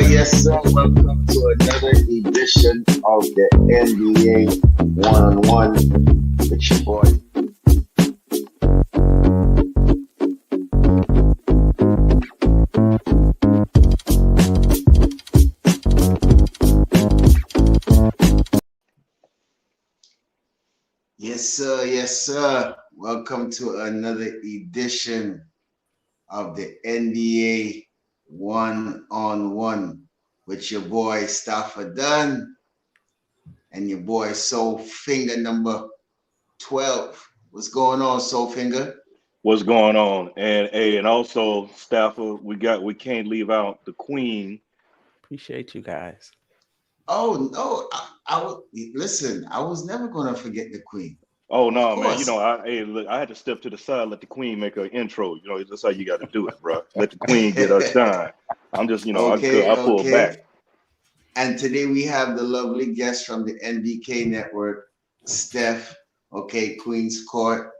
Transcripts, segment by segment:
Yes, sir. Welcome to another edition of the NBA One-on-One with your boy. Yes, sir. Yes, sir. Welcome to another edition of the NBA One-on-One with your boy Stapha and your boy Soul Finger number 12. What's going on, Soul Finger? What's going on? And also, Staffer, we can't leave out the Queen. Appreciate you guys. Oh no, listen. I was never gonna forget the Queen. Oh Of no, man! course. Look, I had to step to the side, let the Queen make her intro. That's how you got to do it, bro. Let the Queen get her shine. I'm just, Okay, I pull okay. back. And today we have the lovely guest from the NBK network, Steph. Okay, Queen's Court.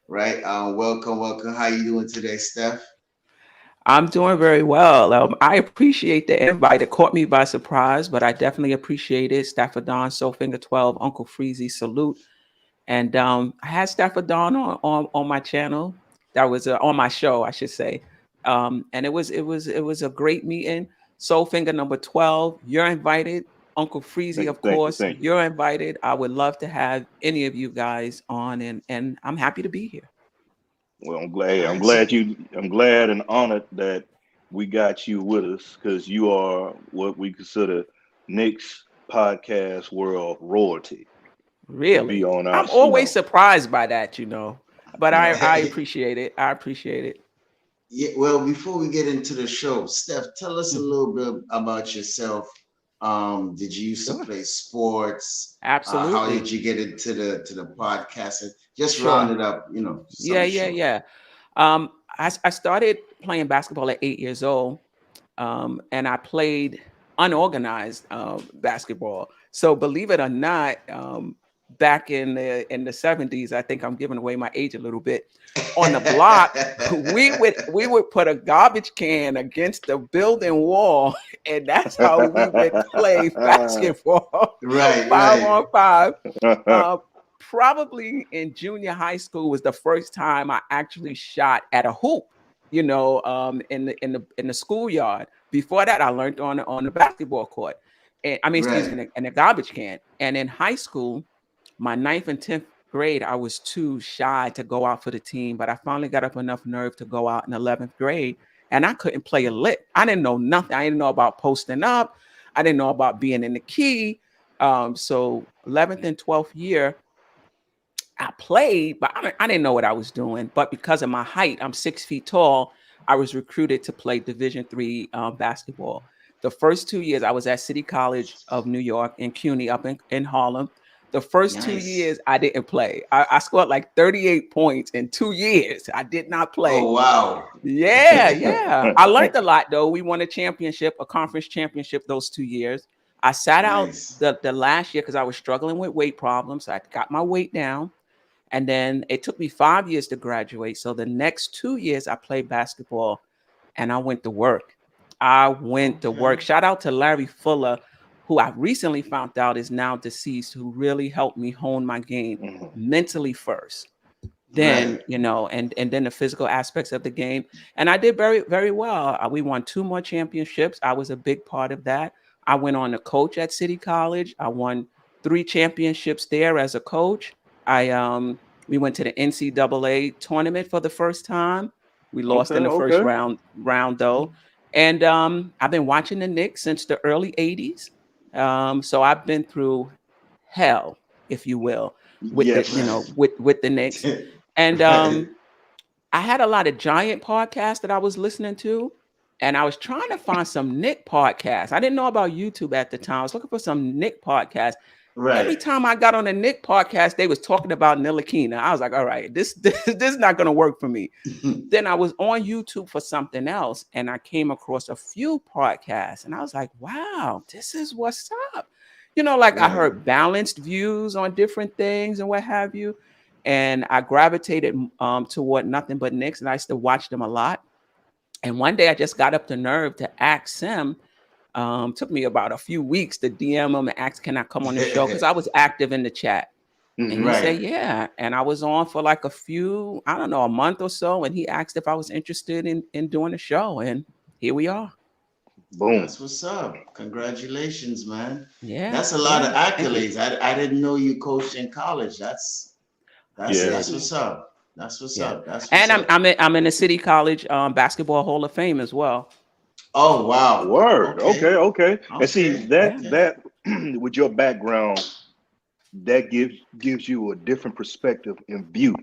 Right. Welcome. How you doing today, Steph? I'm doing very well. I appreciate the invite. It caught me by surprise, but I definitely appreciate it. Stafford Don, Soulfinger 12, Uncle Freezy, salute. And I had Stafford Don on my channel. That was on my show, I should say. And it was a great meeting. Soulfinger number 12, you're invited. Uncle Freezy, of course, Thank you. you're invited. I would love to have any of you guys on, and I'm happy to be here. Well, I'm glad and honored that we got you with us because you are what we consider Knicks podcast world royalty. To be Really? on our, I'm always surprised by that, but I Yeah. appreciate it. I appreciate it. Yeah. Well, before we get into the show, Steph, tell us a Mhm. little bit about yourself. Did you used to Sure. play sports? How Absolutely. did you get into the podcasting? Just Sure. round it up, Yeah, something yeah, short. yeah. I started playing basketball at 8 years old, and I played unorganized basketball. So believe it or not, back in the 70s, I think I'm giving away my age a little bit. On the block, we would put a garbage can against the building wall, and that's how we would play basketball, Right, 5-on-5. Uh, Probably in junior high school was the first time I actually shot at a hoop. In the schoolyard. Before that, I learned on the basketball court. And I mean, excuse right. me, in a garbage can. And in high school, my ninth and 10th grade, I was too shy to go out for the team, but I finally got up enough nerve to go out in 11th grade, and I couldn't play a lick. I didn't know nothing. I didn't know about posting up. I didn't know about being in the key. So 11th and 12th year, I played, but I didn't know what I was doing. But because of my height, I'm 6 feet tall. I was recruited to play Division III basketball. The first 2 years, I was at City College of New York in CUNY up in Harlem. The first two Nice. years, I didn't play. I scored like 38 points in 2 years. I did not play. Oh wow. Yeah, yeah. I learned a lot though. We won a championship, a conference championship those 2 years. I sat out Nice. the last year because I was struggling with weight problems. I got my weight down. And then it took me 5 years to graduate. So the next 2 years, I played basketball and I went to work. I went to work. Okay. Shout out to Larry Fuller, who I recently found out is now deceased, who really helped me hone my game mentally first. Then, Right. and then the physical aspects of the game. And I did very, very well. We won 2 more championships. I was a big part of that. I went on to coach at City College. I won 3 championships there as a coach. We went to the NCAA tournament for the first time. We lost in the first Okay. round though. And I've been watching the Knicks since the early 80s. So I've been through hell, if you will, with the Yes. with the Knicks. And Right. I had a lot of giant podcasts that I was listening to, and I was trying to find some Nick podcasts. I didn't know about YouTube at the time. I was looking for some Nick podcasts. Every Right. time I got on a Nick podcast, they was talking about Nilakina. I was like, all right, this is not going to work for me. Then I was on YouTube for something else, and I came across a few podcasts, and I was like, wow, this is what's up. Like I Right. heard balanced views on different things and what have you. And I gravitated toward Nothing But Knicks, and I used to watch them a lot. And one day I just got up the nerve to ask him, Took me about a few weeks to DM him and ask, can I come on the show? Because I was active in the chat. And he said, Right. yeah. And I was on for like I don't know, a month or so. And he asked if I was interested in doing the show. And here we are. Boom. That's what's up. Congratulations, man. Yeah. That's a lot of Yeah. Thank you. accolades. I didn't know you coached in college. That's I Yeah. did. what's up. That's what's Yeah. up. That's what's And up. I'm in the City College Basketball Hall of Fame as well. Oh wow. Word. Okay. Okay. Okay. And see Okay. Yeah. Okay. that with your background, that gives you a different perspective and view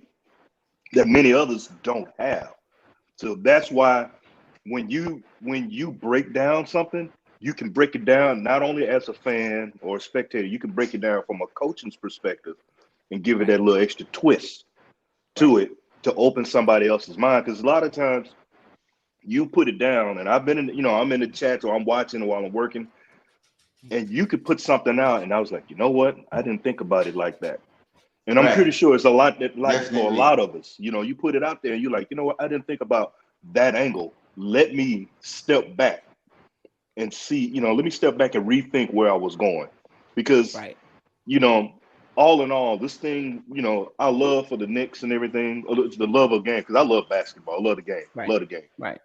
that many others don't have. So that's why when you break down something, you can break it down not only as a fan or a spectator, you can break it down from a coaching's perspective and give it Right. that little extra twist to Right. it to open somebody else's mind. Because a lot of times you put it down, and I've been in, I'm in the chat or I'm watching while I'm working, and you could put something out, and I was like, you know what? I didn't think about it like that. And I'm pretty Right. sure it's a lot that, like, for a lot Definitely. of us, you put it out there and you're like, you know what? I didn't think about that angle. Let me step back and see, let me step back and rethink where I was going. Because, Right. you know, all in all, this thing, our love for the Knicks and everything, the love of the game, because I love basketball, I love the game, Right. love the game. Right.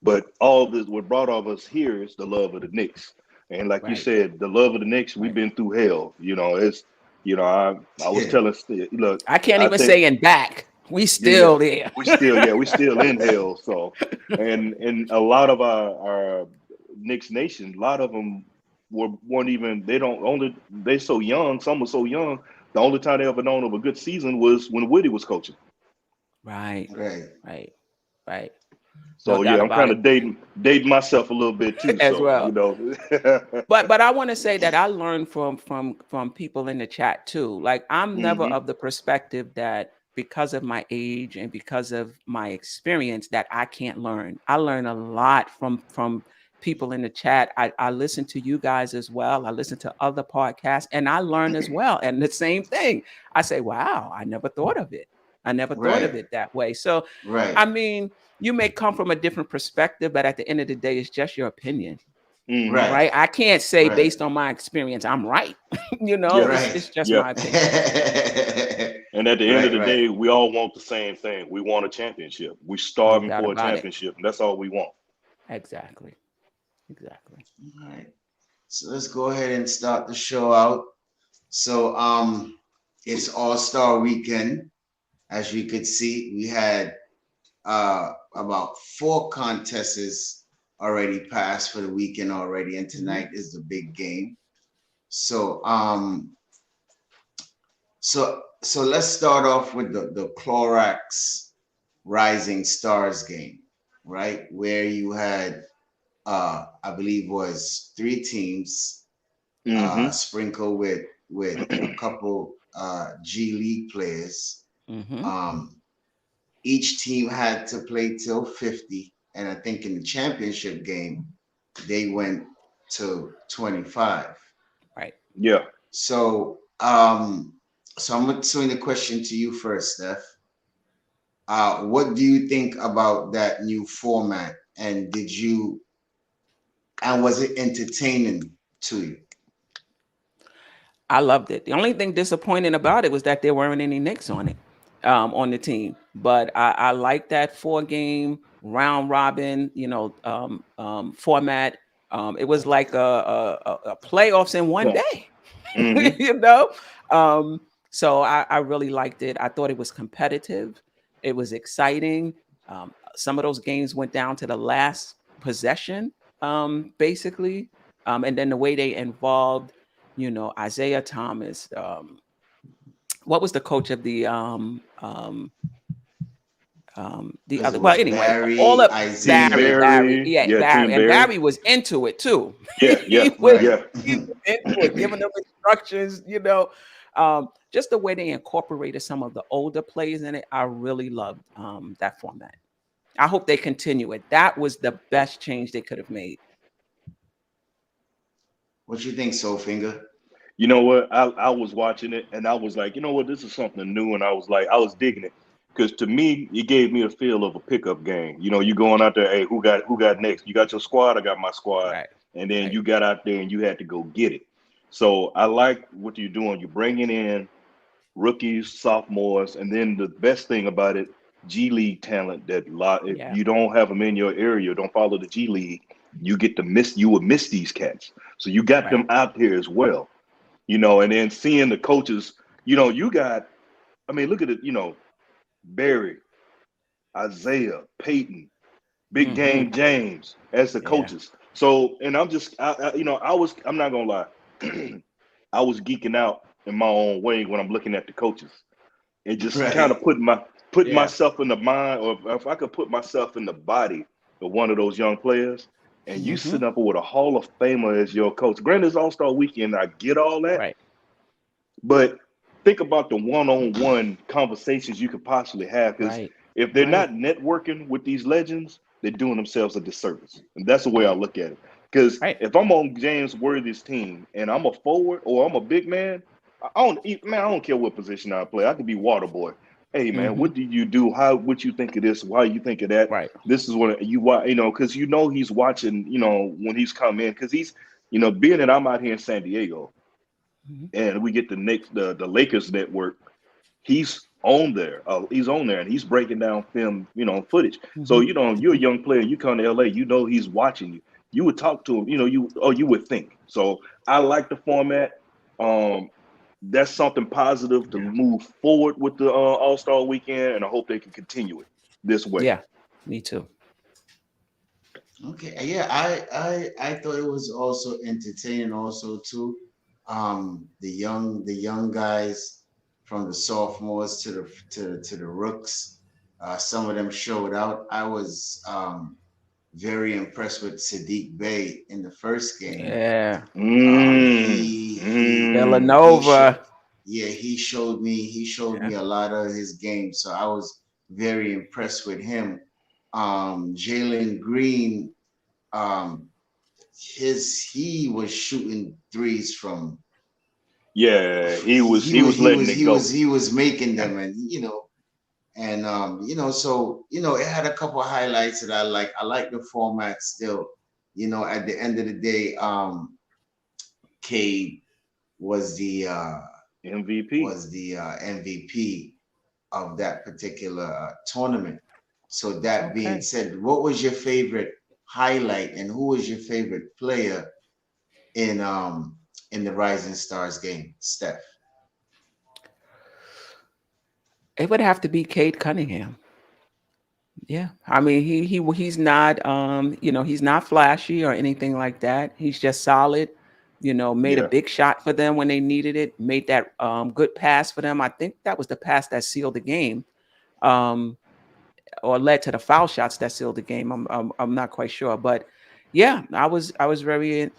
But all this, what brought all of us here is the love of the Knicks. And like you Right. said, the love of the Knicks, we've Right. been through hell. I was telling Steve, look, I can't I even think, say in back. We yeah, still there. we still in hell. So, and a lot of our Knicks nation, a lot of them weren't even, they so young, some were so young. The only time they ever known of a good season was when Woody was coaching. Right. Right. Right. Right. No So doubt yeah, I'm about kind it of dating myself a little bit too. as So, well. But I want to say that I learned from people in the chat too. Like I'm never hmm of the perspective that because of my age and because of my experience that I can't learn. I learn a lot from people in the chat. I listen to you guys as well. I listen to other podcasts and I learn as well. And the same thing. I say, wow, I never thought of it. I never thought of Right. it that way. So Right. I mean, you may come from a different perspective, but at the end of the day, it's just your opinion, hmm Right. right? I can't say Right. based on my experience, I'm right. Yeah, It's Right. just yeah. my opinion. And at the end of Right. the Right. day, we all want the same thing. We want a championship. We're No starving doubt for a about it. championship, and that's all we want. Exactly. Exactly. All right. So let's go ahead and start the show out. So it's All-Star Weekend. As you could see, we had about 4 contests already passed for the weekend already, and tonight is the big game. So so let's start off with the Clorox Rising Stars game, right? Where you had I believe was 3 teams hmm sprinkled with a couple G League players. Mm-hmm. Um, each team had to play till 50, and I think in the championship game they went to 25. Right. Yeah. So so I'm going to swing the question to you first, Steph. What do you think about that new format, and was it entertaining to you? I loved it. The only thing disappointing about it was that there weren't any Knicks on it, on the team. But I like that 4 game round robin, format. It was like a playoffs in one Yeah. day, hmm you know. Um, so I really liked it. I thought it was competitive. It was exciting. Some of those games went down to the last possession, basically, and then the way they involved Isaiah Thomas. What was the coach of the Because other? it Well, was anyway, all Barry, of Team Isaiah, Barry, Barry. yeah, Yeah. Barry, Team and Barry. Barry was into it too. Yeah. Yeah. right? Yeah. He was into it, giving them instructions. Just the way they incorporated some of the older plays in it. I really loved that format. I hope they continue it. That was the best change they could have made. What you think, Soulfinger? You know what? I was watching it and I was like, you know what? This is something new, and I was like, I was digging it because to me, it gave me a feel of a pickup game. You going out there, hey, who got next? You got your squad, I got my squad, Right. and then Right. you got out there and you had to go get it. So I like what you're doing. You're bringing in rookies, sophomores, and then the best thing about it, G League talent. That lot, if Yeah. you don't have them in your area, don't follow the G League, you get to miss. You will miss these cats. So you got Right. them out here as well. And then seeing the coaches. You got. I mean, look at it. Barry, Isaiah, Peyton, Big Mm-hmm. Game James as the Yeah. coaches. So, and I'm just, I'm not gonna lie, I was geeking out in my own way when I'm looking at the coaches and just kind Right. of putting Yeah. myself in the mind, or if I could put myself in the body of one of those young players, and you Mm-hmm. sitting up with a Hall of Famer as your coach. Granted, it's All Star Weekend, I get all that, Right. but think about the one-on-one conversations you could possibly have. Because Right. if they're Right. not networking with these legends, they're doing themselves a disservice. And that's the way I Right. look at it. Because Right. if I'm on James Worthy's team and I'm a forward or I'm a big man, I don't care what position I play. I could be water boy. Hey man, Mm-hmm. what do you do? What you think of this? Why you think of that? Right. This is what because he's watching, when he's come in, because he's, being that I'm out here in San Diego Mm-hmm. and we get the Knicks, the Lakers network. He's on there. He's on there, and he's breaking down film, footage. So Mm-hmm. you're a young player. You come to LA. He's watching you. You would talk to him. You would think. So I like the format. Um, that's something positive to Yeah. move forward with the All Star Weekend, and I hope they can continue it this way. Yeah. Me too. Okay. Yeah, I thought it was also entertaining also too. The young guys from the sophomores to the rooks. Some of them showed out. I was very impressed with Sadiq Bey in the first game. Yeah. Mm, He showed, Villanova. yeah, he showed me Yeah. a lot of his game, so I was very impressed with him. Jalen Green, um, he was shooting threes from yeah, he was he he was was he letting was it he was go. he was making Yeah. them, so it had a couple of highlights that I like. I like the format still. At the end of the day, Cade was the uh, MVP. was the MVP of that particular tournament. So that being Okay. said, what was your favorite highlight, and who was your favorite player in in the Rising Stars game, Steph? It would have to be Cade Cunningham. Yeah. I mean, he's not he's not flashy or anything like that. He's just solid. Made a Yeah. big shot for them when they needed it. Made that good pass for them. I think that was the pass that sealed the game. Um, or led to the foul shots that sealed the game. I'm not quite sure, but yeah, I was very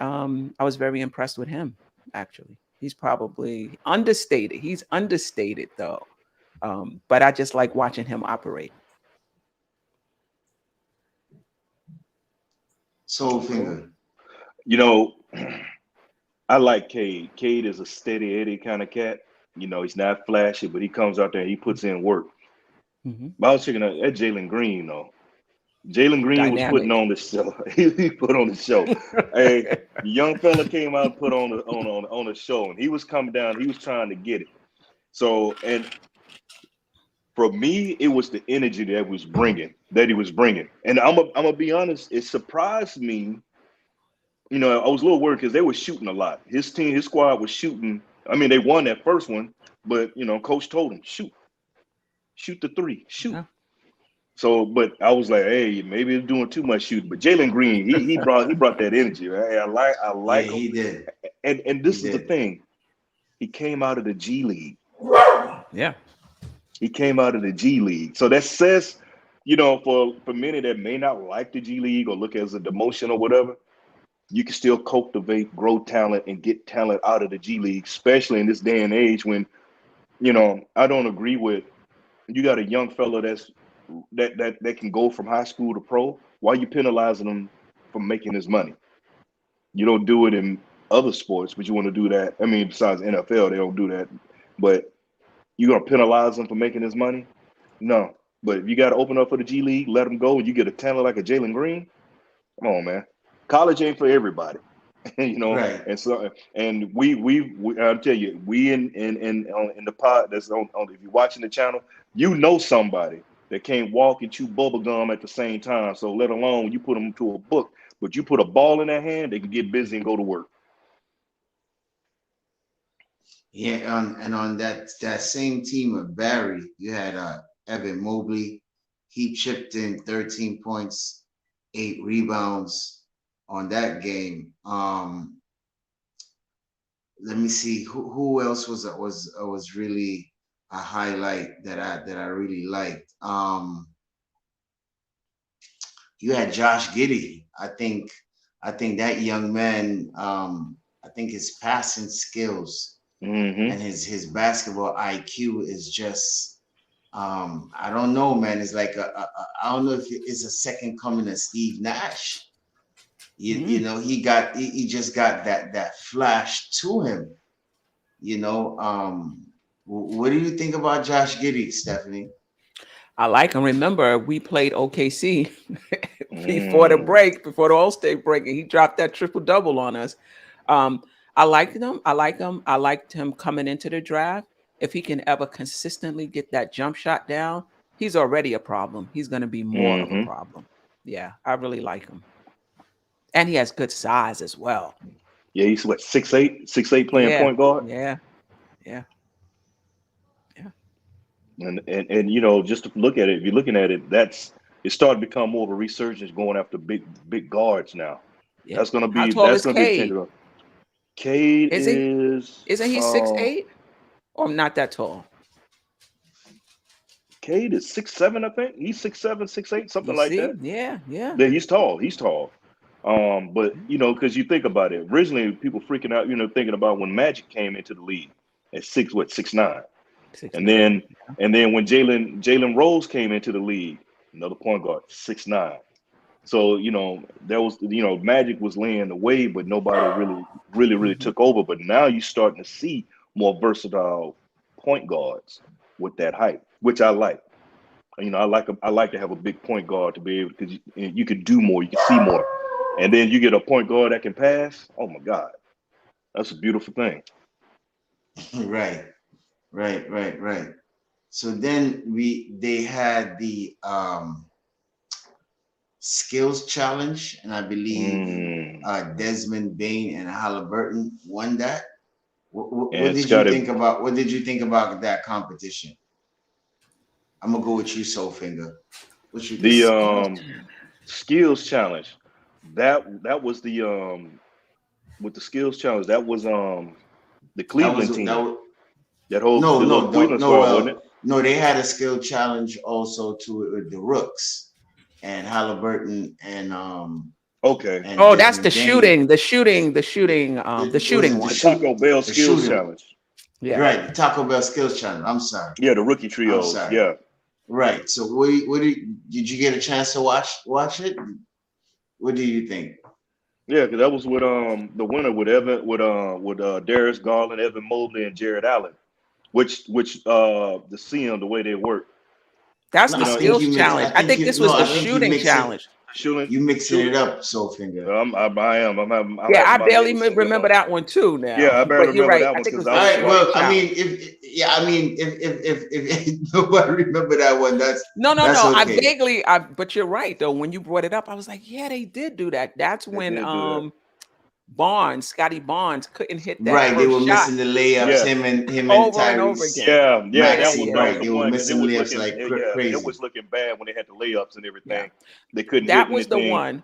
impressed with him. Actually, he's probably understated. He's understated though, but I just like watching him operate. Soul Okay. Finger. You know, I like Cade. Cade is a steady Eddie kind of cat. He's not flashy, but he comes out there and he puts in work. Hmm. But I was checking out that Jalen Green though. Jalen Green was putting Dynamic. on the show. He put on the show. Hey, the young fella came out and put on a show, and he was coming down. He was trying to get it. So, and for me, it was the energy that he was bringing. And I'm gonna be honest, it surprised me. I was a little worried because they were shooting a lot. His squad was shooting. I mean, they won that first one, but coach told him shoot the three, shoot. Yeah. So, but I was like, hey, maybe it's doing too much shooting. But Jalen Green, he brought that energy, right? I Yeah, like him. he did. And He this is the did. thing. He came out of the G League. Yeah. He came out of the G League. So that says, for many that may not like the G League or look as a demotion or whatever, you can still cultivate, grow talent, and get talent out of the G League, especially in this day and age when, I don't agree with you got a young fella that can go from high school to pro. Why are you penalizing him from making his money? You don't do it in other sports, but you want to do that. I mean, besides NFL, they don't do that. But you're gonna penalize him for making his money? No. But if you got to open up for the G League, let him go, and you get a talent like a Jalen Green. Come on, man. college ain't for everybody. You know, Right. and so and we I'll tell you, we in the pod that's on if you're watching the channel, you know somebody that can't walk and chew bubble gum at the same time. So let alone you put them to a book, but you put a ball in their hand, they can get busy and go to work. Yeah, and on that same team of Barry, you had Evan Mobley. He chipped in 13 points, 8 rebounds on that game. Let me see who else was really a highlight that I really liked. You had Josh Giddey. I think that young man. I think his passing skills Hmm. and his basketball IQ is just I don't know, man. It's like I don't know if it's a second coming of Steve Nash. You know, he just got that flash to him. You know, what do you think about Josh Giddey, Stephanie? I like him. Remember, we played OKC before the Mm. break, before the All-State break, and he dropped that triple double on us. Um, I liked him. I like him. I liked him coming into the draft. If he can ever consistently get that jump shot down, he's already a problem. He's going to be more of a Hmm. problem. Yeah, I really like him, and he has good size as well. Yeah, he's what 6'8", 6'8", playing Yeah, point guard. yeah, yeah, yeah, And you know, just to look at it, if you're looking at it, that's it started to become more of a resurgence going after big guards now. yeah. How tall That's is gonna be the change. Cade? Cade Is he? is Isn't he 6'8"? Or not that tall? Cade is 6'7", I think. He's 6'7", 6'8", You something like see? that. Yeah, yeah. Yeah, he's tall. He's tall. But you know, because you think about it, originally people freaking out, you know, thinking about when Magic came into the league at 6'9", Six and nine. then when Jalen Rose came into the league, another point guard, 6'9". So you know that was Magic was laying the way, but nobody really Mhm. took over. But now you're starting to see more versatile point guards with that height, which I like. You know, I like to have a big point guard to be able because you can do more, you can see more, and then you get a point guard that can pass. Oh my God, that's a beautiful thing. Right, right. So then they had the skills challenge, and I believe Mm. Desmond Bain and Halliburton won that. What And did you Scotty, think about that competition? I'm gonna go with you, Soulfinger. What you The the think? skills challenge. skills challenge, that was the with the skills challenge, that was the That was Cleveland that team, was that whole no the little no no Cleveland no squad, wasn't it? well no they had a skill challenge also to it with the Rooks and Halliburton Okay. and Oh, that's the Desmond Bain. shooting, the shooting, the shooting, the Was shooting it The one. Taco Bell the skills shooting? challenge. Yeah. Right, the Taco Bell skills challenge. I'm sorry. Yeah, the rookie I'm trios. sorry. Yeah. Right. So did you get a chance to watch it? What do you think? Yeah, because that was with the winner with Evan with Darius Garland, Evan Mobley, and Jared Allen, the CM, the way they work. No, That's the You I know, think skills you mix. challenge. I I think think you this no. was the I think you shooting mix it. challenge. shooting You mixing shooting. it up, Soulfinger. I'm Yeah, having I my barely little singing remember on. that one too Yeah, now. I barely But you're remember right. that I one think it because was I the All was right. shooting Well, watching. I challenge. mean, if nobody remember that one, No, no, that's no. I okay. vaguely I but you're right though. When you brought it up, I was like, yeah, they did do that. That's They when did do that. Scotty Barnes couldn't hit that Right, they first were shot missing the layups. Yeah, Him and over and over Tyrese again. yeah, Yeah, Maxey. yeah. that was Right, the they were one because missing layups like it crazy. was looking bad when they had the layups and Yeah. everything. They couldn't hit That was the anything. one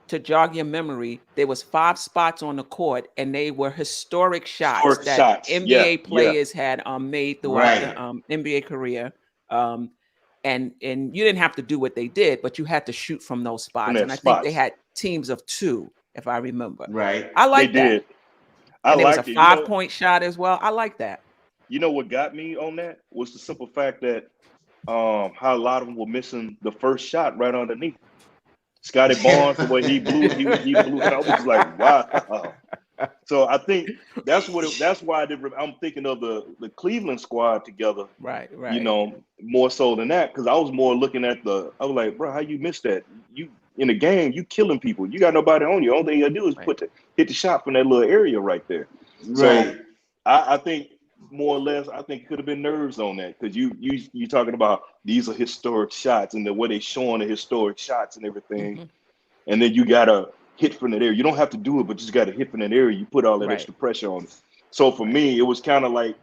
to jog your memory. There was 5 spots on the court, and they were historic shots Historic that shots. Yeah, NBA yeah. players had made throughout Right. the NBA career. Um, and you didn't have to do what they did, but you had to shoot from those From spots. that And I think they spots. had teams of 2, if I remember. Right. I They like that. did. I And there was a liked it. 5-point shot as well. I like that. You know what got me on that was the simple fact that how a lot of them were missing the first shot right underneath. Scotty Barnes, the way he blew it. I was like, wow. So I think that's why I'm thinking of the Cleveland squad together, Right, you right. know, more so than that, because I was more looking at I was like, bro, how you missed that? You in the game, you killing people. You got nobody on you. All thing you do is hit the shot from that little area right there. So Right. I think more or less, I think it could have been nerves on that because you talking about these are historic shots and the way they showing the historic shots and everything, and then you gotta hit from that area. You don't have to do it, but you just gotta hit from that area. You put all that extra pressure on it. So for me, it was kind of like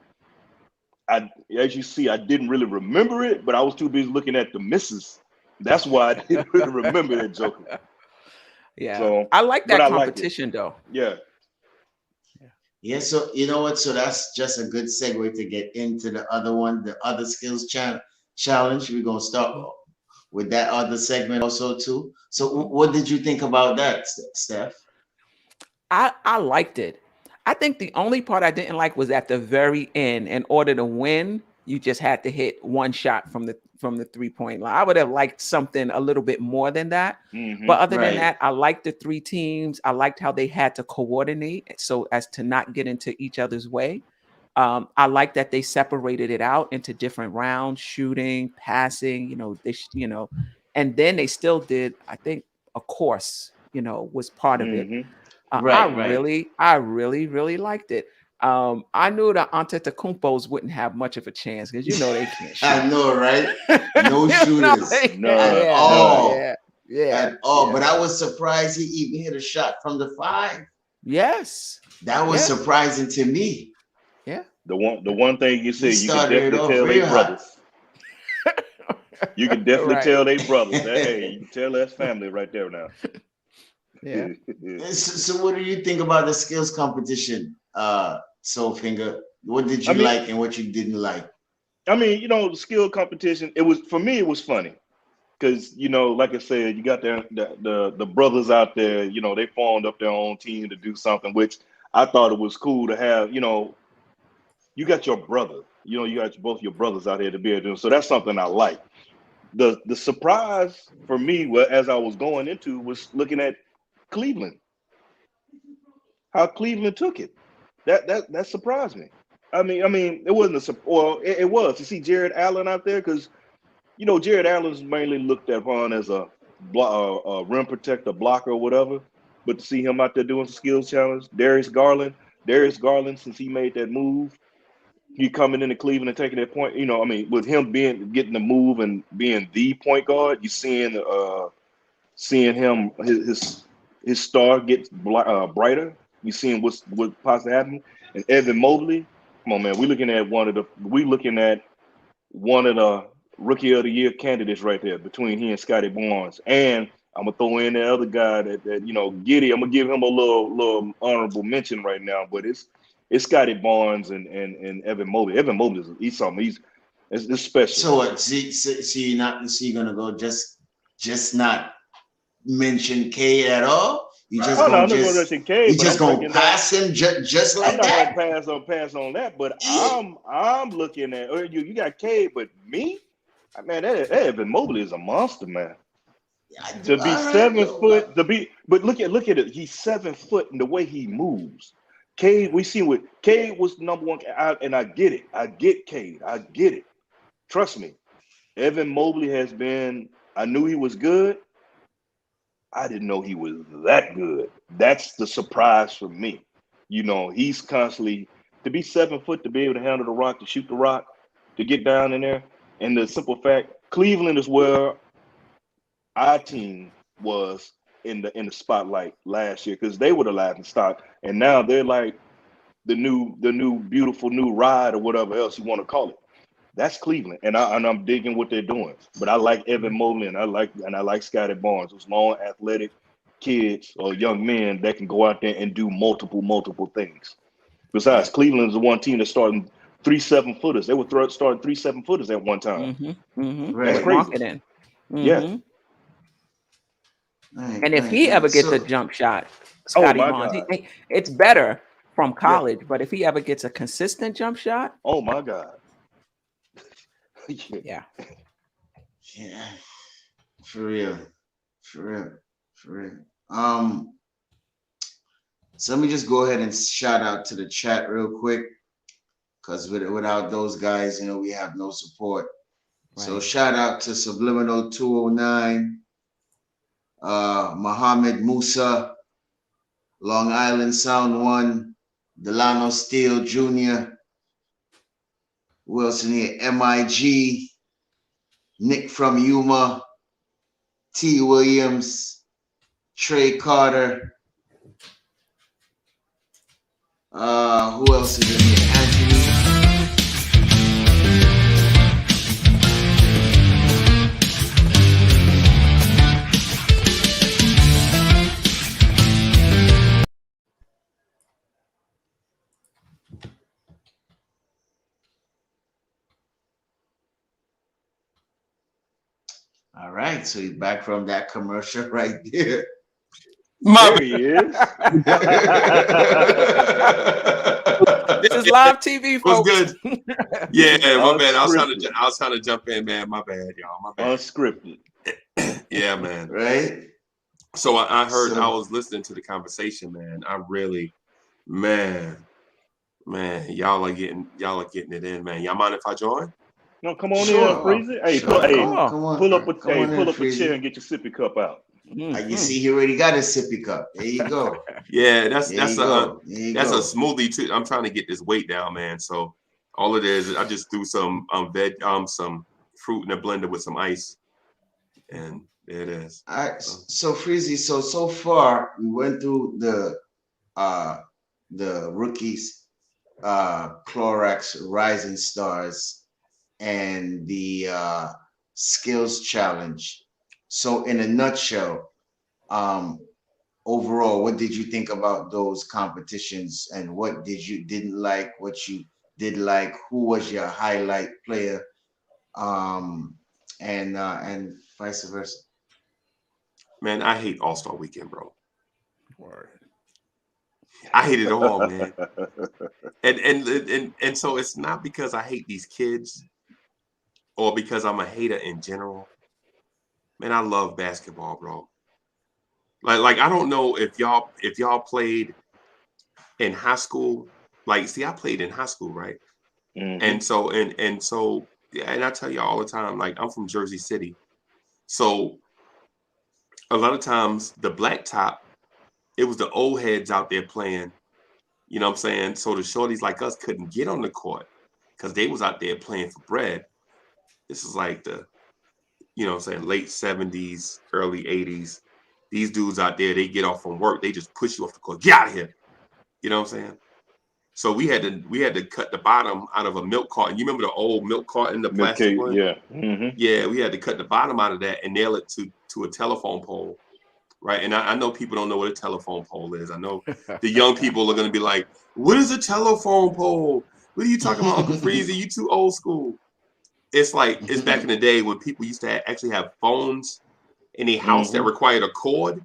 as you see, I didn't really remember it, but I was too busy looking at the misses. That's why I didn't really remember that Joker. Yeah. So, I like but that I liked it. competition though. Yeah. Yeah, so you know what? So that's just a good segue to get into the other one, the other skills challenge. We're gonna start with that other segment also too. So what did you think about that, Steph? I liked it. I think the only part I didn't like was at the very end. In order to win, you just had to hit one shot from the 3-point line. I would have liked something a little bit more than that. But other than that, I liked the three teams. I liked how they had to coordinate so as to not get into each other's way. I like that they separated it out into different rounds, shooting, passing, and then they still did, I think, a course, was part of it. I really, really liked it. I knew the Antetokounmpos wouldn't have much of a chance because they can't shoot. I know, right? No shooters at all. At all. But I was surprised he even hit a shot from the 5. Yes. That was surprising to me. Yeah. The one thing you said, you can definitely tell they brothers. You can definitely tell they brothers. Hey, you can tell that's family right there now. Yeah. So what do you think about the skills competition, Soulfinger? What did you like and what you didn't like? I mean, the skill competition, it was funny. Because, like I said, you got the brothers out there, they formed up their own team to do something, which I thought it was cool to have, you got your brother, you got both your brothers out here to be able to do. So that's something I like. The surprise for me, as I was going into, was looking at Cleveland, how Cleveland took it. That surprised me. I mean, it wasn't it was to see Jared Allen out there because Jared Allen's mainly looked upon as a rim protector, blocker, or whatever. But to see him out there doing some skills challenge, Darius Garland, since he made that move, he coming into Cleveland and taking that point. With him getting the move and being the point guard, you seeing him his star get brighter. You seeing what possibly happening. And Evan Mobley, come on, man, we looking at one of the rookie of the year candidates right there between he and Scotty Barnes. And I'm gonna throw in the other guy that Giddey. I'm gonna give him a little honorable mention right now, but it's Scotty Barnes and Evan Mobley. Evan Mobley he's something. It's special. So what? See, you're gonna go just not mention Cade at all? You just gonna pass him just like that? I'm not gonna pass on that, but I'm looking at you got Cade, but me, man, that Evan Mobley is a monster, man. To be 7 foot, but look at it. He's 7 foot in the way he moves. Cade, we see what Cade was number one, and I get it. I get Cade. I get it. Trust me. Evan Mobley has been. I knew he was good. I didn't know he was that good. That's the surprise for me. He's constantly to be 7 foot, to be able to handle the rock, to shoot the rock, to get down in there. And the simple fact, Cleveland is where our team was in the spotlight last year because they were the laughing stock, and now they're like the new beautiful new ride or whatever else you want to call it. That's Cleveland, and I'm digging what they're doing. But I like Evan Mobley, and I like Scotty Barnes, those long athletic kids or young men that can go out there and do multiple things. Besides, Cleveland is the one team that's starting 3 7-footers. They were starting 3 7-footers at one time. That's crazy. Yeah. And if he ever gets a jump shot, Scotty Barnes, it's better from college. But if he ever gets a consistent jump shot, oh my God. Yeah. For real. So let me just go ahead and shout out to the chat real quick, because without those guys, we have no support. Right. So shout out to Subliminal 209, Muhammad Musa, Long Island Sound One, Delano Steele Jr., who else in here? MIG, Nick from Yuma, T. Williams, Trey Carter. Who else is in here? Anthony. All right, so you're back from that commercial right there. There he is. This is live TV, folks. What's good? Yeah, my bad. I Unscripted. was trying to jump in, man. My bad, y'all. My bad. Unscripted. Yeah, man. Right? So I heard, So- I was listening to the conversation, man. I really, man, y'all are getting it in, man. Y'all mind if I join? No, come on Sure. in, Freezy. Hey, Sure. Come on. pull up a Come on in, pull up a Freezy. chair and get your sippy cup out. You see, he already got his sippy cup. There you go. Yeah, that's There you a go. There you that's go. a smoothie too. I'm trying to get this weight down, man. So all it is, I just threw some some fruit in a blender with some ice, and there it is. All right. So Freezy, so far we went through the rookies, Clorox Rising Stars, and the skills challenge. So in a nutshell, overall, what did you think about those competitions, and what did you didn't like, what you did like, who was your highlight player, and vice versa? Man, I hate All-Star Weekend, bro. Word. I hate it all, man. And so it's not because I hate these kids or because I'm a hater in general. Man, I love basketball, bro. Like I don't know if y'all played in high school. Like, see, I played in high school, right? Mhm. And so yeah, and I tell y'all all the time, like, I'm from Jersey City. So a lot of times the blacktop, it was the old heads out there playing. You know what I'm saying? So the shorties like us couldn't get on the court because they was out there playing for bread. This is like the, you know what I'm saying, late 70s, early 80s. These dudes out there, they get off from work, they just push you off the court. Get out of here. You know what I'm saying? So we had to cut the bottom out of a milk carton. You remember the old milk carton, the Milk plastic cake, one? yeah. Mhm. Yeah, we had to cut the bottom out of that and nail it to a telephone pole. Right. And I know people don't know what a telephone pole is. I know the young people are going to be like, what is a telephone pole? What are you talking about, Uncle Freezy? You too old school. It's like, it's back in the day when people used to actually have phones in a house that required a cord.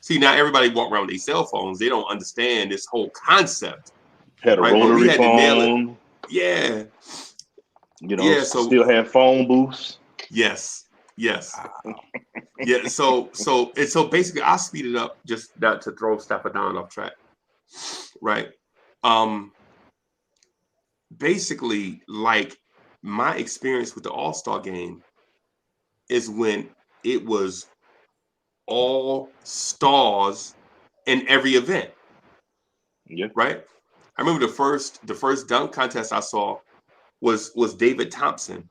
See, now everybody walk around with their cell phones. They don't understand this whole concept. Had a Right, but we rotary had to nail it. phone. Yeah. You know, Yeah, so- still had phone booths. Yes. Yeah. So basically I'll speed it up just not to throw Stapha down off track. Right. Basically, like, my experience with the All-Star game is when it was all stars in every event. Yeah. Right. I remember the first dunk contest I saw was David Thompson.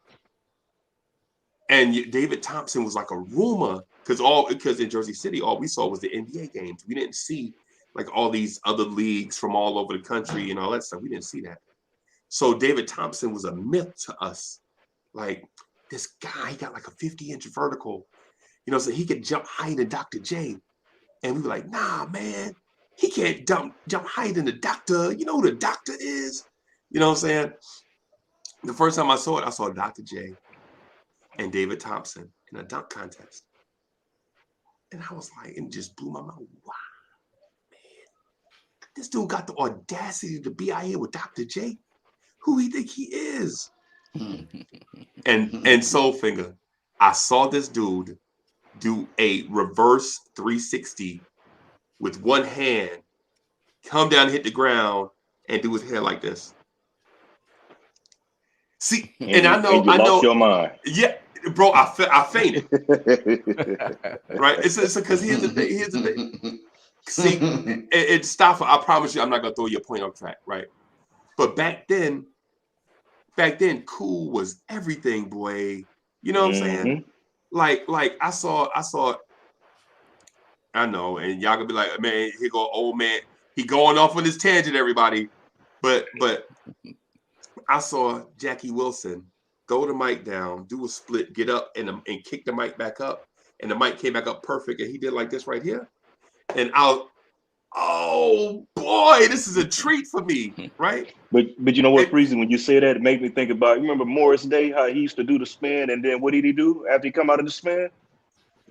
And David Thompson was like a rumor because in Jersey City, all we saw was the NBA games. We didn't see like all these other leagues from all over the country and all that stuff. We didn't see that. So David Thompson was a myth to us. Like, this guy, he got like a 50-inch vertical, you know, so he could jump higher than Dr. J. And we were like, nah, man, he can't jump higher than the doctor. You know who the doctor is? You know what I'm saying? The first time I saw it, I saw Dr. J and David Thompson in a dunk contest. And I was like, it just blew my mind. Wow, man. This dude got the audacity to be out here with Dr. J. Who he think he is? And Soulfinger, I saw this dude do a reverse 360 with one hand, come down, hit the ground, and do his hair like this. See, and I know, you lost your mind. Yeah, bro. I fainted. Right? It's because here's the thing. Here's the thing. See, it's Stapha. I promise you, I'm not gonna throw your point off track, right? But back then, cool was everything, boy. You know what I'm saying? Like I saw. I know, and y'all gonna be like, man, here go old man. He going off on this tangent, everybody. But I saw Jackie Wilson go the mic down, do a split, get up, and kick the mic back up, and the mic came back up perfect, and he did like this right here, and oh boy, this is a treat for me, right? But you know what, Freezy, when you say that, it made me think about, you remember Morris Day, how he used to do the spin, and then what did he do after he come out of the spin?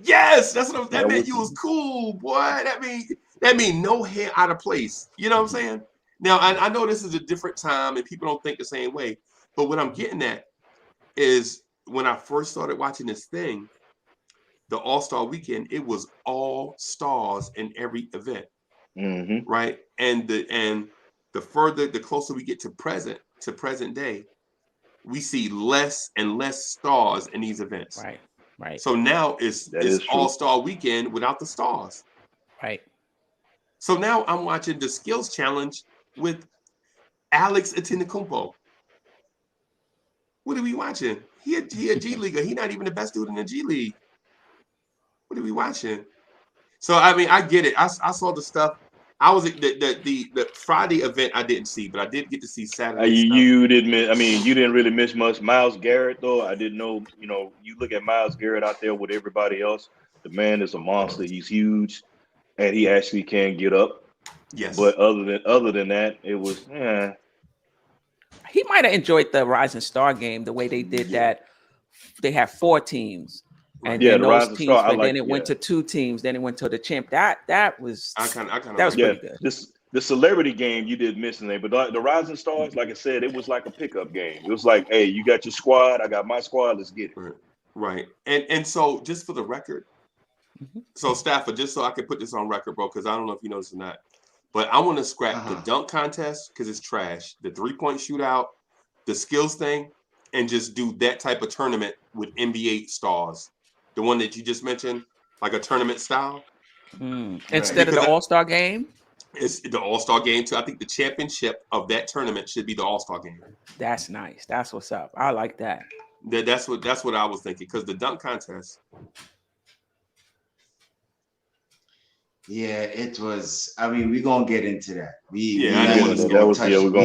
Yes, that meant you was cool, boy. That mean no hair out of place. You know what I'm saying? Now I know this is a different time and people don't think the same way, but what I'm getting at is when I first started watching this thing, the All-Star Weekend, it was all stars in every event, right? And the closer we get to present day, we see less and less stars in these events. Right. So now it's All-Star Weekend without the stars. Right. So now I'm watching the skills challenge with Alex Antetokounmpo. What are we watching? He a G Leaguer. He not even the best dude in the G League. What are we watching? So I mean, I get it. I saw the stuff. I was the Friday event I didn't see, but I did get to see Saturday stuff. You didn't miss. I mean, you didn't really miss much. Myles Garrett, though, I didn't know. You know, you look at Myles Garrett out there with everybody else. The man is a monster. He's huge, and he actually can get up. Yes. But other than that, it was. He might have enjoyed the Rising Star game the way they did that. They had 4 teams. And then those teams, and then it went to 2 teams. Then it went to the champ. That was pretty good. The celebrity game you did miss in there, but the Rising Stars, like I said, it was like a pickup game. It was like, hey, you got your squad, I got my squad, let's get it. Right. And so just for the record, so Stapha, just so I can put this on record, bro, because I don't know if you know this or not, but I want to scrap the dunk contest because it's trash. The 3-point shootout, the skills thing, and just do that type of tournament with NBA stars. The one that you just mentioned, like a tournament style. Instead of the All-Star game? It's the All-Star game too. I think the championship of that tournament should be the All-Star game. That's nice. That's what's up. I like that. That's what I was thinking, because the dunk contest. Yeah, it was. I mean, we're gonna get into that. We're going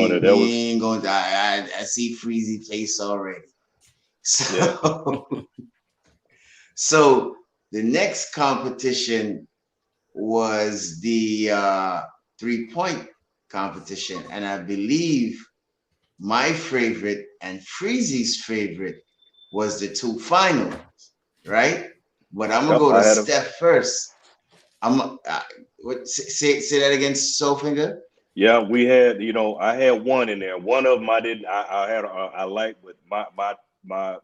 to. We ain't going to. I see Freezy face already. So, so the next competition was the 3-point competition, and I believe my favorite and Freezy's favorite was the 2 finals, right? But I'm gonna go to Steph first. Say that again, Soulfinger. Yeah, we had, I had one in there. One of them I liked, but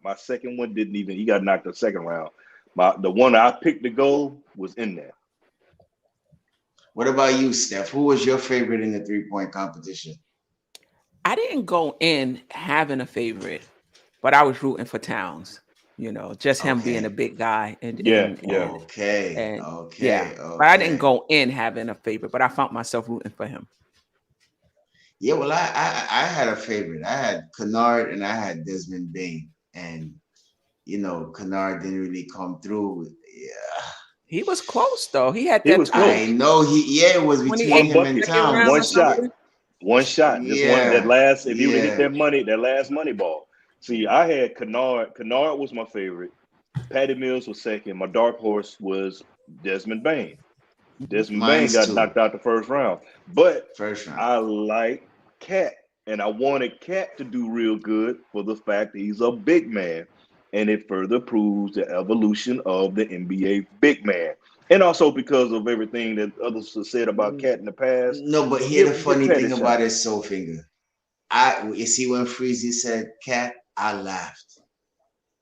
my second one didn't even. He got knocked the second round. The one I picked to go was in there. What about you, Steph? Who was your favorite in the 3-point competition? I didn't go in having a favorite, but I was rooting for Towns. Just him being a big guy. Okay. But I didn't go in having a favorite, but I found myself rooting for him. Yeah, well, I had a favorite. I had Kennard and I had Desmond Bain, and Kennard didn't really come through. Yeah, he was close though. He had that. He was close. I know it was between him and Towns. One shot. Just one that last. If he would hit that last money ball. See, I had Kennard. Kennard was my favorite. Patty Mills was second. My dark horse was Desmond Bain. Desmond Bain got knocked out the first round. But I like Cat, and I wanted Cat to do real good for the fact that he's a big man, and it further proves the evolution of the NBA big man. And also because of everything that others have said about Cat in the past. No, but here the funny thing about it, Soulfinger. You see when Freezy said Cat, I laughed.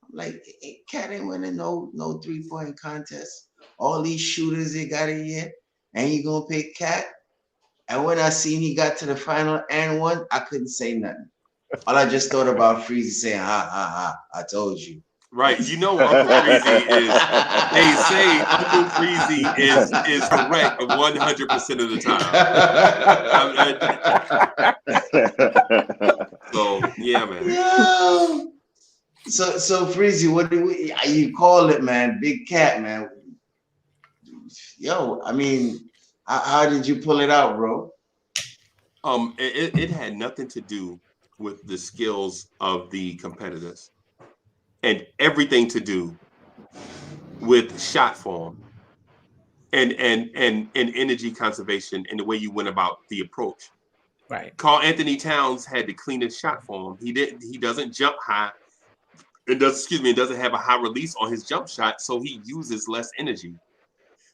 I'm like, Cat ain't winning no 3-point contest. All these shooters they got in here, and you gonna pick Cat? And when I seen he got to the final and won, I couldn't say nothing. All I just thought about Freezy saying, ha, ha, ha, I told you. Right. You know Uncle Freezy is. They say Uncle Freezy is correct 100% of the time. So yeah, man. Yo. So Freezy, what do you call it, man? Big cat, man. Yo, I mean, how did you pull it out, bro? It had nothing to do with the skills of the competitors, and everything to do with shot form and energy conservation and the way you went about the approach. Right. Karl Anthony Towns had the cleanest shot form. He doesn't jump high. It doesn't have a high release on his jump shot, so he uses less energy.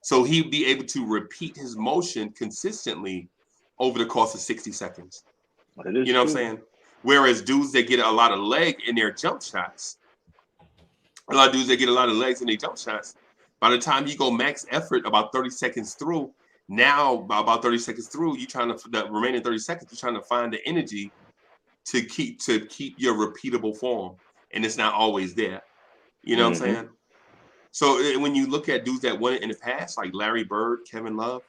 So he'd be able to repeat his motion consistently over the course of 60 seconds. You know what I'm saying? Whereas dudes that get a lot of leg in their jump shots, by the time you go max effort about 30 seconds through, about 30 seconds through, the remaining 30 seconds, you're trying to find the energy to keep your repeatable form. And it's not always there. You know what I'm saying? So when you look at dudes that won it in the past, like Larry Bird, Kevin Love,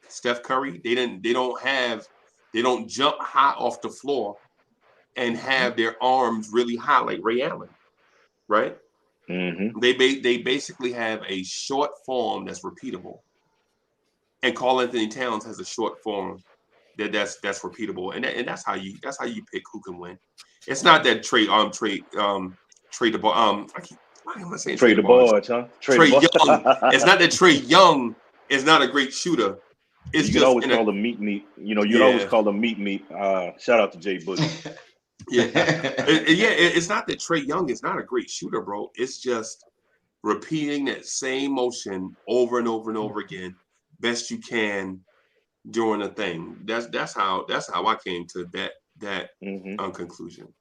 Steph Curry, they don't jump high off the floor and have their arms really high like Ray Allen, right? They basically have a short form that's repeatable, and Karl Anthony Towns has a short form that's repeatable, and that's how you pick who can win. It's not that Trey the ball why am I saying Trey the Barge, huh? Trey Young. It's not that Trey Young is not a great shooter. It's you can always call him meat. You know, you always call him meat. Shout out to Jay Boogie. It's not that Trey Young is not a great shooter, bro. It's just repeating that same motion over and over and over again, best you can during a thing. That's how I came to that conclusion.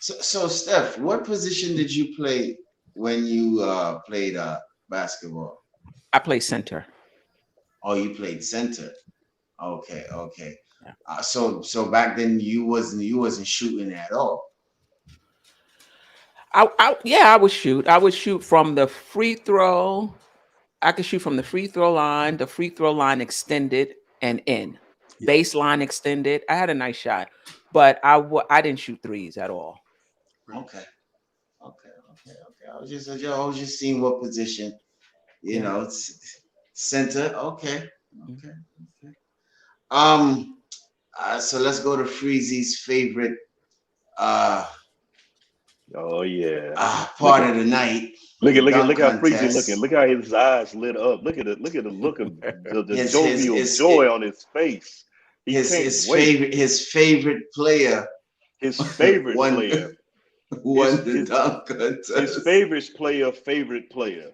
So Steph, what position did you play when you played basketball? I play center. Oh, you played center. Okay. So back then you wasn't shooting at all. I would shoot. I would shoot from the free throw. I could shoot from the free throw line extended and in. Baseline extended. I had a nice shot, but I didn't shoot threes at all. Okay. I was just seeing what position, it's center. Okay. So let's go to Freezy's favorite part of the night. Look how Freezy looking. Look how his eyes lit up. Look at the look of the jovial joy on his face. His favorite player. His favorite player. Won the dunk contest. His favorite player.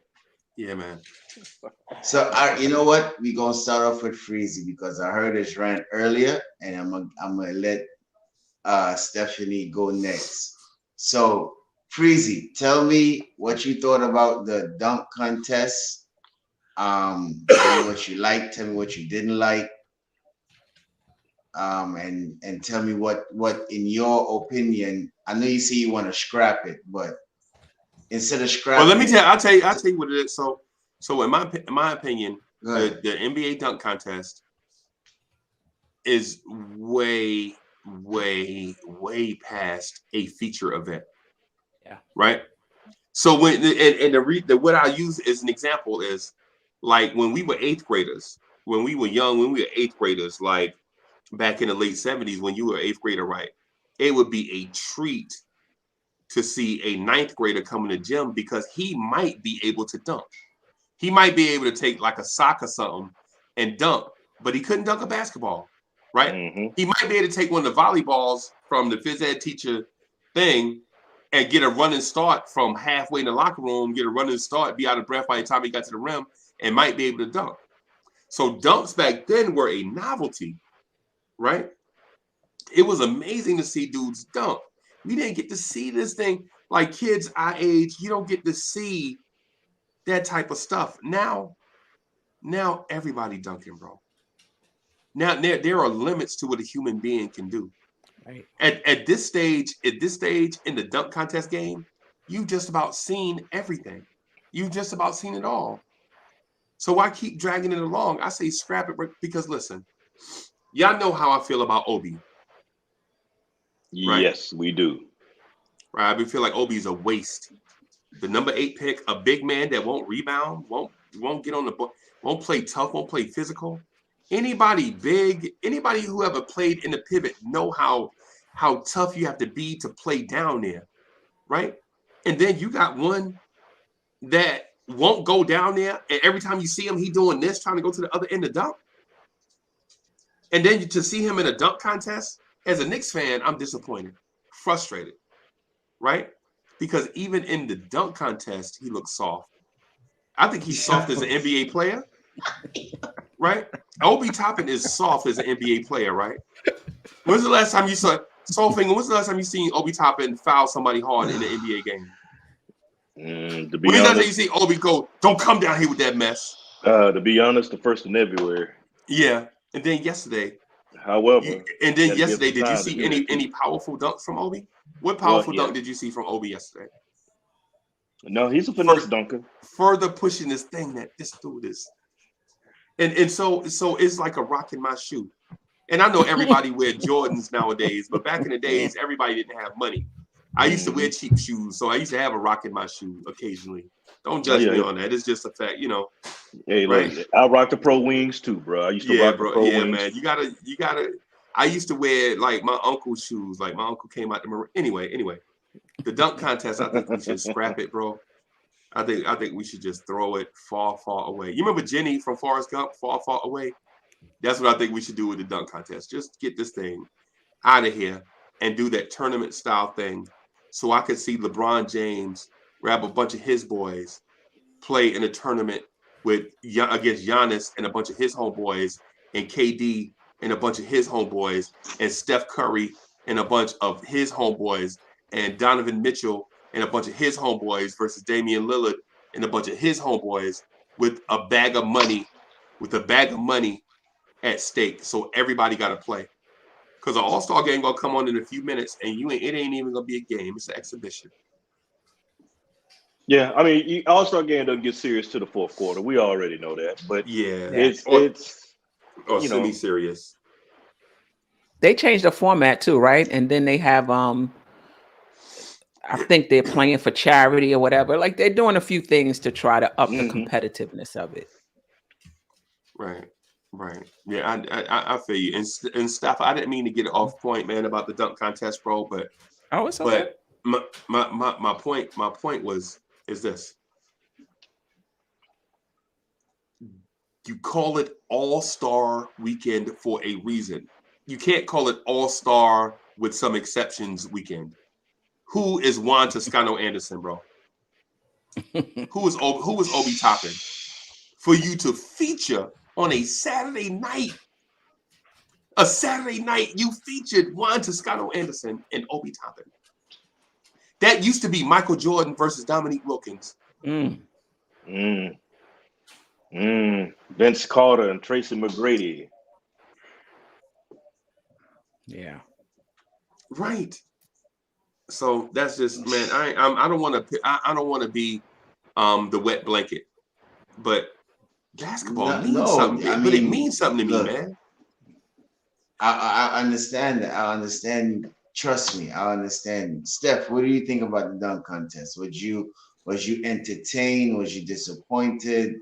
Yeah, man. So you know what? We're gonna start off with Freezy because I heard his rant earlier, and I'm gonna let Stephanie go next. So Freezy, tell me what you thought about the dunk contest. Tell me what you liked, tell me what you didn't like. And tell me what in your opinion, I know you say you want to scrap it, but instead of scrapping, well, I'll tell you what it is. So in my opinion, the NBA dunk contest is way past a feature event. Yeah. Right. So what I use as an example is like when we were eighth graders, when we were young, when we were eighth graders, like back in the late 70s, when you were eighth grader, right? It would be a treat to see a ninth grader come in the gym because he might be able to dunk. He might be able to take like a sock or something and dunk, but he couldn't dunk a basketball, right? He might be able to take one of the volleyballs from the phys ed teacher thing and get a running start from halfway in the locker room, get a running start, be out of breath by the time he got to the rim, and might be able to dunk. So dunks back then were a novelty, right? It was amazing to see dudes dunk. We didn't get to see this thing. Like kids our age, you don't get to see that type of stuff. Now everybody dunking, bro. Now there are limits to what a human being can do. Right. At this stage in the dunk contest game, you just about seen everything. You just about seen it all. So why keep dragging it along? I say scrap it because listen, y'all know how I feel about Obi, right? Yes, we do. Right. I feel like Obi's a waste. The number 8 pick, a big man that won't rebound, won't get on the book, won't play tough, won't play physical. Anybody big, anybody who ever played in the pivot know how tough you have to be to play down there, right? And then you got one that won't go down there, and every time you see him, he doing this, trying to go to the other end of dunk. And then to see him in a dunk contest, as a Knicks fan, I'm disappointed, frustrated, right? Because even in the dunk contest, he looks soft. I think he's soft as an NBA player, right? Obi Toppin is soft as an NBA player, right? When's the last time you saw Soulfinger? When's the last time you seen Obi Toppin foul somebody hard in an NBA game? To be When's the last time you honest, see Obi go, "Don't come down here with that mess"? the 1st of February. Yeah, and then yesterday. However, Did you to see do that any too. powerful dunks from Obi? What Well, powerful yeah. dunk did you see from Obi yesterday? No, he's a finesse dunker. Further pushing this thing that this dude is, and so it's like a rock in my shoe. And I know everybody wear Jordans nowadays, but back in the days, everybody didn't have money. I used to wear cheap shoes, so I used to have a rock in my shoe occasionally. Don't judge me on that. It's just a fact, Hey, right? look, I rock the Pro Wings too, bro. I used to rock the Pro Yeah, Wings. man. You gotta. I used to wear like my uncle's shoes. Like my uncle came out the anyway. The dunk contest, I think we should scrap it, bro. I think we should just throw it far, far away. You remember Jenny from Forrest Gump, Far, Far Away? That's what I think we should do with the dunk contest. Just get this thing out of here and do that tournament style thing, so I could see LeBron James grab a bunch of his boys, play in a tournament against Giannis and a bunch of his homeboys, and KD and a bunch of his homeboys, and Steph Curry and a bunch of his homeboys, and Donovan Mitchell and a bunch of his homeboys versus Damian Lillard and a bunch of his homeboys with a bag of money at stake. So everybody got to play. Because an all-star game going to come on in a few minutes, and it ain't even going to be a game. It's an exhibition. Yeah, I mean, All-Star game doesn't get serious to the fourth quarter. We already know that, but yeah, it's semi-serious. They changed the format too, right? And then they have I think they're playing for charity or whatever. Like they're doing a few things to try to up the competitiveness of it. Right. Yeah, I feel you. And Steph, I didn't mean to get off point, man, about the dunk contest, bro. But it's okay. But my point is this: you call it All-Star Weekend for a reason. You can't call it All-Star with some exceptions weekend. Who is Juan Toscano Anderson, bro? Who is Obi Toppin? For you to feature on a Saturday night, you featured Juan Toscano Anderson and Obi Toppin. That used to be Michael Jordan versus Dominique Wilkins. Vince Carter and Tracy McGrady. Yeah. Right. So that's just, man. I don't want to be the wet blanket, but basketball means something. But it means something to me, man. I understand that. I understand. Trust me, I understand. Steph, what do you think about the dunk contest? Was you entertained? Was you disappointed?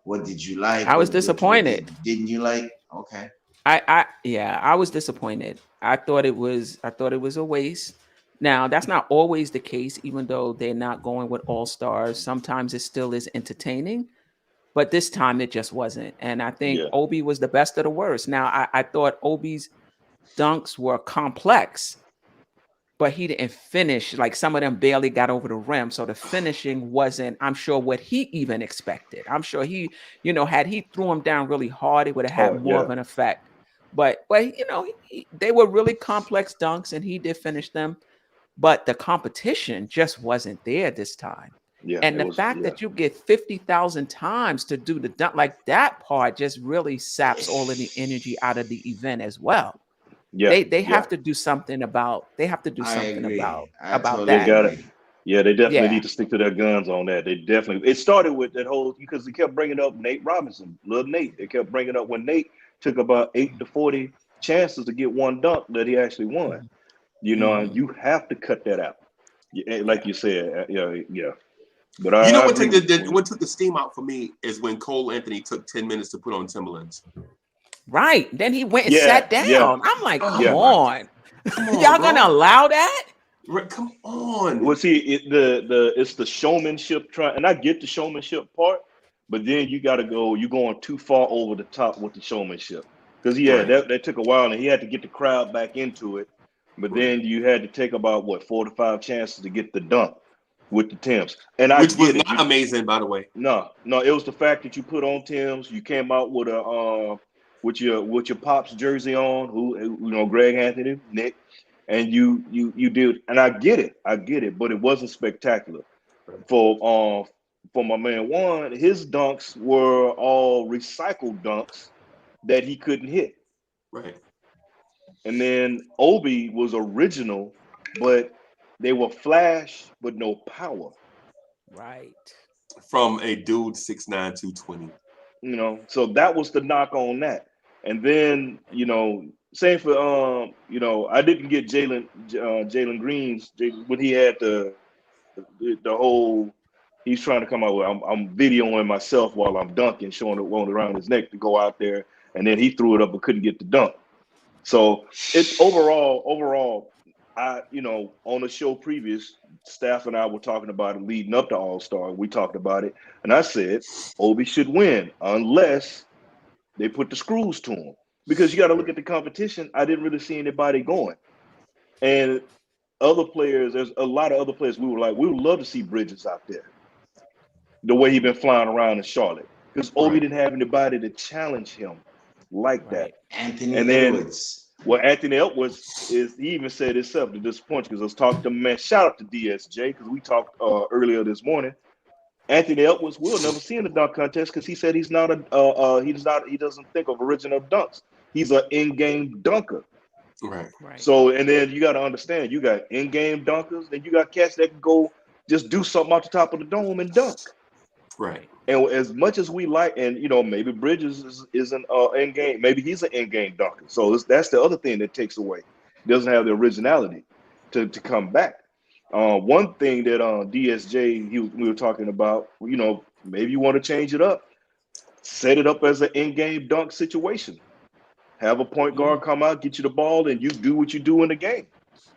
What did you like? I was disappointed. Didn't you like? Okay. I was disappointed. I thought it was a waste. Now, that's not always the case, even though they're not going with all stars. Sometimes it still is entertaining, but this time it just wasn't. And I think Obi was the best of the worst. Now, I thought Obi's dunks were complex, but he didn't finish. Like some of them barely got over the rim. So the finishing wasn't, I'm sure, what he even expected. I'm sure he, had he threw him down really hard, it would have had more of an effect. But they were really complex dunks and he did finish them. But the competition just wasn't there this time. Yeah, and the fact that you get 50,000 times to do the dunk, like that part just really saps all of the energy out of the event as well. Yeah, they have to do something about. They have to do something about totally that. Yeah, they definitely Yeah. need to stick to their guns on that. They definitely. It started with that whole because they kept bringing up Nate Robinson, little Nate. They kept bringing up when Nate took about 8 to 40 chances to get one dunk that he actually won. You know, and you have to cut that out. Like Yeah. you said, yeah. But You know I what agree took with you, the Queen. what took the steam out for me is when Cole Anthony took 10 minutes to put on Timberlands. Right. Then he went and Yeah, sat yeah, down. I'm like, Oh come yeah. my, on. come on, Y'all gonna bro. allow that? Come on. Well, see, it's the showmanship try, and I get the showmanship part, but then you got to go. You're going too far over the top with the showmanship because Right. that took a while, and he had to get the crowd back into it. But then you had to take about what 4 to 5 chances to get the dunk with the Timbs, and I Which was get it. not amazing, by the way. No, it was the fact that you put on Tim's. You came out with a with your pops jersey on, who you know, Greg Anthony, Nick, and you did, and I get it, but it wasn't spectacular. For my man Juan, his dunks were all recycled dunks that he couldn't hit, Right. and then Obi was original, but they were flash but no power. Right. From a dude 6'9", 220. You know, so that was the knock on that. And then, you know, same for I didn't get Jalen Green's when he had the whole he's trying to come out with I'm videoing myself while I'm dunking, showing it rolling around his neck to go out there, and then he threw it up but couldn't get the dunk. So it's overall, on the show previous, Staph and I were talking about it leading up to All-Star. We talked about it, and I said Obi should win unless they put the screws to him. Because you got to look at the competition. I didn't really see anybody going. And other players, there's a lot of other players we would love to see Bridges out there. The way he been flying around in Charlotte. Because Obi didn't have anybody to challenge him like that. Right. And Anthony then Edwards. well, Anthony Edwards he even said himself to disappoint because I was talking to man. Shout out to DSJ because we talked earlier this morning. Anthony Edwards will never see in the dunk contest because he said he doesn't think of original dunks. He's an in-game dunker. Right. Right. So and then you got to understand you got in-game dunkers, then you got cats that can go just do something off the top of the dome and dunk. Right. And as much as we like, and maybe Bridges is an in game, maybe he's an in game dunker. So that's the other thing that takes away. He doesn't have the originality to come back. One thing that DSJ we were talking about, maybe you want to change it up, set it up as an in game dunk situation. Have a point guard come out, get you the ball, and you do what you do in the game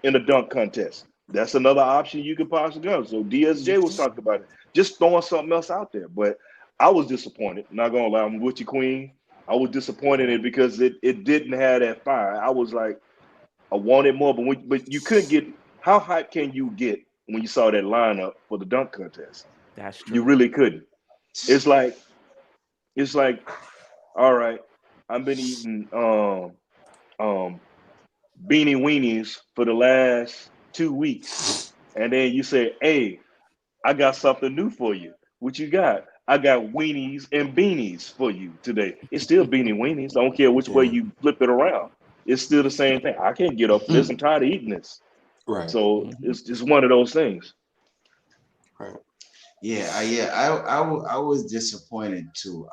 in a dunk contest. That's another option you could possibly go. So DSJ was talking about it, just throwing something else out there. But I was disappointed. Not gonna lie, I'm with you, Queen. I was disappointed in it because it didn't have that fire. I was like, I wanted more, but you couldn't get. How hot can you get when you saw that lineup for the dunk contest? That's true. You really couldn't. It's like, all right, I've been eating beanie weenies for the last 2 weeks. And then you say, hey, I got something new for you. What you got? I got weenies and beanies for you today. It's still beanie weenies. I don't care which way you flip it around. It's still the same thing. I can't get up for this. I'm tired of eating this. Right. So it's just one of those things. Right. I was disappointed too.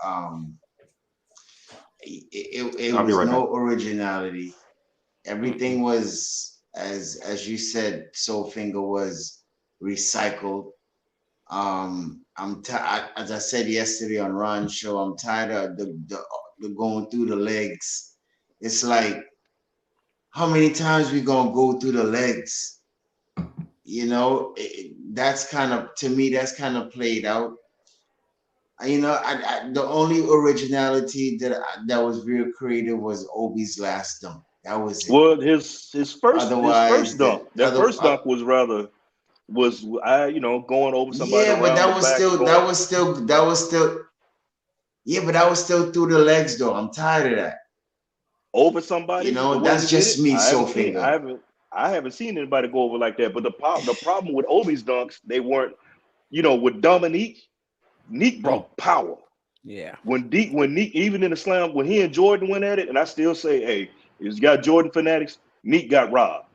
It I'll be was right no back. originality. Everything was as you said. Soulfinger was recycled. As I said yesterday on Ron's show, I'm tired of the going through the legs. It's like, how many times we gonna go through the legs? That's kind of, to me, that's kind of played out. The only originality that was real creative was Obi's last dunk. That was it. Well, his first Otherwise, dunk, that first dunk was going over somebody yeah, but around the back and going yeah, but that was still through the legs though. I'm tired of that. over somebody the way he That's did just it. me, I Soulfinger. haven't seen anybody go over like that. But the problem with Obi's dunks, they weren't, with Dominique, Neek brought power. Yeah. When Neek, even in the slam, when he and Jordan went at it, and I still say, hey, he's got Jordan fanatics, Neek got robbed.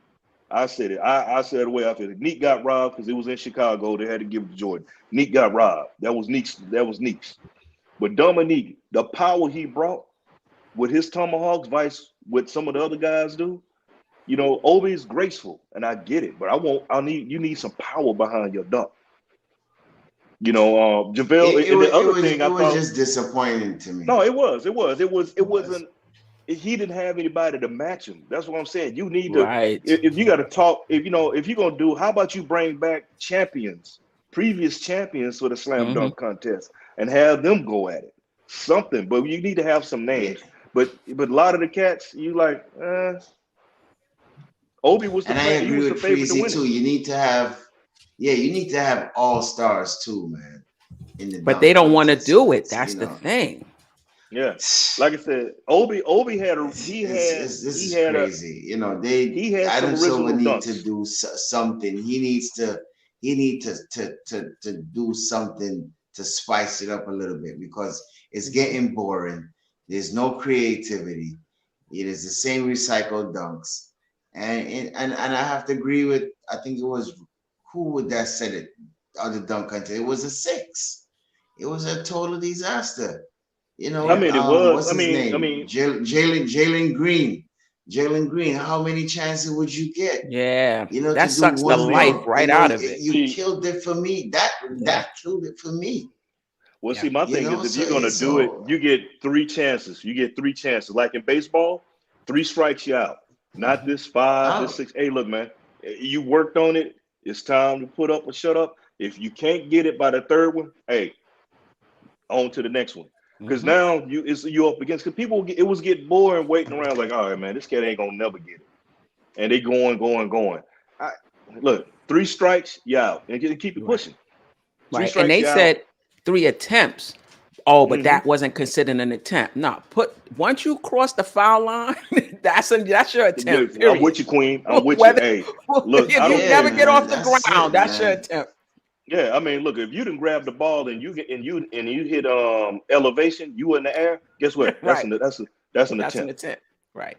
I said it. I said it way after Neek got robbed because it was in Chicago. They had to give it to Jordan. Neek got robbed. That was Neek's. But Dominique, the power he brought with his tomahawks, vice what some of the other guys do. You know, Obi is graceful, and I get it, but you need some power behind your dunk. You know, JaVale. It was just disappointing to me. No, it wasn't. He didn't have anybody to match him. That's what I'm saying. You need to, if you got to talk, if you're gonna do, how about you bring back previous champions for the slam dunk contest, and have them go at it, something. But you need to have some names. Yeah. But a lot of the cats, you like, Obi was the and favorite. I agree with Freezy too. You need to have all stars too, man. But they don't want to do it. That's the thing. Yeah, like I said, Obi had crazy. You know, Adam Silver need to do something. He needs to do something to spice it up a little bit because it's getting boring. There's no creativity. It is the same recycled dunks, and I have to agree with. I think it was who would that said it on the dunk contest. It was a 6. It was a total disaster. You know, I mean, it was. What's his name? Jalen Green. Jalen Green. How many chances would you get? Yeah, you know, that sucks the life right out of it. You killed it for me. That killed it for me. Well, see, my thing is, if you're gonna do it, you get 3 chances. Like in baseball, 3 strikes you out. Not this 5, this 6. Hey, look, man, you worked on it. It's time to put up or shut up. If you can't get it by the 3rd one, hey, on to the next one. Because now you up against, because people it was getting boring waiting around like, all right, man, this cat ain't gonna never get it, and they going. Look, 3 strikes, you out, and keep it pushing. Right, and they said 3 attempts. Oh, but that wasn't considered an attempt. No, once you cross the foul line, that's your attempt. I'm with you, Queen. I'm with you. Hey, look, if you never get off the ground, that's your attempt. Yeah, I mean, look, if you didn't grab the ball and you hit elevation, you in the air. Guess what? That's an attempt. That's an attempt, right?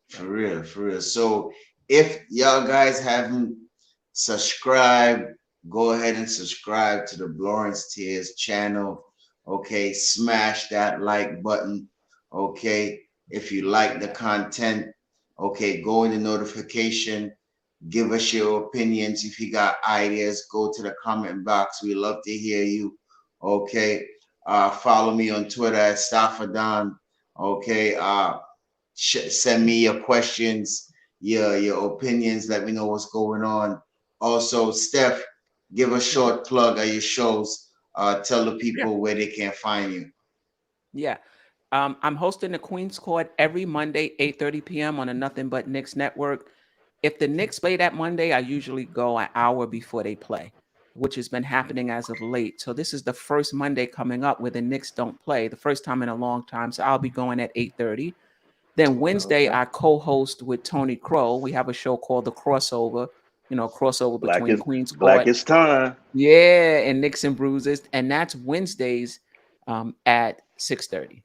For real. So if y'all guys haven't subscribed, go ahead and subscribe to the Lawrence Tears channel. Okay, smash that like button. Okay, if you like the content, okay, go in the notification. Give us your opinions. If you got ideas, go to the comment box. We love to hear you. Okay. Follow me on Twitter at Stapha. Okay. Send me your questions, your opinions. Let me know what's going on. Also, Steph, give a short plug of your shows. Tell the people where they can find you. Yeah. I'm hosting the Queen's Court every Monday, 8:30 p.m. on the Nothin But Knicks network. If the Knicks play that Monday, I usually go an hour before they play, which has been happening as of late. So this is the first Monday coming up where the Knicks don't play, the first time in a long time. So I'll be going at 8:30. Then Wednesday, I co-host with Tony Crow. We have a show called The Crossover, crossover between Queen's Court. Blackest Time. Yeah, and Knicks and Bruises. And that's Wednesdays at 6:30.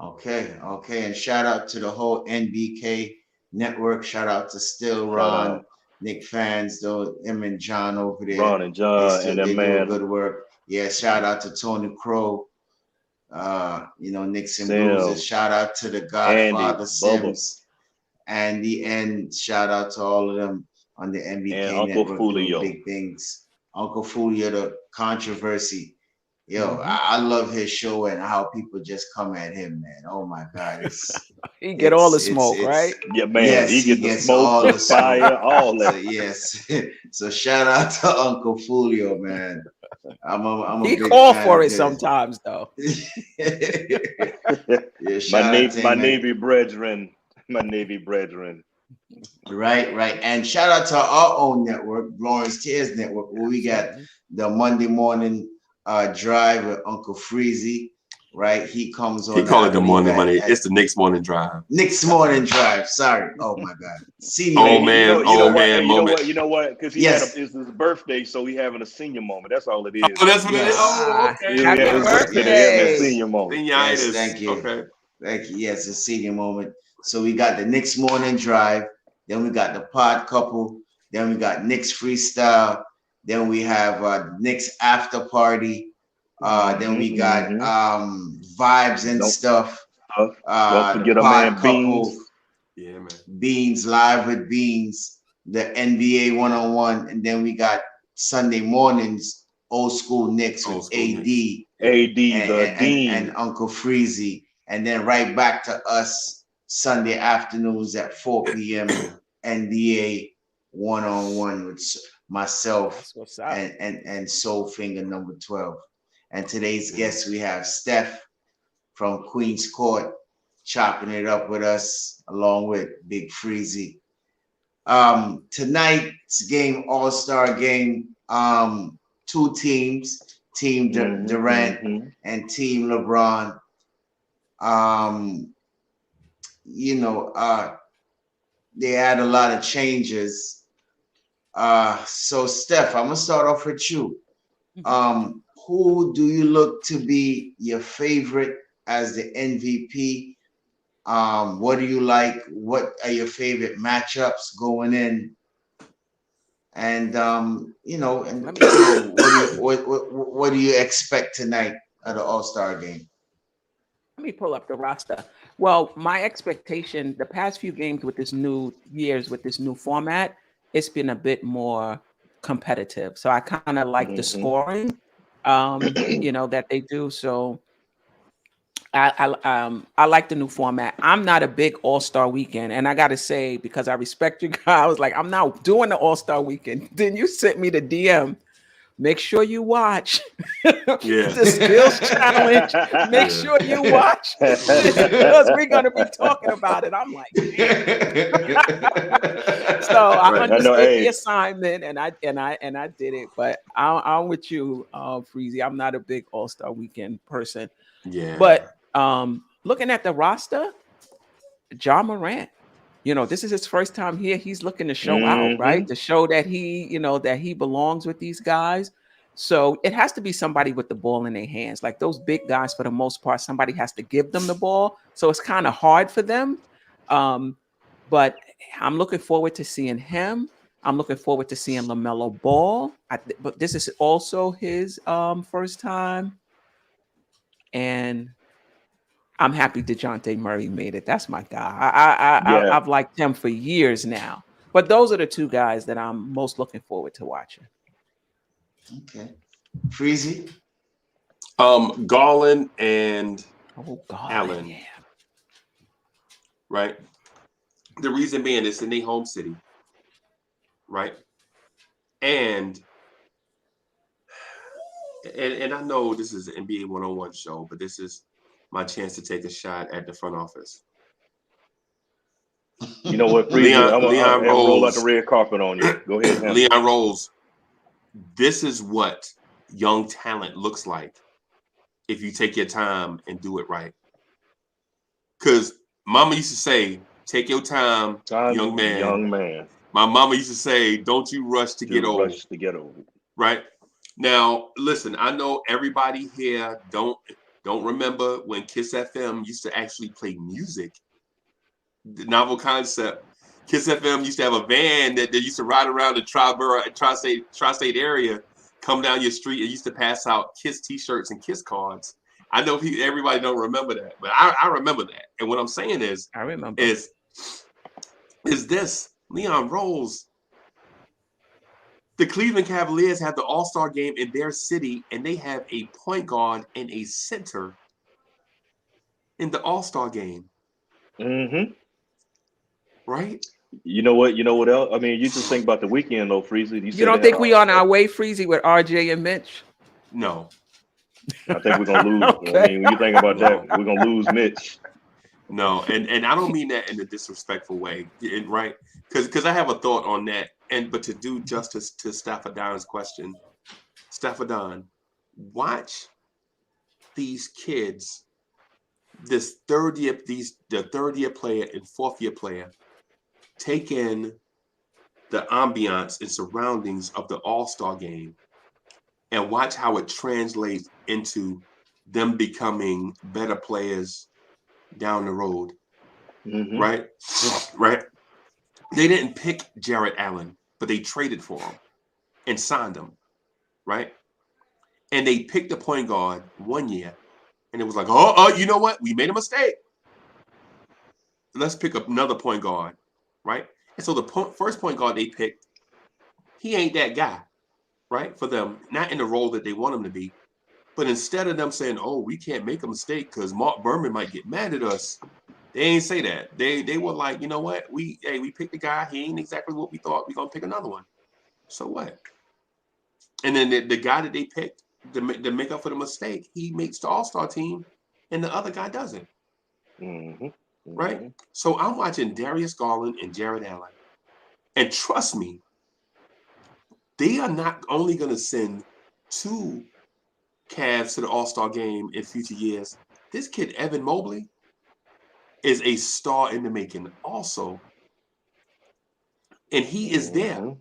Okay. And shout out to the whole NBK network. Shout out to Still Ron, Nick fans, though, him and John over there. Ron and John and that man. Do good work. Yeah, shout out to Tony Crow. Knicks and Bruises. Shout out to the Godfather Sims. And shout out to all of them on the NBK network. Doing big things. Uncle Fulio, the controversy. Yo, I love his show and how people just come at him, man. Oh my God, he get all the smoke, right? Yeah, man. Yes, he gets the smoke, all the fire, all that. So, yes. So shout out to Uncle Fulio, man. I'm a he call for it sometimes, though. My Navy brethren. Right. And shout out to our own network, Lawrence Tears Network, where we got the Monday morning drive with Uncle Freezy, right? He comes on. He call it the morning money. It's the Knicks morning drive. Knicks morning drive. Sorry. Oh my God. Senior man moment. You know what? Because it's his birthday, so he having a senior moment. That's all it is. Oh, that's what it is. Oh, okay. Happy birthday. Senior moment. Yes, thank you. Okay. Thank you. Yes, a senior moment. So we got the Knicks morning drive. Then we got the Pod Couple. Then we got Knicks Freestyle. Then we have Knicks After Party. Then we got Vibes and Don't Stuff. don't The forget a Pod man Couple. Beans. Yeah, man. Beans Live with Beans. The NBA 1-on-1. And then we got Sunday mornings, Old School Knicks with AD. Knicks. AD the Dean and Uncle Freezy. And then right back to us Sunday afternoons at 4 p.m. NBA 1-on-1 with myself and Soul Finger number 12. And today's guest, we have Steph from Queens Court chopping it up with us along with Big Freezy. Tonight's game, All-Star game, two teams, Team Durant and Team LeBron. They had a lot of changes. So Steph, I'm gonna start off with you. Who do you look to be your favorite as the MVP? What do you like? What are your favorite matchups going in? And what do you expect tonight at the All-Star game? Let me pull up the roster. Well, my expectation, the past few games with this new format, it's been a bit more competitive. So I kind of like the scoring, that they do. So I like the new format. I'm not a big All-Star weekend, and I got to say, because I respect you guys, I was like, I'm not doing the All-Star weekend. Then you sent me the DM. Make sure you watch the skills challenge. Make sure you watch because we're going to be talking about it. I'm like, so I understood the assignment and I did it. But I'm with you, Freezy. I'm not a big All-Star weekend person. Yeah. But looking at the roster, Ja Morant. This is his first time here. He's looking to show out, right? To show that he belongs with these guys. So it has to be somebody with the ball in their hands. Like those big guys, for the most part, somebody has to give them the ball. So it's kind of hard for them. But I'm looking forward to seeing him. I'm looking forward to seeing LaMelo Ball. But this is also his first time. And I'm happy DeJounte Murray made it. That's my guy. I've liked him for years now. But those are the two guys that I'm most looking forward to watching. Okay. Freezy? Garland and Allen. Yeah. Right? The reason being it's in their home city. Right? And I know this is an NBA 101 show, but this is my chance to take a shot at the front office. You know what, Freezy? I'm roll out the red carpet on you. Go ahead. Leon Rose. This is what young talent looks like if you take your time and do it right. Because Mama used to say, "Take your time, young man." Young man. My mama used to say, "Don't you rush to get old." Rush to get old. Right. Now, listen, I know everybody here don't remember when Kiss FM used to actually play music. The novel concept. Kiss FM used to have a van that used to ride around the tri-state area, come down your street, and used to pass out Kiss T-shirts and Kiss cards. I know everybody don't remember that, but I remember that. And what I'm saying is, I remember is this Leon Rose. The Cleveland Cavaliers have the All-Star game in their city, and they have a point guard and a center in the All-Star game. Right? You know what else? I mean, you just think about the weekend, though, Freezy. You don't think we on our way, Freezy, with RJ and Mitch? No. I think we're going to lose. Okay. I mean, when you think about that, we're going to lose Mitch. No, and I don't mean that in a disrespectful way, right? Because I have a thought on that. But to do justice to Stapha Don's question, Stapha Don, watch these kids, the third year player and fourth year player, take in the ambiance and surroundings of the All-Star game, and watch how it translates into them becoming better players down the road. Right? They didn't pick Jared Allen, but they traded for him and signed him, right? And they picked the point guard 1 year, and it was like, you know what? We made a mistake. Let's pick up another point guard, right? And so the first point guard they picked, he ain't that guy, right? For them, not in the role that they want him to be. But instead of them saying, "Oh, we can't make a mistake because Mark Berman might get mad at us," they ain't say that. They were like, you know what? We picked the guy. He ain't exactly what we thought. We're gonna pick another one. So what? And then the guy that they picked to make up for the mistake, he makes the All-Star team, and the other guy doesn't. Mm-hmm. Mm-hmm. Right? So I'm watching Darius Garland and Jared Allen, and trust me, they are not only gonna send 2 Cavs to the All-Star game in future years. This kid, Evan Mobley, is a star in the making also. And he is there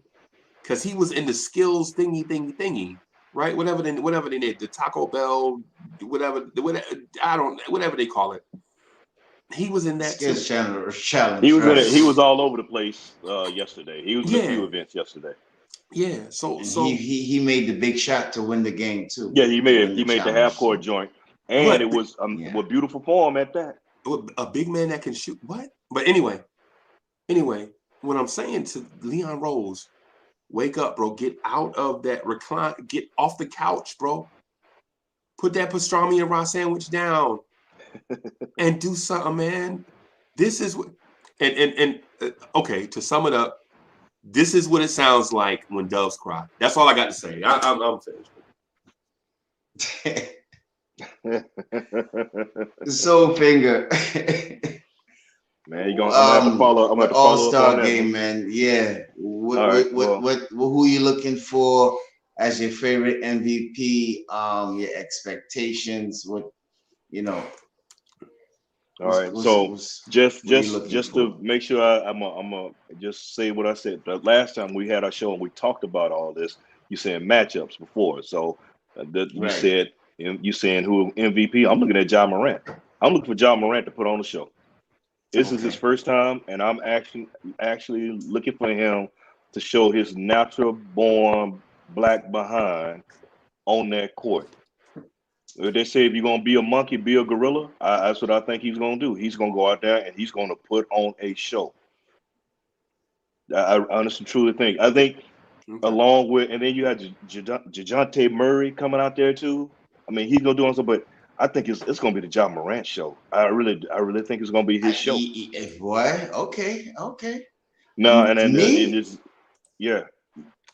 because he was in the skills thingy, right? Whatever they did, the Taco Bell, whatever they call it. He was in that Skills too. challenge. He was right. in it. He was all over the place yesterday. He was in a few events yesterday. Yeah. So he made the big shot to win the game too. Yeah, he made the half court joint, and it was a beautiful form at that. A big man that can shoot. What? But anyway, what I'm saying to Leon Rose, wake up, bro. Get out of that recline. Get off the couch, bro. Put that pastrami and raw sandwich down and do something, man. This is what. And okay, to sum it up, this is what it sounds like when doves cry. That's all I got to say. I'm finished. Soul finger. Man, I'm gonna have to follow. I'm gonna have to follow All-Star up on game, that, man. Yeah. What, who are you looking for as your favorite MVP? Your expectations. What you know. All right. So just to make sure I'm gonna just say what I said. The last time we had our show and we talked about all this, you saying matchups before. So you said you saying who MVP. I'm looking at Ja Morant. I'm looking for Ja Morant to put on the show. This is his first time, and I'm actually looking for him to show his natural born black behind on that court. They say if you're gonna be a monkey, be a gorilla. That's what I think he's gonna do. He's gonna go out there and he's gonna put on a show. I honestly truly think. I think along with, and then you had Dejounte Murray coming out there too. I mean, he's gonna do something, but I think it's gonna be the Ja Morant show. I really think it's gonna be his show. Boy, okay. No, and then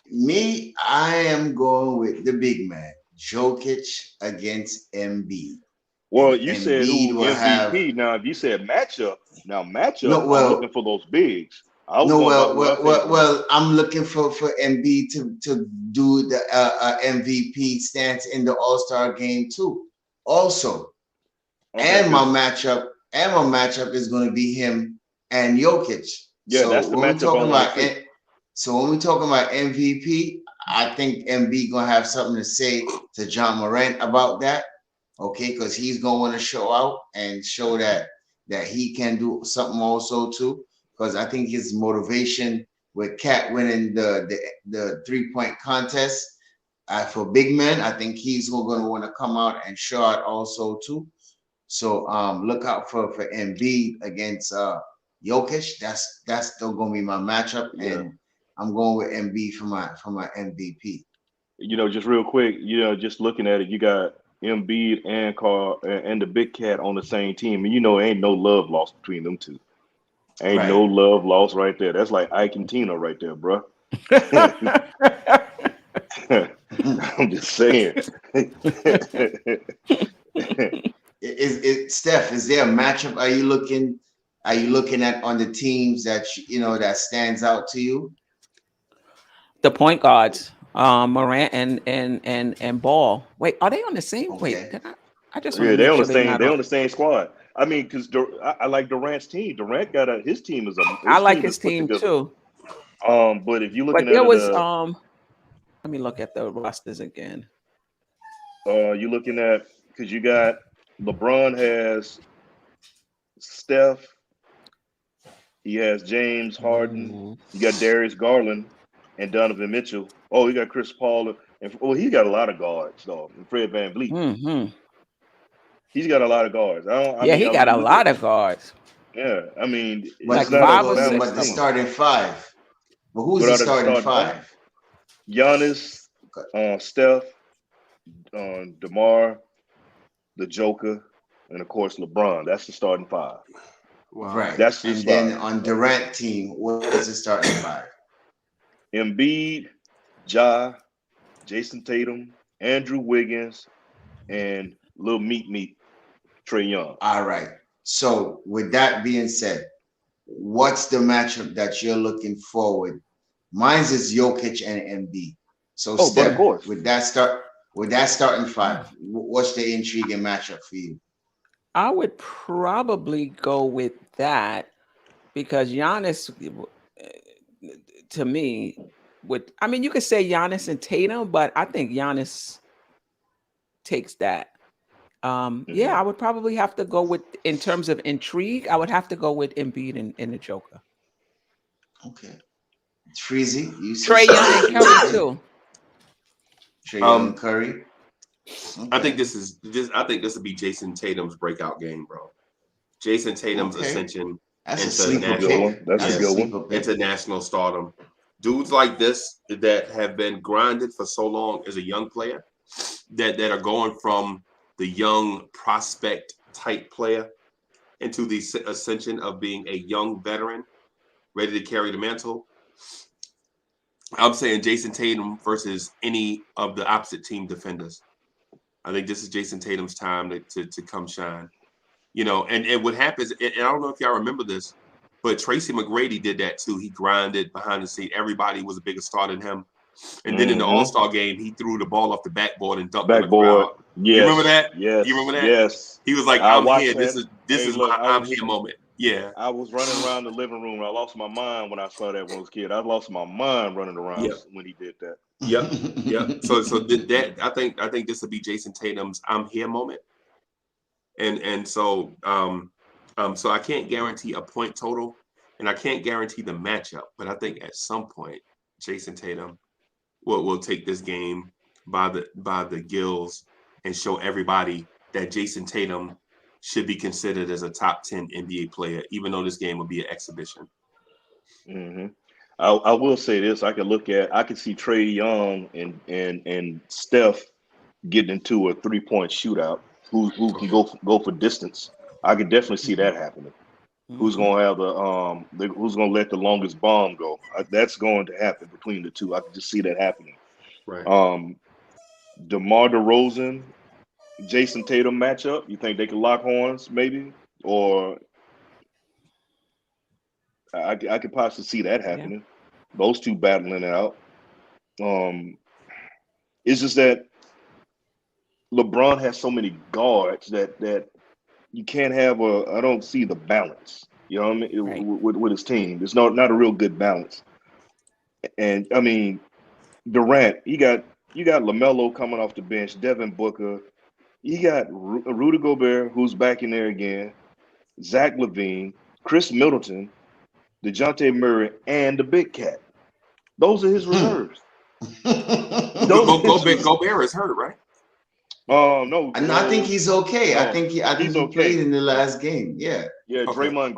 Me, I am going with the big man, Jokic against Embiid. Well, you said who MVP. Now, if you said matchup, I'm looking for those bigs. I'm looking for Embiid to do the MVP stance in the All-Star game too. Also, and my matchup is going to be him and Jokic. Yeah, so that's the matchup. So when we talking about MVP, I think Embiid gonna have something to say to Ja Morant about that. Okay, because he's gonna want to show out and show that he can do something also too. Because I think his motivation with Cat winning the 3-point contest for big men, I think he's going to want to come out and show out also too. So look out for Embiid against Jokic. That's still going to be my matchup, and I'm going with Embiid for my MVP. Just real quick, just looking at it, you got Embiid and Carl and the Big Cat on the same team, and ain't no love lost between them two. Ain't no love lost right there. That's like Ike and Tina right there, bro. I'm just saying. Is Steph? Is there a matchup? Are you looking at on the teams that that stands out to you? The point guards, Morant and Ball. Wait, are they on the same? Okay. Wait, I just they're on the same. They're on the same squad. I mean, because I like Durant's team. Durant got his team is a. I like his team too. But if you're looking at let me look at the rosters again. You're looking at because you got LeBron has Steph. He has James Harden. Mhm. You got Darius Garland and Donovan Mitchell. Oh, you got Chris Paul. And he got a lot of guards though. And Fred VanVleet. Mhm. He's got a lot of guards. Yeah, he got You a look at. lot of guards. Yeah, I mean, Like it's But not a five or but six balanced the of team. them. starting five. But who's But the out of the starting starting five, five? Giannis, Steph, DeMar, the Joker, and of course LeBron. That's the starting five. Wow. Right. That's his And then five. on Durant team, what is the starting five? Embiid, Ja, Jason Tatum, Andrew Wiggins, and Lil Meat Trey Young. All right. So with that being said, what's the matchup that you're looking forward? Mine's is Jokic and Embiid. So Oh, but of Steph, Okay. course, with that starting five, what's the intriguing matchup for you? I would probably go with that because Giannis, to me, would I mean you could say Giannis and Tatum, but I think Giannis takes that. Yeah, Mhm. I would probably have to go with in terms of intrigue. I would have to go with Embiid and the Joker. Okay. Freezy, you see Trey Young something and that you like Curry there? too. Trey Young and Um, Curry. I think Okay. I think this would be Jason Tatum's breakout game, bro. Jason Tatum's Okay. ascension That's a into That's a sleeper good national, one. pick. That's a That's a yeah, good one. sleeper pick. into national stardom. Dudes like this that have been grinded for so long as a young player, that are going from the young prospect type player into the ascension of being a young veteran ready to carry the mantle. I'm saying Jason Tatum versus any of the opposite team defenders. I think this is Jason Tatum's time to come shine. You know, and what happens, and I don't know if y'all remember this, but Tracy McGrady did that too. He grinded behind the scene. Everybody was a bigger star than him. And then in the Hmm. All-Star game, he threw the ball off the backboard and dunked on the Backboard. crowd. You remember Yes. that? You Yes. remember that? Yes. He was like, I "I'm watched here. that. This Hey, is look, my I'm here moment." Yeah. I was running around the living room. I lost my mind when I saw that when I was a kid. I lost my mind running around Yep. when he did that. Yep. Yep. So that I think this will be Jason Tatum's "I'm here" moment. And so I can't guarantee a point total, and I can't guarantee the matchup, but I think at some point Jason Tatum will take this game by the gills and show everybody that Jason Tatum should be considered as a top 10 NBA player, even though this game will be an exhibition. Hmm. I will say this: I could see Trey Young and Steph getting into a 3-point shootout. Who can go for distance? I could definitely see that happening. Who's Mhm. gonna have who's gonna let the longest bomb go? That's going to happen between the two. I can just see that happening. Right. Um, DeMar DeRozan, Jason Tatum matchup. You think they could lock horns, maybe, or I could possibly see that Yeah. happening. Those two battling it out. Um, it's just that LeBron has so many guards that you can't have a. I don't see the balance. You know what I Right. mean with his team. There's not a real good balance. And I mean Durant, you got LaMelo coming off the bench, Devin Booker. You got Rudy Gobert, who's back in there again. Zach LaVine, Chris Middleton, DeJounte Murray, and the Big Cat. Those are his reserves. Those are his reserves. Gobert is hurt, right? No, And I think no, he's okay. no. I think He's he played okay. in the last game. Yeah. Yeah, Okay. Draymond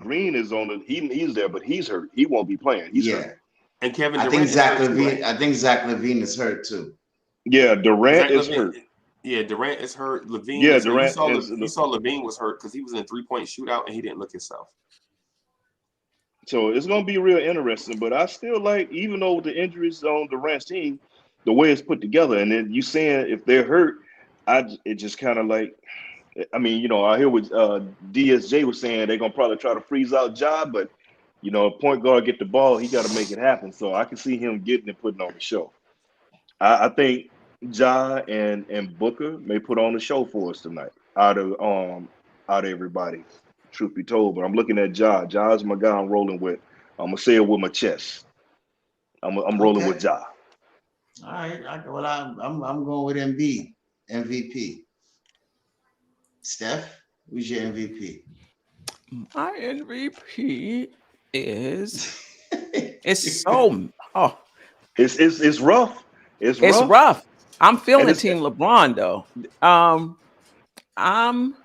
Green is on the he's there, but he's hurt. He won't be playing. He's hurt. Yeah. And Kevin Durant is hurt too, right? I think Zach Levine is hurt too. Yeah, Durant Zach is Levine, hurt. yeah, Durant is hurt. Levine Yeah, is hurt. Durant is You saw Levine was hurt because he was in a 3-point shootout and he didn't look himself. so it's gonna be real interesting. But I still like, even though the injuries on Durant's team, the way it's put together, and then you saying if they're hurt, it just kind of like, I mean, I hear what DSJ was saying. They're gonna probably try to freeze out Ja, but point guard get the ball, he got to make it happen. So I can see him getting and putting on the show. I think Ja and Booker may put on the show for us tonight. Out of everybody, truth be told. But I'm looking at Ja. Ja's my guy. I'm rolling with. I'm gonna say it with my chest. I'm rolling with Okay. Ja. All right. I'm going with Embiid, MVP. Steph, who's your MVP? My MVP is it's so It's rough. It's it's rough, rough. I'm and feeling it's Team LeBron though. Um, I'm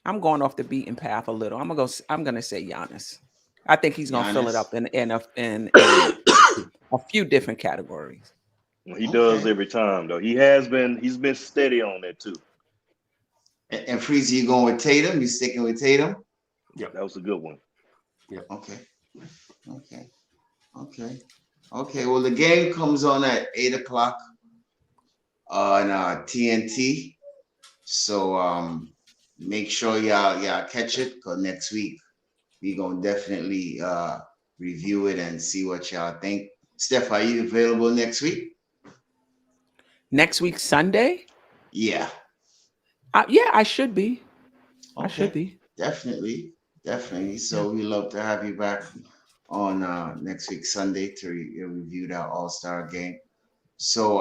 I'm going off the beaten path a little. I'm gonna say Giannis. I think he's gonna fill it Giannis. up in a few different categories. he does Okay. every time though. He's been steady on that too. And Freezy, you going with Tatum? You sticking with Tatum? Yeah. That was a good one. Yeah. Okay. Okay. Okay. Okay. Well, the game comes on at 8 o'clock on TNT. So make sure y'all catch it because next week we gonna definitely review it and see what y'all think. Steph, are you available next week? Next week, Sunday. Yeah. Yeah, I should be. I should Okay. be. Definitely. Definitely. Yeah. So we love to have you back on next week Sunday to review that All-Star game. So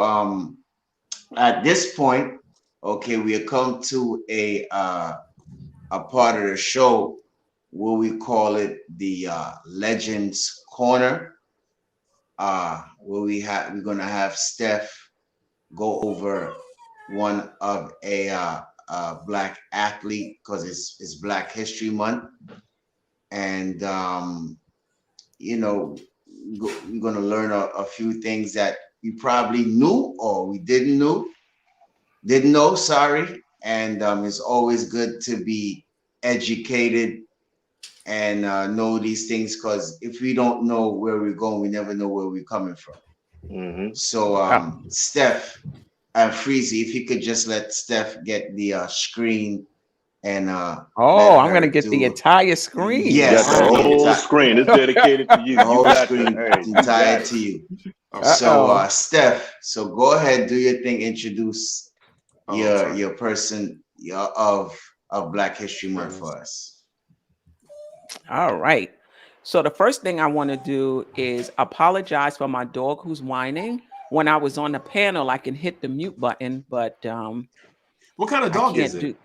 at this point, okay, we have come to a part of the show where we call it the Legends Corner. Where we're gonna have Steph go over one of a black athlete because it's Black History Month, and you know we're gonna learn a few things that you probably knew or we didn't know. Sorry, and it's always good to be educated and know these things because if we don't know where we're going, we never know where we're coming from. Hmm. So, Uh, Steph and Freezy, if you could just let Steph get the screen and let oh, I'm gonna her get the do, entire screen. You got yes, the Wow. the whole entire screen. It's dedicated to you. the You whole got the screen, hey, the you got entire it. to you. Oh, Uh So, oh. Steph, so go ahead, do your thing, introduce oh, I'm sorry. your person of Black History Month Friends. for us. All right. So the first thing I want to do is apologize for my dog who's whining. When I was on the panel, I can hit the mute button, but What kind of I dog is can't it? do.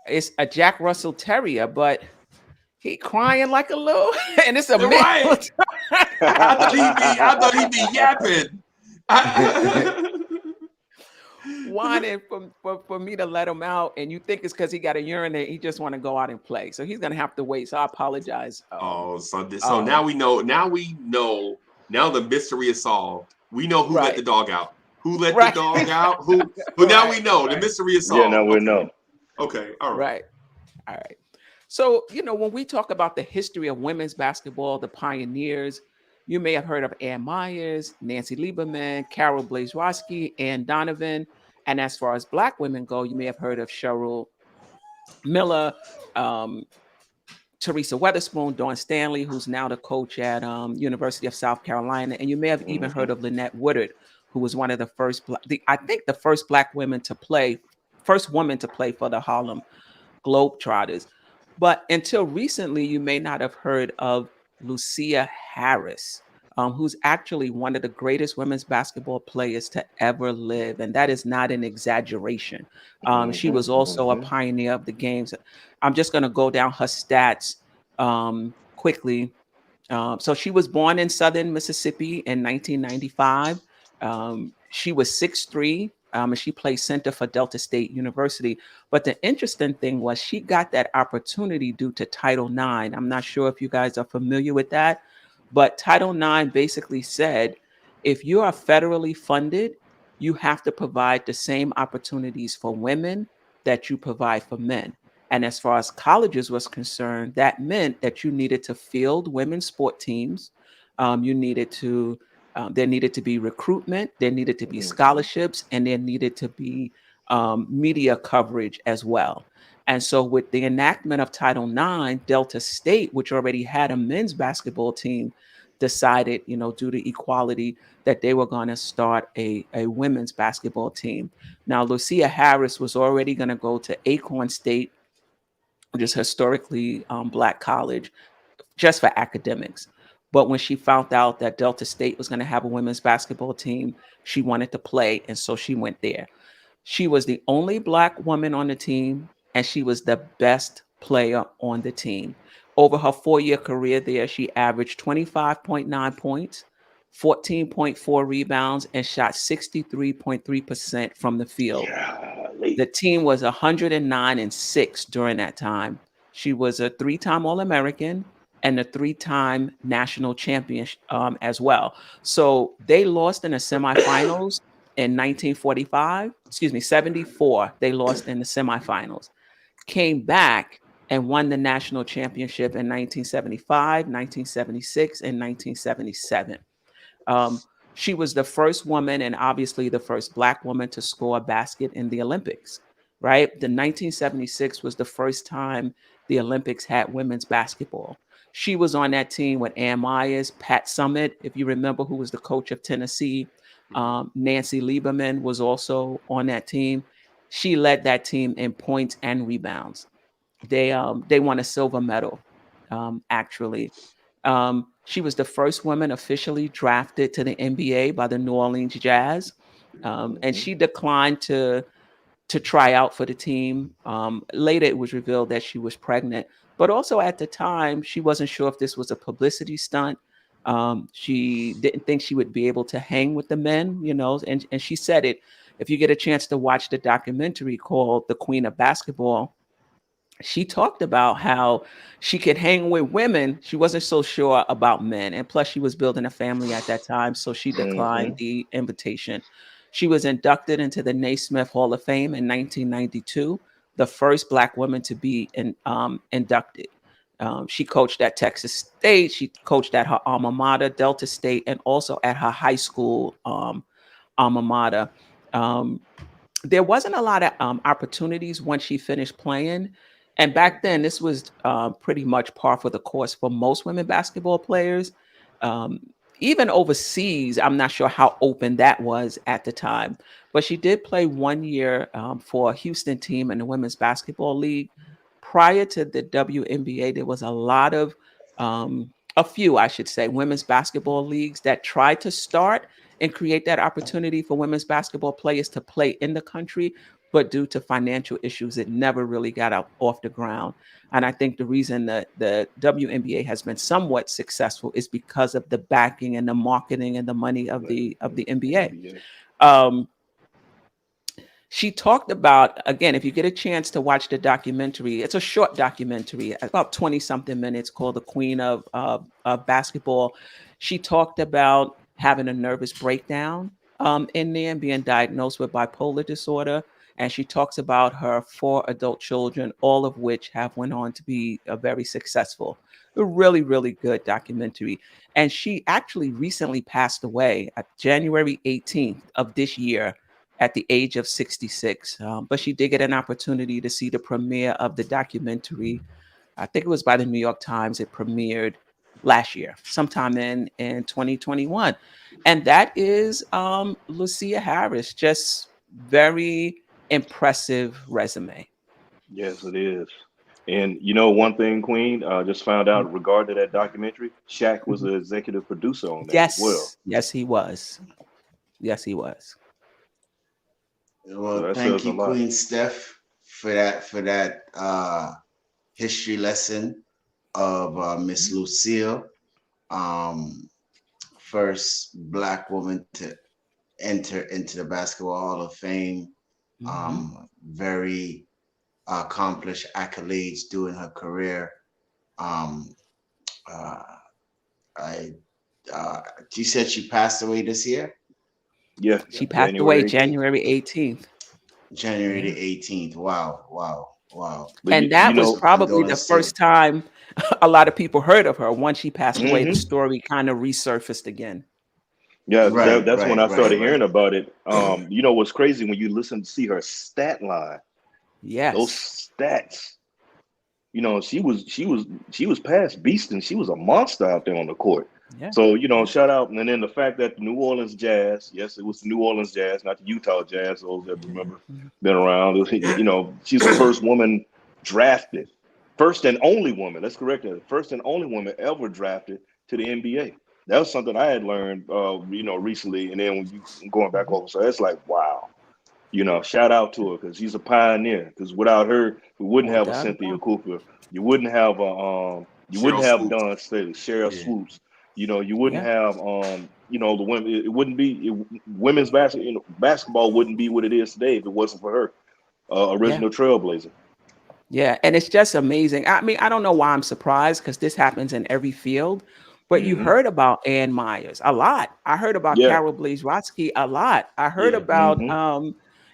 It's a Jack Russell Terrier, but he crying like a little, and it's a male. Right. I thought he'd be yapping. Whining for me to let him out, and you think it's because he got a urinate. He just want to go out and play, so he's gonna have to wait. So I apologize. Oh, so now Um, we know. Now we know. Now the mystery is solved. We know who let right, the dog out. Who let the right, dog out? Who? But now we right, know the right, mystery is Yeah, now solved. we Okay. know. Okay. All right. right. All right. So, when we talk about the history of women's basketball, the pioneers, you may have heard of Ann Myers, Nancy Lieberman, Carol Blazerowski, Ann Donovan. And as far as Black women go, you may have heard of Cheryl Miller, um, Teresa Weatherspoon, Dawn Stanley, who's now the coach at University of South Carolina. And you may have even Hmm. heard of Lynette Woodard, who was one of the first, I think the first Black women to play, first woman to play for the Harlem Globetrotters. But until recently, you may not have heard of Lucia Harris, who's actually one of the greatest women's basketball players to ever live. And that is not an exaggeration. She Hmm. was also a Hmm. pioneer of the games. I'm just going to go down her stats quickly. So she was born in Southern Mississippi in 1995. She was 6'3", and she played center for Delta State University. But the interesting thing was she got that opportunity due to Title IX. I'm not sure if you guys are familiar with that, but Title IX basically said if you are federally funded, you have to provide the same opportunities for women that you provide for men. And as far as colleges was concerned, that meant that you needed to field women's sport teams. You needed to, there needed to be recruitment, there needed to be Hmm. scholarships, and there needed to be media coverage as well. And so, with the enactment of Title IX, Delta State, which already had a men's basketball team, decided, due to equality, that they were going to start a women's basketball team. Now, Lucia Harris was already going to go to Acorn State, just historically Black college, just for academics. But when she found out that Delta State was going to have a women's basketball team, she wanted to play. And so she went there. She was the only Black woman on the team, and she was the best player on the team. Over her 4-year career there, she averaged 25.9 points, 14.4 rebounds, and shot 63.3% from the field. Golly. The team was 109-6 during that time. She was a 3-time All-American and a 3-time national champion as well. So they lost in the semifinals in 1945, excuse me, 74. They lost in the semifinals, came back and won the national championship in 1975, 1976, and 1977. Um, she was the first woman and obviously the first Black woman to score a basket in the Olympics, right? The 1976 was the first time the Olympics had women's basketball. She was on that team with Ann Myers, Pat Summitt, if you remember, who was the coach of Tennessee. Nancy Lieberman was also on that team. She led that team in points and rebounds. They won a silver medal, actually. She was the first woman officially drafted to the NBA by the New Orleans Jazz, and Mhm. she declined to try out for the team. Later, it was revealed that she was pregnant, but also at the time, she wasn't sure if this was a publicity stunt. She didn't think she would be able to hang with the men, and she said it. If you get a chance to watch the documentary called "The Queen of Basketball," she talked about how she could hang with women. She wasn't so sure about men. And plus, she was building a family at that time. So she declined Mhm. the invitation. She was inducted into the Naismith Hall of Fame in 1992, the first Black woman to be inducted. She coached at Texas State. She coached at her alma mater, Delta State, and also at her high school alma mater. Um, there wasn't a lot of opportunities once she finished playing. And back then, this was pretty much par for the course for most women basketball players. Um, Even overseas, I'm not sure how open that was at the time. But she did play 1 year for a Houston team in the Women's Basketball League. Prior to the WNBA, there was a few, I should say, women's basketball leagues that tried to start and create that opportunity for women's basketball players to play in the country. But due to financial issues, it never really got out off the ground. And I think the reason that the WNBA has been somewhat successful is because of the backing and the marketing and the money of the NBA. NBA. Um, she talked about, again, if you get a chance to watch the documentary, it's a short documentary, about 20 something minutes, called "The Queen of Basketball." She talked about having a nervous breakdown in there and being diagnosed with bipolar disorder. And she talks about her 4 adult children, all of which have went on to be very successful. A really, really good documentary. And she actually recently passed away at January 18th of this year at the age of 66. But she did get an opportunity to see the premiere of the documentary. I think it was by the New York Times. It premiered last year, sometime in 2021. And that is Lucia Harris. Just very impressive resume. Yes, it is. And you know, one thing, Queen, just found out regarding that documentary, Shaq was Mhm. the executive producer on that as well. Yes, yes, he was. Yes, he was. So Well, that thank says a you, lot. Queen Steph, for that history lesson of Miss Lucille, um, first Black woman to enter into the Basketball Hall of Fame. Hmm. Very accomplished accolades during her career. Um, uh, I uh, you said she passed away this year, Yeah, She passed away January 18th. January 18th. January Yeah. the 18th. Wow, wow, wow. But And you that was know, probably the Condolences. first time a lot of people heard of her. Once she passed away, the hmm story kind of resurfaced again. yeah, Right, that's when right, I right, started right. hearing about it. You know what's crazy when you listen to see her stat line, those Yes. stats. You know, she was past beast and she was a monster out there on the court. Yeah. So, you know, Yeah. shout out. And then the fact that the New Orleans Jazz, yes, it was the New Orleans Jazz, not the Utah Jazz, those that remember Mhm. been around. You know, she's the first woman drafted, first and only woman, let's correct that, first and only woman ever drafted to the NBA. That was something I had learned, you know, recently. And then when you going back Mhm. over, so it's like, wow. shout out to her because she's a pioneer. Because without her, we wouldn't have a Without a Cynthia doubt. Cooper. You wouldn't have a you wouldn't Cheryl have Swoops. Don Staley, Cheryl Yeah. Swoops. You wouldn't Yeah. have the women. It wouldn't be women's basketball wouldn't be what it is today if it wasn't for her, Yeah. original trailblazer. Yeah. And it's just amazing. I mean, I don't know why I'm surprised because this happens in every field, but you Hmm. heard about Ann Myers a lot. I heard about Yeah. Carol Blazrotsky a lot. I heard Yeah. about Hmm.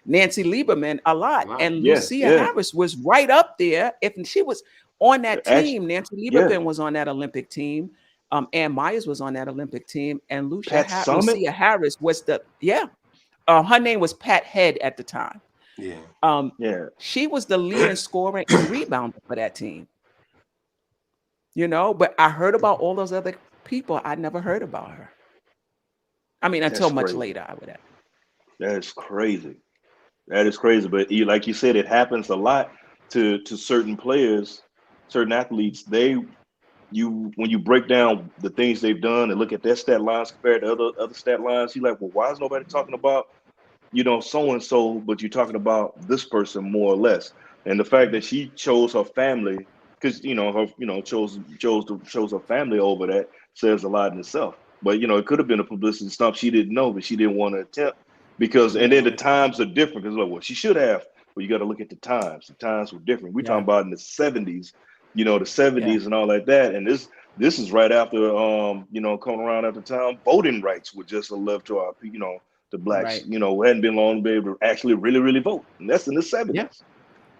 Nancy Lieberman a lot. Wow. And Yeah. Lucia Yeah. Harris was right up there. If she was on that Actually, team, Nancy yeah. Lieberman was on that Olympic team. Ann Myers was on that Olympic team. And Pat Summit. Lucia Harris was her name was Pat Head at the time. Yeah. Um, Yeah. she was the leading scorer and rebounder for that team, but I heard about all those other people. I never heard about her. I mean, until That's much crazy. later, I would have. That is crazy. That is crazy. But like you said, it happens a lot to certain players, certain athletes. When you break down the things they've done and look at their stat lines compared to other stat lines, you're like, well, why is nobody talking about so and so, but you're talking about this person more or less. And the fact that she chose her family, because chose her family over that says a lot in itself. But it could have been a publicity stunt she didn't know, but she didn't want to attempt because, She and didn't then want the to attempt. times are different because well, she should have, but you got to look at the times. The times were different. We're Yeah, talking about in the '70s, the yeah, '70s and all like that, and this is right after coming around at the time voting rights were just a love to our the blacks, right. hadn't been long to be able to actually really, really vote. And that's in the Yeah, 70s.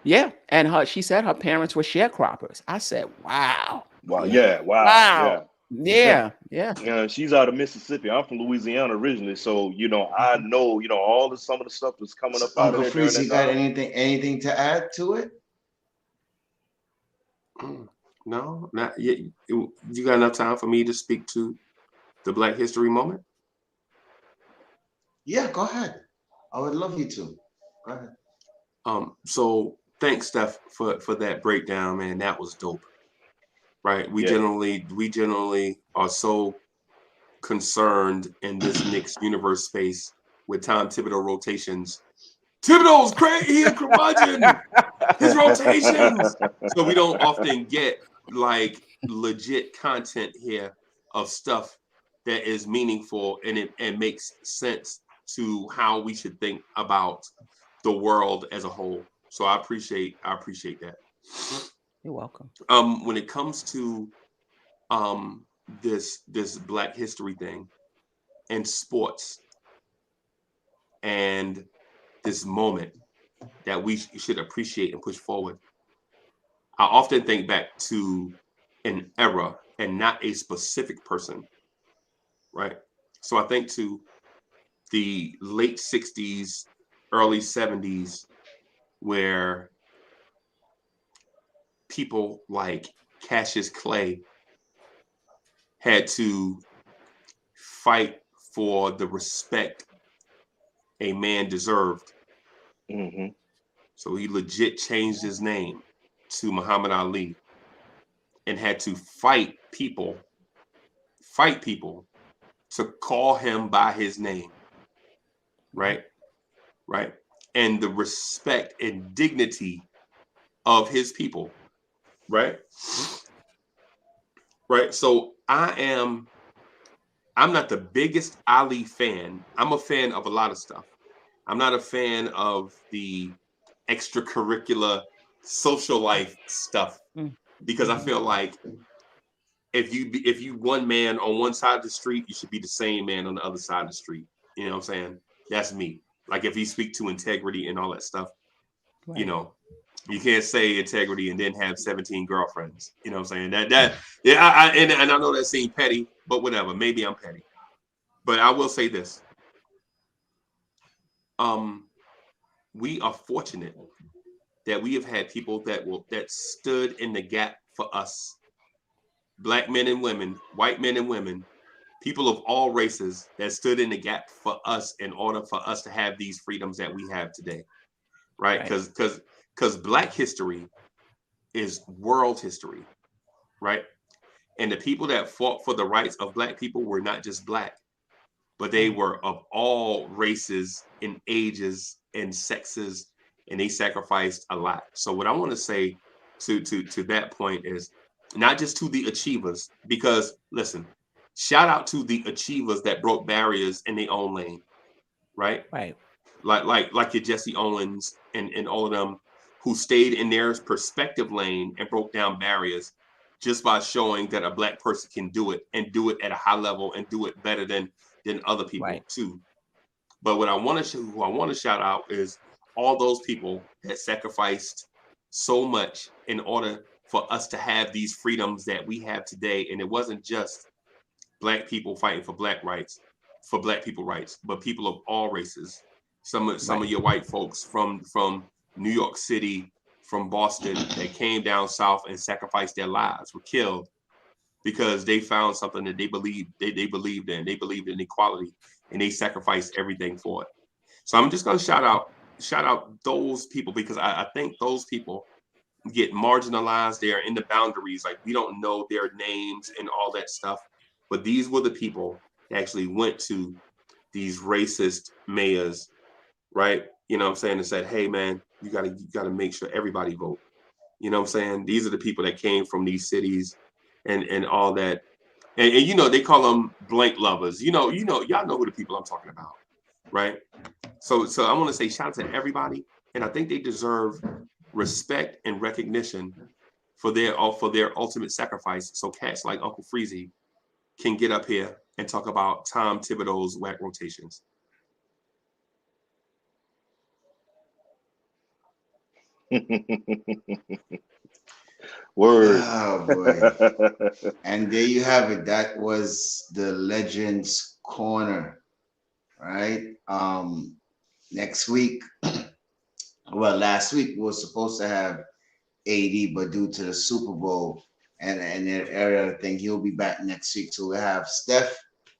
yeah. And she said her parents were sharecroppers. I said, wow, Wow. Yeah. Yeah. Wow. wow, Yeah. yeah, yeah, She's out of Mississippi. I'm from Louisiana originally. So, I know, some of the stuff that's coming So, up out of Uncle there during Freeze, that you got time. anything to add to it? No, not yet. You got enough time for me to speak to the Black History moment? Yeah, go ahead. I would love you to. Go ahead. So thanks, Steph, for that breakdown, man. That was dope. Right. We Yeah. generally are so concerned in this Knicks universe space with Tom Thibodeau rotations. Thibodeau's crazy, he a curmudgeon. His rotations. So we don't often get like legit content here of stuff that is meaningful and makes sense to how we should think about the world as a whole. So I appreciate that. you're welcome. When it comes to this Black History thing and sports and this moment that we should appreciate and push forward, I often think back to an era and not a specific person, right? So I think to the late 60s, early 70s, where people like Cassius Clay had to fight for the respect a man deserved. Hmm. So he legit changed his name to Muhammad Ali and had to fight people to call him by his name, right? Right. And the respect and dignity of his people, right? Right. So I'm not the biggest Ali fan. I'm a fan of a lot of stuff. I'm not a fan of the extracurricular social life stuff because I Mm-hmm. feel like if you one man on one side of the street, you should be the same man on the other side of the street. You know what I'm saying? That's me. Like if you speak to integrity and all that stuff, you Right. know, you can't say integrity and then have 17 girlfriends. You know what I'm saying? That yeah, and I know that seems petty, but whatever. Maybe I'm petty. But I will say this. Um, we are fortunate that we have had people that stood in the gap for us, black men and women, white men and women, people of all races that stood in the gap for us in order for us to have these freedoms that we have today, right? Right. Because Black history is world history, right? And the people that fought for the rights of Black people were not just Black, but they Right. were of all races and ages and sexes, and they sacrificed a lot. So what I want to say to that point is not just to the achievers, because listen, shout out to the achievers that broke barriers in their own lane, right? Right. Like your Jesse Owens and all of them who stayed in their perspective lane and broke down barriers just by showing that a black person can do it and do it at a high level and do it better than other people Right. too. But what I want to who I want to shout out is all those people that sacrificed so much in order for us to have these freedoms that we have today. And it wasn't just black people fighting for black rights, for black people rights, but people of all races. Some of Right. your white folks from New York City, from Boston, that came down south and sacrificed their lives, were killed because they found something that they believed in. They believed in equality, and they sacrificed everything for it. So I'm just gonna shout out those people because I think those people get marginalized. They are in the boundaries. Like we don't know their names and all that stuff. But these were the people that actually went to these racist mayors, right? You know what I'm saying? And said, hey man, you gotta make sure everybody vote. You know what I'm saying? These are the people that came from these cities and all that. And you know, they call them blank lovers. Y'all know who the people I'm talking about, right? So I want to say shout out to everybody, and I think they deserve respect and recognition for their ultimate sacrifice. So cats like Uncle Freezy can get up here and talk about Tom Thibodeau's whack rotations. Word. Oh boy. And there you have it. That was the Legends Corner, right? Next week, well, last week we were supposed to have AD, but due to the Super Bowl and that area thing, he'll be back next week. So we'll have Steph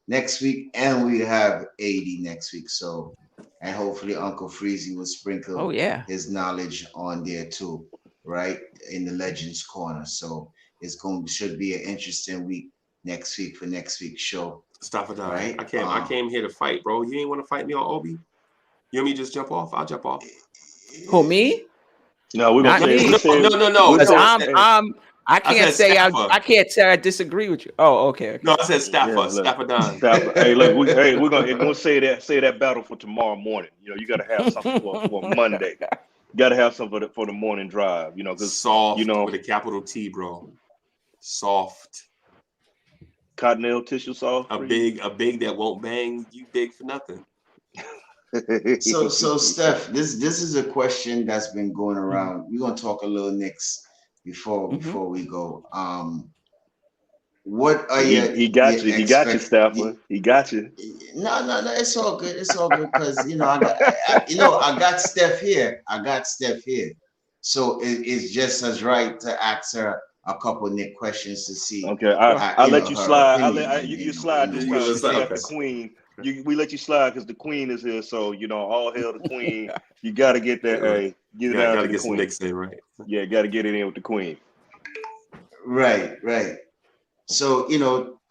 next week, and we have AD next week. So, and hopefully Uncle Freezy will Oh sprinkle yeah. his knowledge on there too, right? In the Legends Corner. So it's going should be an interesting week next week for next week's show, Stop it down. right? I came here to fight, bro. You ain't want to fight me on Obi? You want me to just jump off? I'll jump off. Who, me? No, we're gonna Not say me. we said No. we Because said hey, I I can't said say Staffer. I can't say I disagree with you. Oh, okay, No, okay. I said yeah, Staffer. look. Staffer Don. Stop. Hey, look, we're gonna say that battle for tomorrow morning. You know, you gotta have something for Monday. You gotta have something for the morning drive, you know, because you Soft with know, a capital T, bro. Soft. cottonelle tissue sauce A for you. big that won't bang you big for nothing. So Steph, this is a question that's been going Mhm. around. We're gonna talk a little Knicks before Mhm. we go. What are he your got you. He got you, expect? Staffer. He got you. No. It's all good. It's all good because I got Steph here. I got Steph here. So it's just as right to ask her a couple Nick questions to see, Okay, I'll let you her slide. opinion You slide this You time gonna because we say got okay. the queen. We let you slide because the queen is here. So you know, all hail the queen. You got to get that. Hey, get it down Gotta to the get some queen. Knicks in, right? Yeah, got to get it in with the queen. right. So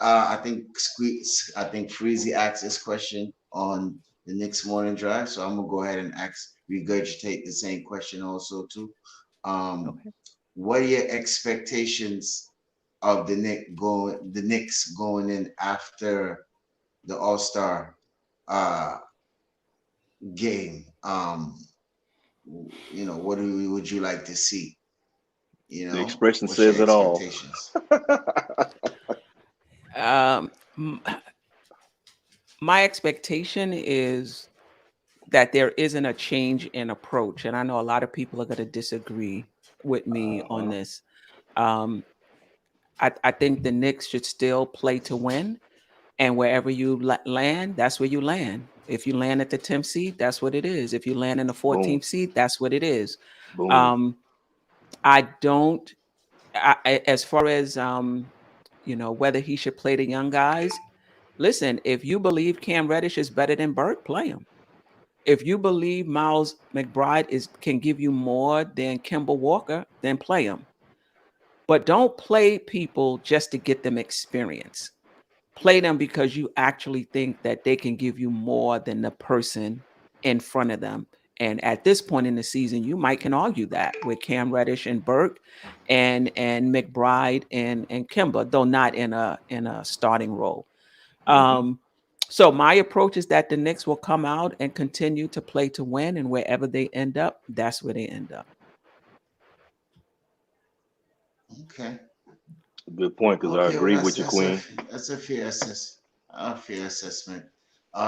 I think Freezy asked this question on the next morning drive. So I'm gonna go ahead and regurgitate the same question also too. Um, Okay. what are your expectations of the Knicks going in after the All Star uh, game? What would you like to see? The expression What's your says it all. expectations? Um, m- my expectation is that there isn't a change in approach, and I know a lot of people are going to disagree with me on Uh-huh. this. Um, I think the Knicks should still play to win, and wherever you land, that's where you land. If you land at the 10th seed, that's what it is. If you land in the Boom, 14th seed, that's what it is. boom. Um, I don't, as far as whether he should play the young guys. Listen, if you believe Cam Reddish is better than Burke, play him. If you believe Miles McBride can give you more than Kimball Walker, then play him. But don't play people just to get them experience. Play them because you actually think that they can give you more than the person in front of them. And at this point in the season, you might can argue that with Cam Reddish and Burke and McBride and Kimba, though not in a starting role. So my approach is that the Knicks will come out and continue to play to win, and wherever they end up, that's where they end up. Okay. Good point, because I Okay. Well, agree with you, Queen. that's a fair assessment.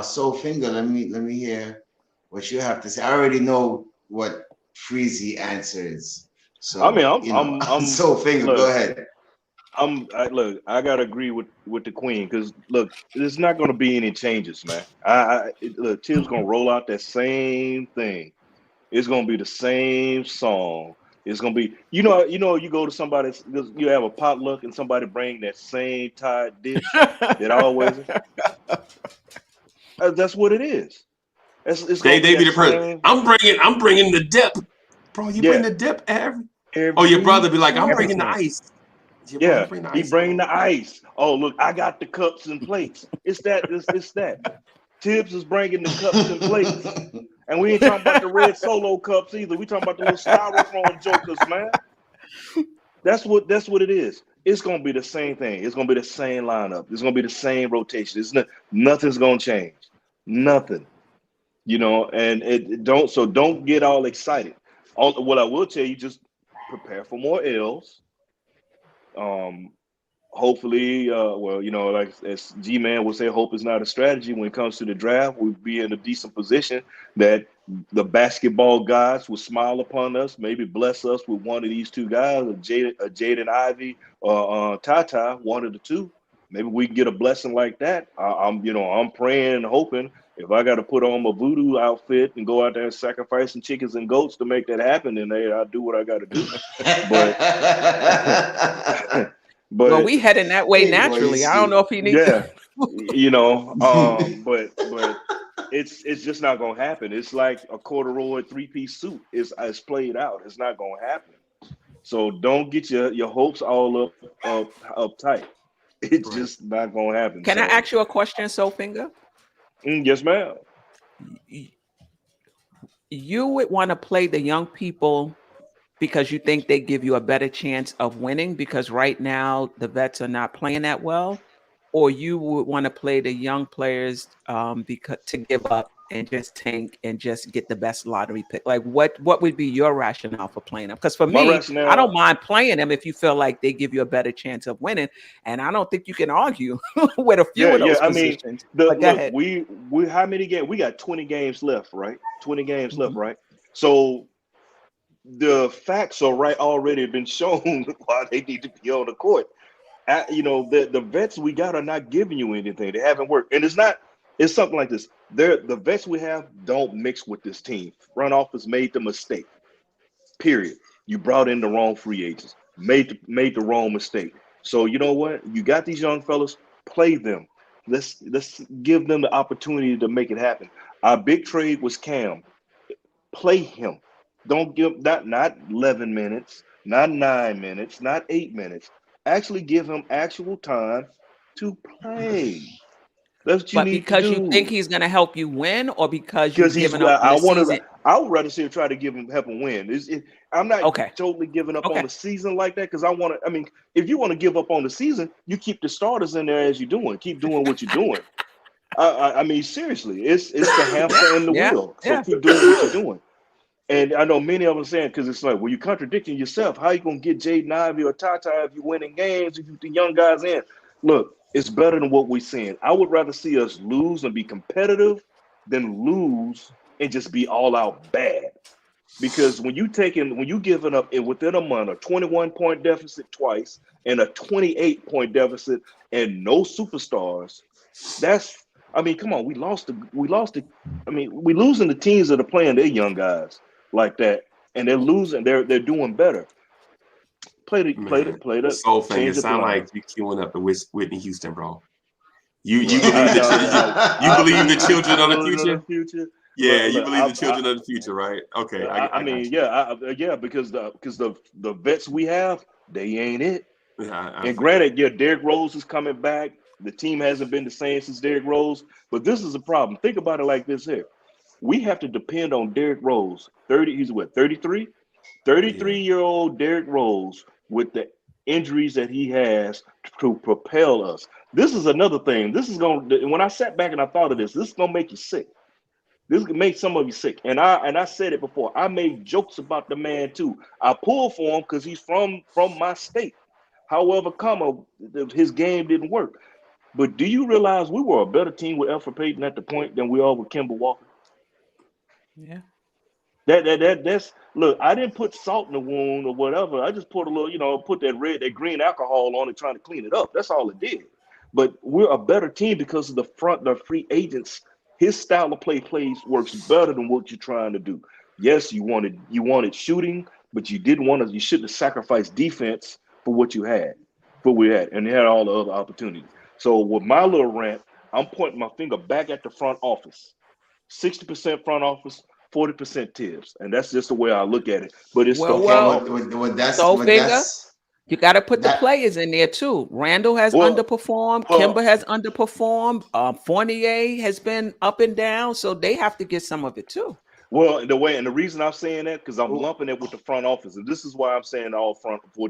So Finger, let me hear what you have to say. I already know what Freezy answer is. So I mean, I'm so Finger, go look, ahead. I gotta agree with the Queen, because look, there's not gonna be any changes, man. Look, Tibbs gonna roll out that same thing. It's gonna be the same song. It's gonna be, you go to somebody's, you have a potluck and somebody bring that same Thai dish that always. That's what it is. It's They gonna be be that the person. same. I'm bringing the dip, bro. You bring Yeah, the dip every. Oh, your every brother be like, I'm bringing the time. ice. Your brother Yeah, bring the he ice. bring the ice. Oh, look, I got the cups and plates. It's that. Tibbs is bringing the cups and plates. And we ain't talking about the red solo cups either. We talking about the little styrofoam jokers, man. That's what it is. It's gonna be the same thing. It's gonna be the same lineup. It's gonna be the same rotation. Nothing's gonna change. Nothing. And don't get all excited. What I will tell you, just prepare for more L's. Hopefully, like as G-Man would say, hope is not a strategy. When it comes to the draft, we'll be in a decent position that the basketball gods will smile upon us, maybe bless us with one of these two guys, Jaden Ivey or Tata, one of the two. Maybe we can get a blessing like that. I'm praying and hoping. If I got to put on my voodoo outfit and go out there and sacrifice some chickens and goats to make that happen, then I'll do what I got to do. But Well, we heading that way hey, boy, naturally. I don't know if he needs. yeah, but it's just not gonna happen. It's like a corduroy 3-piece suit. It's played out. It's not gonna happen. So don't get your hopes all up tight. It's just not gonna happen. Can I ask you a question, Finger? Yes, ma'am. You would want to play the young people because you think they give you a better chance of winning, because right now the vets are not playing that well, or you would want to play the young players because to give up and just tank and just get the best lottery pick? Like what would be your rationale for playing them? Because for me, I don't mind playing them if you feel like they give you a better chance of winning, and I don't think you can argue with a few of those positions. Go ahead. We how many games? We got 20 games left, right? 20 games left, right? So the facts are already been shown why they need to be on the court. The vets we got are not giving you anything. They haven't worked, and it's something like this. The vets we have don't mix with this team. Front office made the mistake. Period. You brought in the wrong free agents. Made the wrong mistake. So you know what? You got these young fellas. Play them. Let's give them the opportunity to make it happen. Our big trade was Cam. Play him. Don't give not 11 minutes, not 9 minutes, not 8 minutes. Actually give him actual time to play. That's what you need to do. Because you think he's going to help you win, or because you've given up on the season? I would rather see him try to help him win. I'm not totally giving up on the season like that, because if you want to give up on the season, you keep the starters in there as you're doing. Keep doing what you're doing. I mean, seriously, it's the hamster in the wheel. So keep doing what you're doing. And I know many of them saying, because it's like, well, you're contradicting yourself. How you gonna get Jaden Ivey or Tata if you winning games, if you the young guys in? Look, it's better than what we're seeing. I would rather see us lose and be competitive than lose and just be all out bad. Because when you giving up within a month a 21-point deficit twice and a 28-point deficit and no superstars, come on, we losing the teams that are playing their young guys like that, and they're losing. They're doing better. Play the. So it sound like you queuing up the Whitney Houston, bro. You believe the children of the future? Yeah, you believe the children of the future, right? Okay. Because the vets we have, they ain't it. And granted, Derrick Rose is coming back. The team hasn't been the same since Derrick Rose, but this is a problem. Think about it like this here. We have to depend on Derrick Rose. 30, he's what, 33? 33-year-old Derrick Rose with the injuries that he has to propel us. This is another thing. This is going to, when I sat back and I thought of this is going to make you sick. This can make some of you sick. And I said it before. I made jokes about the man too. I pulled for him because he's from my state. However, his game didn't work. But do you realize we were a better team with Alfred Payton at the point than we are with Kemba Walker? Yeah. That's look, I didn't put salt in the wound or whatever. I just put a little, put that green alcohol on it, trying to clean it up. That's all it did. But we're a better team because of the free agents. His style of play works better than what you're trying to do. Yes, you wanted shooting, but you shouldn't have sacrificed defense for what you had, and they had all the other opportunities. So with my little rant, I'm pointing my finger back at the front office. 60% front office, 40% Tibbs, and that's just the way I look at it. But it's Well, you got to put the players in there too. Randall has underperformed. Kemba has underperformed. Fournier has been up and down, so they have to get some of it too. Well, the reason I'm saying that because I'm lumping it with the front office, and this is why I'm saying all front. Well,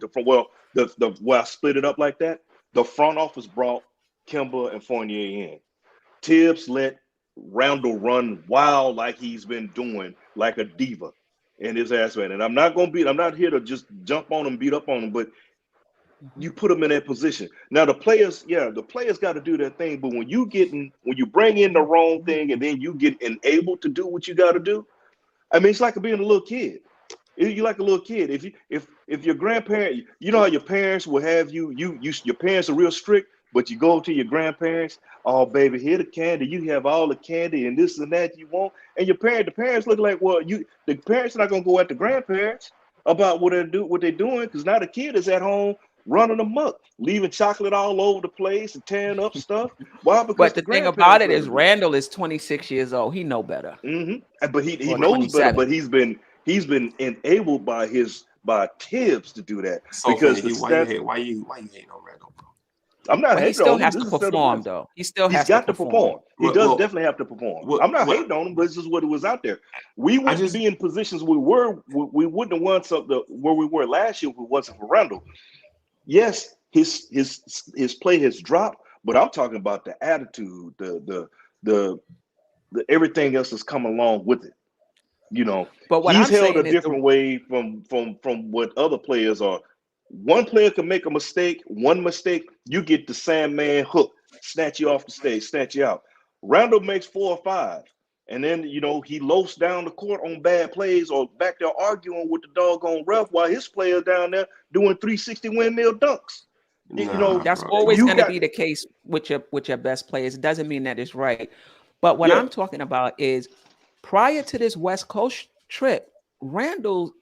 the way I split it up like that, the front office brought Kemba and Fournier in. Tibbs let Randall run wild like he's been doing, like a diva in his ass man. And I'm not here to just jump on him, beat up on him, but you put him in that position. Now the players got to do their thing, but when you bring in the wrong thing and then you get enabled to do what you got to do, I mean, it's like being a little kid. You're like a little kid. If your grandparent, how your parents will have your parents are real strict, but you go to your grandparents, oh baby, here the candy, you have all the candy and this and that you want, and the parents look like, well, the parents are not gonna go at the grandparents about what they're doing, because now the kid is at home running amok, leaving chocolate all over the place and tearing up stuff. Why? Because but the thing about it is Randall is 26 years old. He know better. Mm-hmm. But he knows better. But he's been enabled by Tibbs to do that. So because why you hating on Randall, bro? I'm not hating on him. He still has to perform, though. He's got to perform. He does definitely have to perform. I'm not hating on him, but it's just what it was out there. We wouldn't be in positions we wouldn't have won something where we were last year if it wasn't for Randall. Yes, his play has dropped, but I'm talking about the attitude, the everything else that's come along with it. But he's held a different way from what other players are. One player can make a mistake, you get the Sandman hook, snatch you off the stage, snatch you out. Randall makes 4 or 5, and then he loafs down the court on bad plays or back there arguing with the doggone ref while his players down there doing 360 windmill dunks. That's always going to be the case with your best players. It doesn't mean that it's right. But what I'm talking about is prior to this West Coast trip, Randall,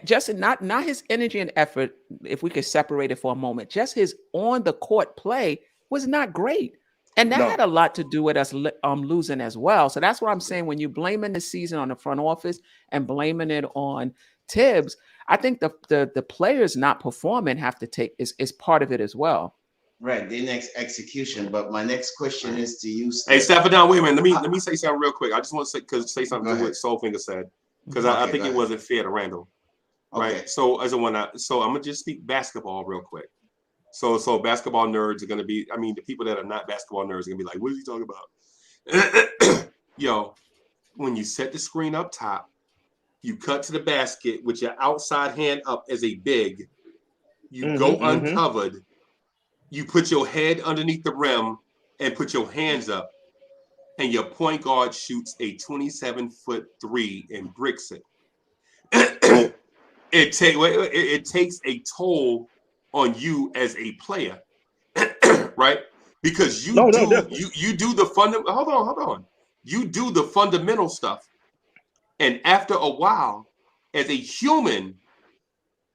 just not his energy and effort, if we could separate it for a moment, just his on the court play was not great. And that had a lot to do with us losing as well. So that's what I'm saying. When you're blaming the season on the front office and blaming it on Tibbs, I think the players not performing have to take is part of it as well. Right, the next execution. But my next question is to you, Steph. Hey, Steph, down. Wait a minute. Let me say something real quick. I just want to say something to what Soulfinger said, because I think it wasn't fair to Randall. Right. Okay. So I'm gonna just speak basketball real quick. So basketball nerds are gonna be. I mean, the people that are not basketball nerds are gonna be like, "What are you talking about?" Yo, when you set the screen up top, you cut to the basket with your outside hand up as a big. You go uncovered. You put your head underneath the rim and put your hands up, and your point guard shoots a 27-foot three and bricks it. It takes a toll on you as a player, right? Because you do the fundamental. Hold on. You do the fundamental stuff, and after a while, as a human,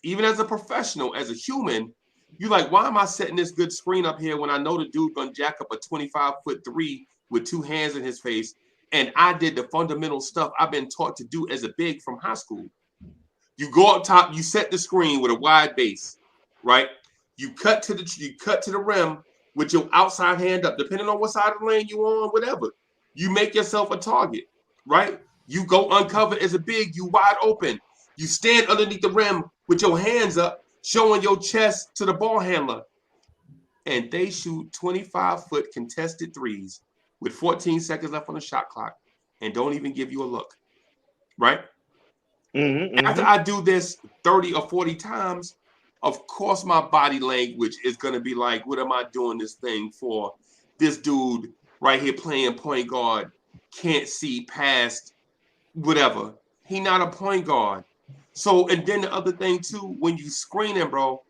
even as a professional, as a human, you're like, why am I setting this good screen up here when I know the dude gonna jack up a 25-foot three with 2 hands in his face, and I did the fundamental stuff I've been taught to do as a big from high school. You go up top, you set the screen with a wide base, right? You cut to the rim with your outside hand up, depending on what side of the lane you on, whatever. You make yourself a target, right? You go uncovered as a big, you wide open. You stand underneath the rim with your hands up, showing your chest to the ball handler. And they shoot 25-foot contested threes with 14 seconds left on the shot clock and don't even give you a look, right? After I do this 30 or 40 times, of course my body language is going to be like, what am I doing this thing for? This dude right here playing point guard can't see past whatever. He not a point guard. So, and then the other thing too, when you screening, bro,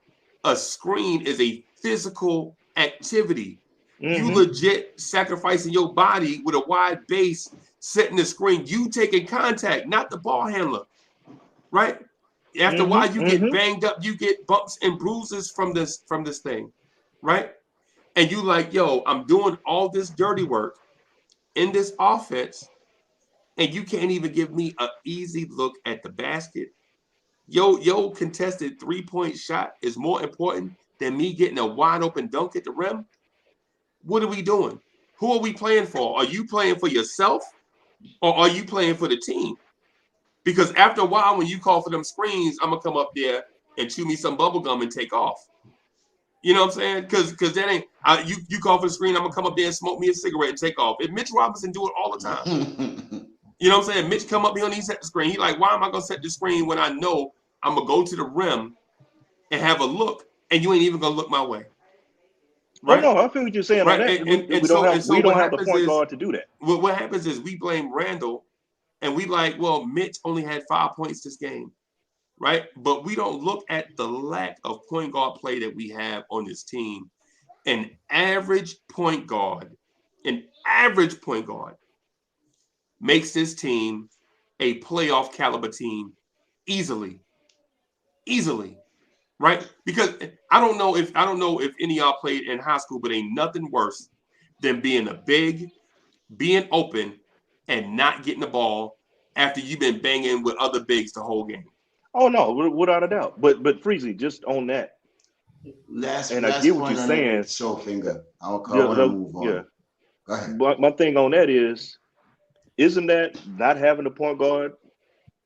a screen is a physical activity. You legit sacrificing your body with a wide base, setting the screen. You taking contact, not the ball handler, right? After a while, you get banged up, you get bumps and bruises from this thing, right? And you like, yo, I'm doing all this dirty work in this offense, and you can't even give me an easy look at the basket. Yo, contested 3-point shot is more important than me getting a wide open dunk at the rim. What are we doing? Who are we playing for? Are you playing for yourself or are you playing for the team? Because after a while, when you call for them screens, I'm gonna come up there and chew me some bubble gum and take off. You know what I'm saying? Because that ain't you call for the screen, I'm gonna come up there and smoke me a cigarette and take off. If Mitch Robinson do it all the time. You know what I'm saying? Mitch come up here and he set the screen. He like, why am I gonna set the screen when I know I'm gonna go to the rim and have a look, and you ain't even gonna look my way, right? Oh no, I feel what you're saying right? on that. We don't what have the happens point is guard to do that. what happens is we blame Randall, and we like, well, Mitch only had 5 points this game, right? But we don't look at the lack of point guard play that we have on this team. An average point guard makes this team a playoff caliber team easily, right? Because I don't know if any of y'all played in high school, but ain't nothing worse than being a big, being open, and not getting the ball after you've been banging with other bigs the whole game. Oh no, without a doubt. But Freezy, just on that, Last and I get what you're point on saying. it, show finger. I want to move on. Yeah. Go ahead. But my thing on that is, isn't that not having the point guard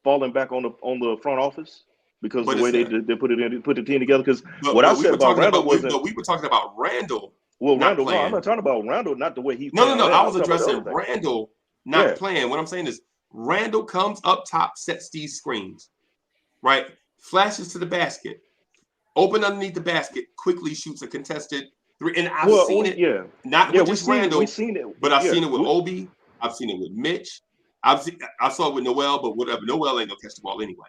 falling back on the front office because But the way they put the team together? Because what I said about Randall wasn't. We were talking about Randall. Well, not Randall, playing. no, I'm not talking about Randall, not the way he. No. I was addressing Randall not playing. What I'm saying is Randall comes up top, sets these screens, right? Flashes to the basket, open underneath the basket, quickly shoots a contested three. And I've seen it. Yeah. Not with just Randall. We've seen it. But I've seen it with Obi. I've seen it with Mitch. I saw it with Noel, but whatever. Noel ain't gonna catch the ball anyway,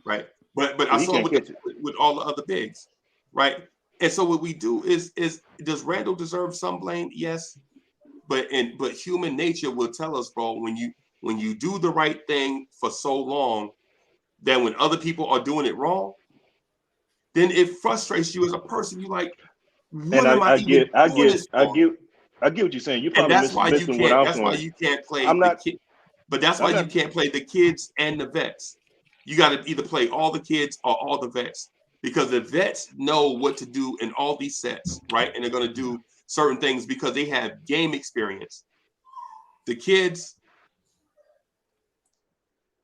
right? But I saw it with all the other bigs, right? And so what we do is does Randall deserve some blame? Yes, but human nature will tell us, bro, when you do the right thing for so long, that when other people are doing it wrong, then it frustrates you as a person. You like, what am I even doing this for? I get what you're saying. You and probably that's why you missing what I'm that's saying. why you can't play the kid. But that's why you can't play the kids and the vets. You got to either play all the kids or all the vets, because the vets know what to do in all these sets, right? And they're going to do certain things because they have game experience. The kids.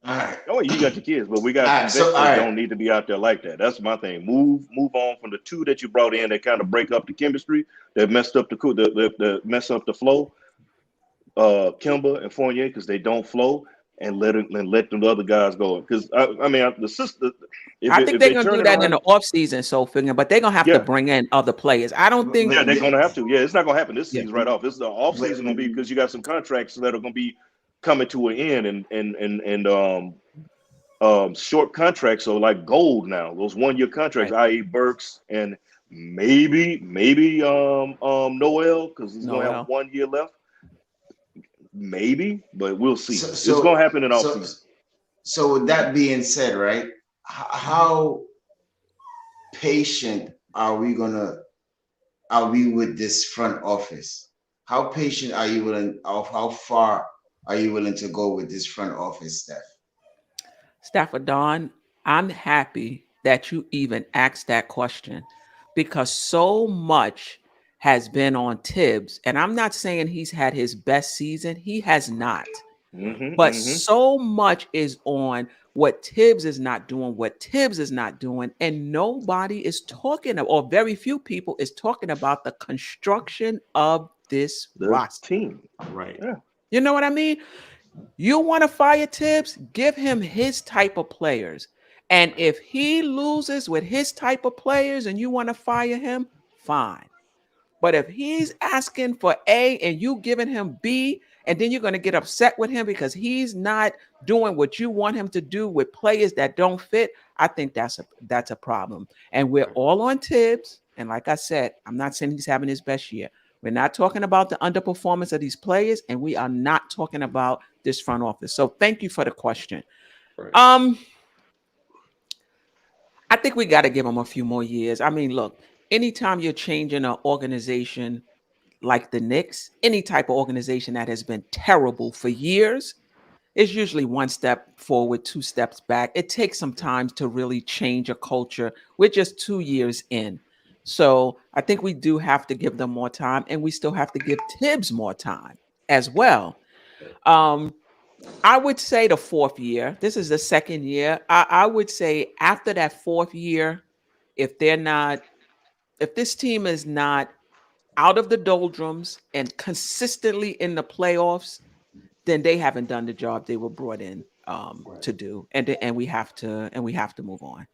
All right. Oh, you got your kids, but we got some vets that don't need to be out there like that. That's my thing. Move on from the two that you brought in that kind of break up the chemistry, that messed up the mess up the flow. Kemba and Fournier, because they don't flow, and let the other guys go. Because I mean, the sister. I think they're gonna do that in the off season, so figure, but they're gonna have to bring in other players. I don't think. Yeah, they're gonna have to. Yeah, it's not gonna happen this season right off. It's the off season gonna be because you got some contracts that are gonna be coming to an end, and short contracts are like gold now. Those 1-year contracts, i.e. Burks and maybe Noel, because he's gonna have 1 year left. Maybe, but we'll see. It's gonna happen in off season. So with that being said, right, how patient are we with this front office? How patient are you willing? How far are you willing to go with this front office, Steph? Stapha, Don, I'm happy that you even asked that question, because so much has been on Tibbs, and I'm not saying he's had his best season. He has not. But so much is on what Tibbs is not doing, and nobody is talking, or very few people is talking about the construction of this The roster. team. Right. Yeah. You know what I mean? You want to fire Tibbs? Give him his type of players. And if he loses with his type of players and you want to fire him, fine. But if he's asking for A and you giving him B, and then you're going to get upset with him because he's not doing what you want him to do with players that don't fit, I think that's a problem. And we're all on Tibbs. And like I said, I'm not saying he's having his best year. We're not talking about the underperformance of these players, and we are not talking about this front office. So thank you for the question. Right. I think we got to give him a few more years. I mean, look, anytime you're changing an organization like the Knicks, any type of organization that has been terrible for years, is usually one step forward, two steps back. It takes some time to really change a culture. We're just 2 years in. So I think we do have to give them more time, and we still have to give Tibbs more time as well. I would say the fourth year. This is the second year. I would say after that fourth year, if this team is not out of the doldrums and consistently in the playoffs, then they haven't done the job they were brought in to do, and we have to move on.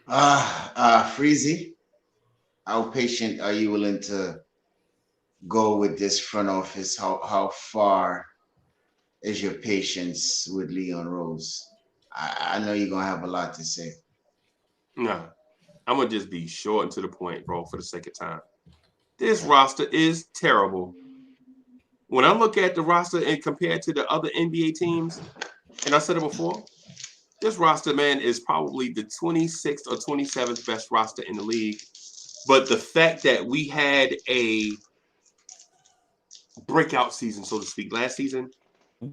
Freezy, how patient are you willing to go with this front office? How far is your patience with Leon Rose? I know you're gonna have a lot to say. Nah, I'm gonna just be short and to the point, bro, for the sake of time. This roster is terrible. When I look at the roster and compare it to the other NBA teams, and I said it before, this roster, man, is probably the 26th or 27th best roster in the league. But the fact that we had a breakout season, so to speak, last season,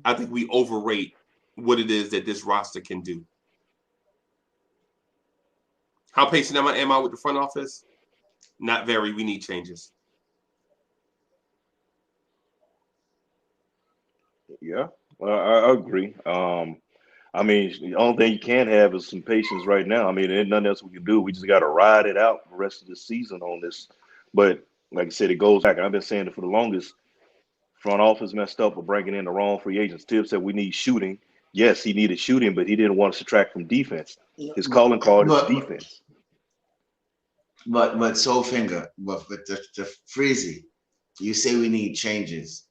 I think we overrate what it is that this roster can do. How patient am I with the front office? Not very. We need changes. Yeah, I agree. I mean, the only thing you can have is some patience right now. I mean, there's nothing else we can do. We just got to ride it out the rest of the season on this. But like I said, it goes back. And I've been saying it for the longest. Front office messed up for bringing in the wrong free agents. Tibbs said we need shooting. Yes, he needed shooting, but he didn't want to subtract from defense. His calling card is defense. But Soul Finger, but the Freezy, you say we need changes.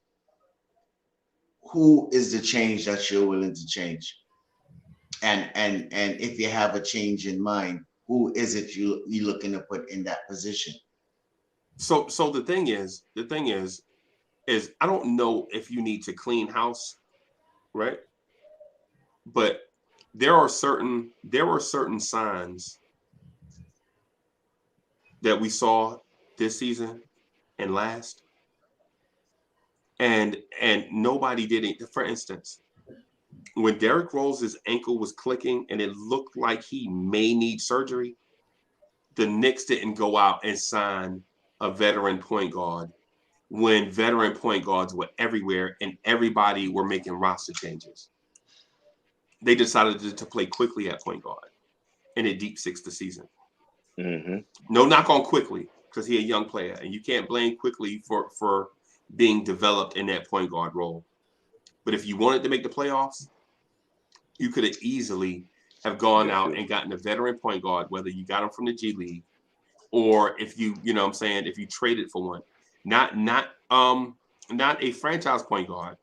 Who is the change that you're willing to change? And if you have a change in mind, who is it you looking to put in that position? So the thing is I don't know if you need to clean house, right? But there are certain signs that we saw this season and last, and nobody did it. For instance, when Derrick Rose's ankle was clicking and it looked like he may need surgery, the Knicks didn't go out and sign a veteran point guard when veteran point guards were everywhere and everybody were making roster changes. They decided to play quickly at point guard, and it deep six the season. Mm-hmm. No knock on Quickly because he's a young player, and you can't blame Quickly for being developed in that point guard role. But if you wanted to make the playoffs, you could have easily have gone out and gotten a veteran point guard, whether you got him from the G League or if you know what I'm saying, if you traded for one. Not a franchise point guard,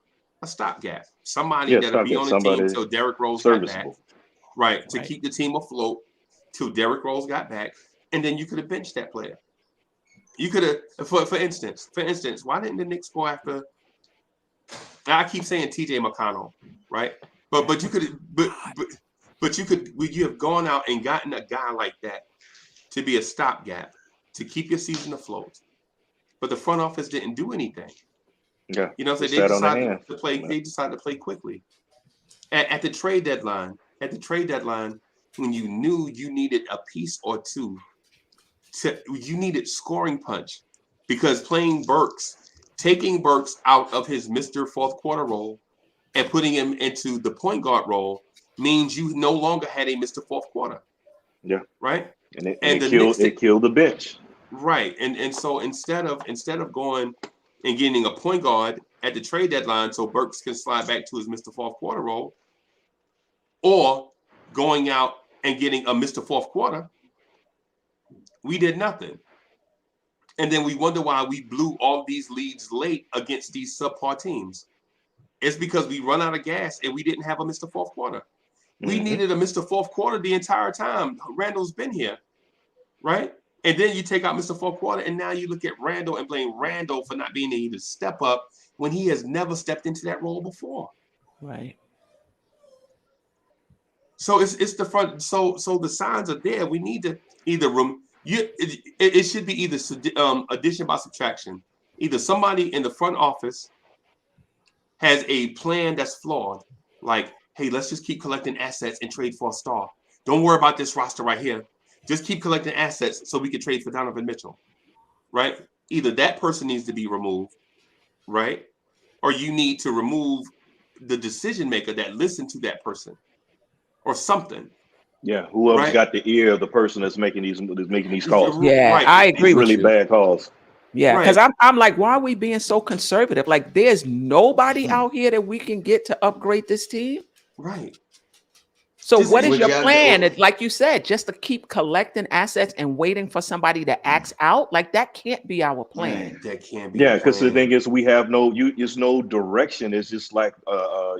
a stopgap. Somebody that'll be on the team till Derrick Rose got back. Right. To keep the team afloat till Derrick Rose got back. And then you could have benched that player. You could have, for instance, why didn't the Knicks go after? I keep saying TJ McConnell, right? But you could you have gone out and gotten a guy like that to be a stopgap to keep your season afloat. But the front office didn't do anything. Yeah, you know, so they decided to play. They decided to play quickly. At the trade deadline, when you knew you needed a piece or two, you needed scoring punch because playing Burks taking Burks out of his Mr. Fourth Quarter role and putting him into the point guard role means you no longer had a Mr. Fourth Quarter. Yeah. Right. And it the killed Knicks, the bench. Right. And so instead of going and getting a point guard at the trade deadline so Burks can slide back to his Mr. Fourth Quarter role, or going out and getting a Mr. Fourth Quarter, we did nothing. And then we wonder why we blew all these leads late against these subpar teams. It's because we run out of gas and we didn't have a Mr. Fourth Quarter. We needed a Mr. Fourth Quarter the entire time Randall's been here, right? And then you take out Mr. Fourth Quarter, and now you look at Randall and blame Randall for not being able to step up when he has never stepped into that role before. Right. So it's the front. So the signs are there. We need to either it should be either addition by subtraction. Either somebody in the front office has a plan that's flawed, like, hey, let's just keep collecting assets and trade for a star. Don't worry about this roster right here. Just keep collecting assets so we can trade for Donovan Mitchell, right? Either that person needs to be removed, right? Or you need to remove the decision maker that listened to that person or something. Yeah, whoever's got the ear of the person that's making these calls. Yeah, right. I agree with really you. bad calls. Yeah, because Right. I'm like, why are we being so conservative? Like, there's nobody out here that we can get to upgrade this team. Right. So Just- what is Would your y'all- plan? It's like you said, just to keep collecting assets and waiting for somebody to axe out? Like, that can't be our plan. That can be. Yeah, because the thing is, we have it's no direction. It's just like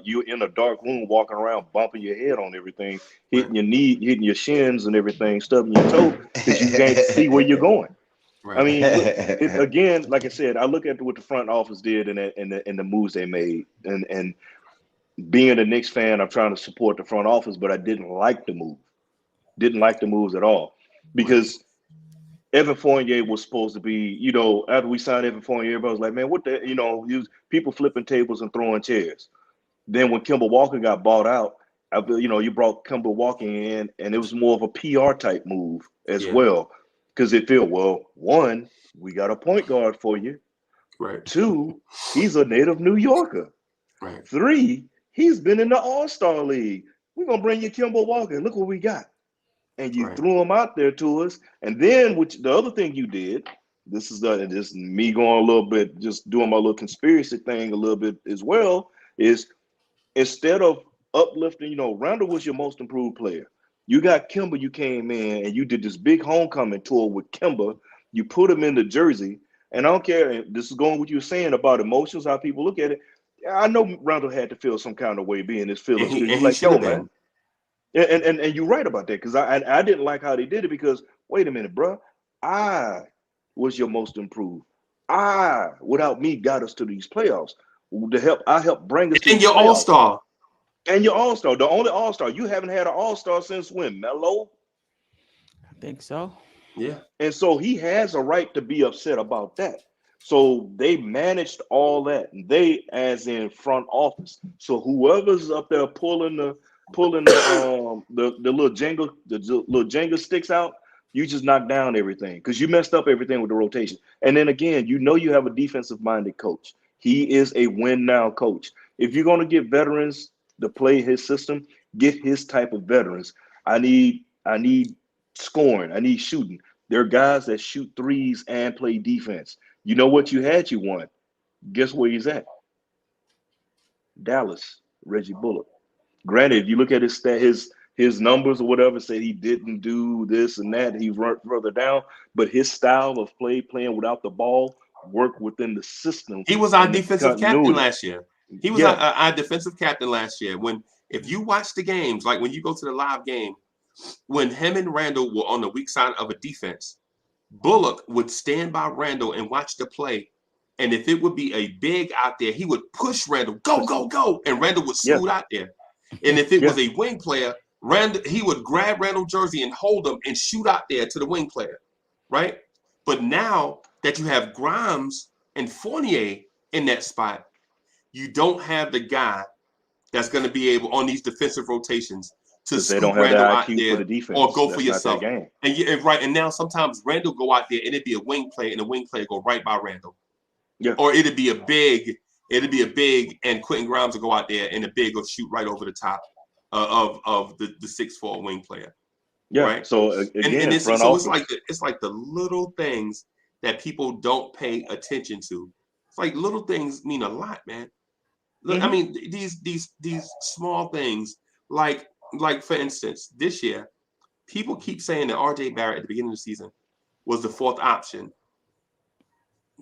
you're in a dark room, walking around, bumping your head on everything, hitting your knee, hitting your shins and everything, stubbing your toe, because you can't see where you're going. Right. I mean, again, like I said, I look at what the front office did and the moves they made, and being a Knicks fan, I'm trying to support the front office, but I didn't like the move. Didn't like the moves at all, because Evan Fournier was supposed to be, after we signed Evan Fournier, everybody was like, man, what the, people flipping tables and throwing chairs. Then when Kemba Walker got bought out, you brought Kemba Walker in, and it was more of a PR type move as well, because it felt, well, one, we got a point guard for you. Right. Two, he's a native New Yorker. Right. Three, he's been in the All-Star League. We're going to bring you Kemba Walker. Look what we got. And you threw him out there to us. And then the other thing you did, this is me going a little bit, just doing my little conspiracy thing a little bit as well, is instead of uplifting, Randall was your most improved player. You got Kemba, you came in and you did this big homecoming tour with Kemba. You put him in the jersey. And I don't care, this is going what you were saying about emotions, how people look at it. I know Randall had to feel some kind of way being his feelings. And He's he like, yo, should have man. And you're right about that, because I didn't like how they did it, because wait a minute, bro. I was your most improved. Without me, got us to these playoffs. I helped bring us to your all-star. And your all-star. The only all-star. You haven't had an all-star since when, Melo? I think so. Yeah. And so he has a right to be upset about that. So they managed all that. They, as in front office. So whoever's up there pulling the little Jenga sticks out, you just knock down everything, because you messed up everything with the rotation. And then again, you have a defensive minded coach. He is a win now coach. If you're going to get veterans to play his system, get his type of veterans. I need scoring. I need shooting. There are guys that shoot threes and play defense. You know what you won. Guess where he's at? Dallas, Reggie Bullock. Granted, if you look at his numbers or whatever, say he didn't do this and that, he run further down, but his style of playing without the ball, worked within the system. He was our defensive captain last year. He was our defensive captain last year. If you watch the games, like when you go to the live game, when him and Randall were on the weak side of a defense, Bullock would stand by Randall and watch the play. And if it would be a big out there, he would push Randall, go, go, go. And Randall would scoot out there. And if it was a wing player, he would grab Randall's jersey and hold him and shoot out there to the wing player, right? But now that you have Grimes and Fournier in that spot, you don't have the guy that's going to be able on these defensive rotations to scoop Randall out there for the defense, or go for yourself. And now sometimes Randall go out there and it'd be a wing play, and the wing player go right by Randall. Yeah. Or it'd be a big, and Quentin Grimes will go out there and the big will shoot right over the top of the 6'4" wing player. Yeah. Right. So And again, it's front so office. it's like the little things that people don't pay attention to. It's like little things mean a lot, man. Look, I mean, these small things, like for instance, this year, people keep saying that RJ Barrett at the beginning of the season was the fourth option.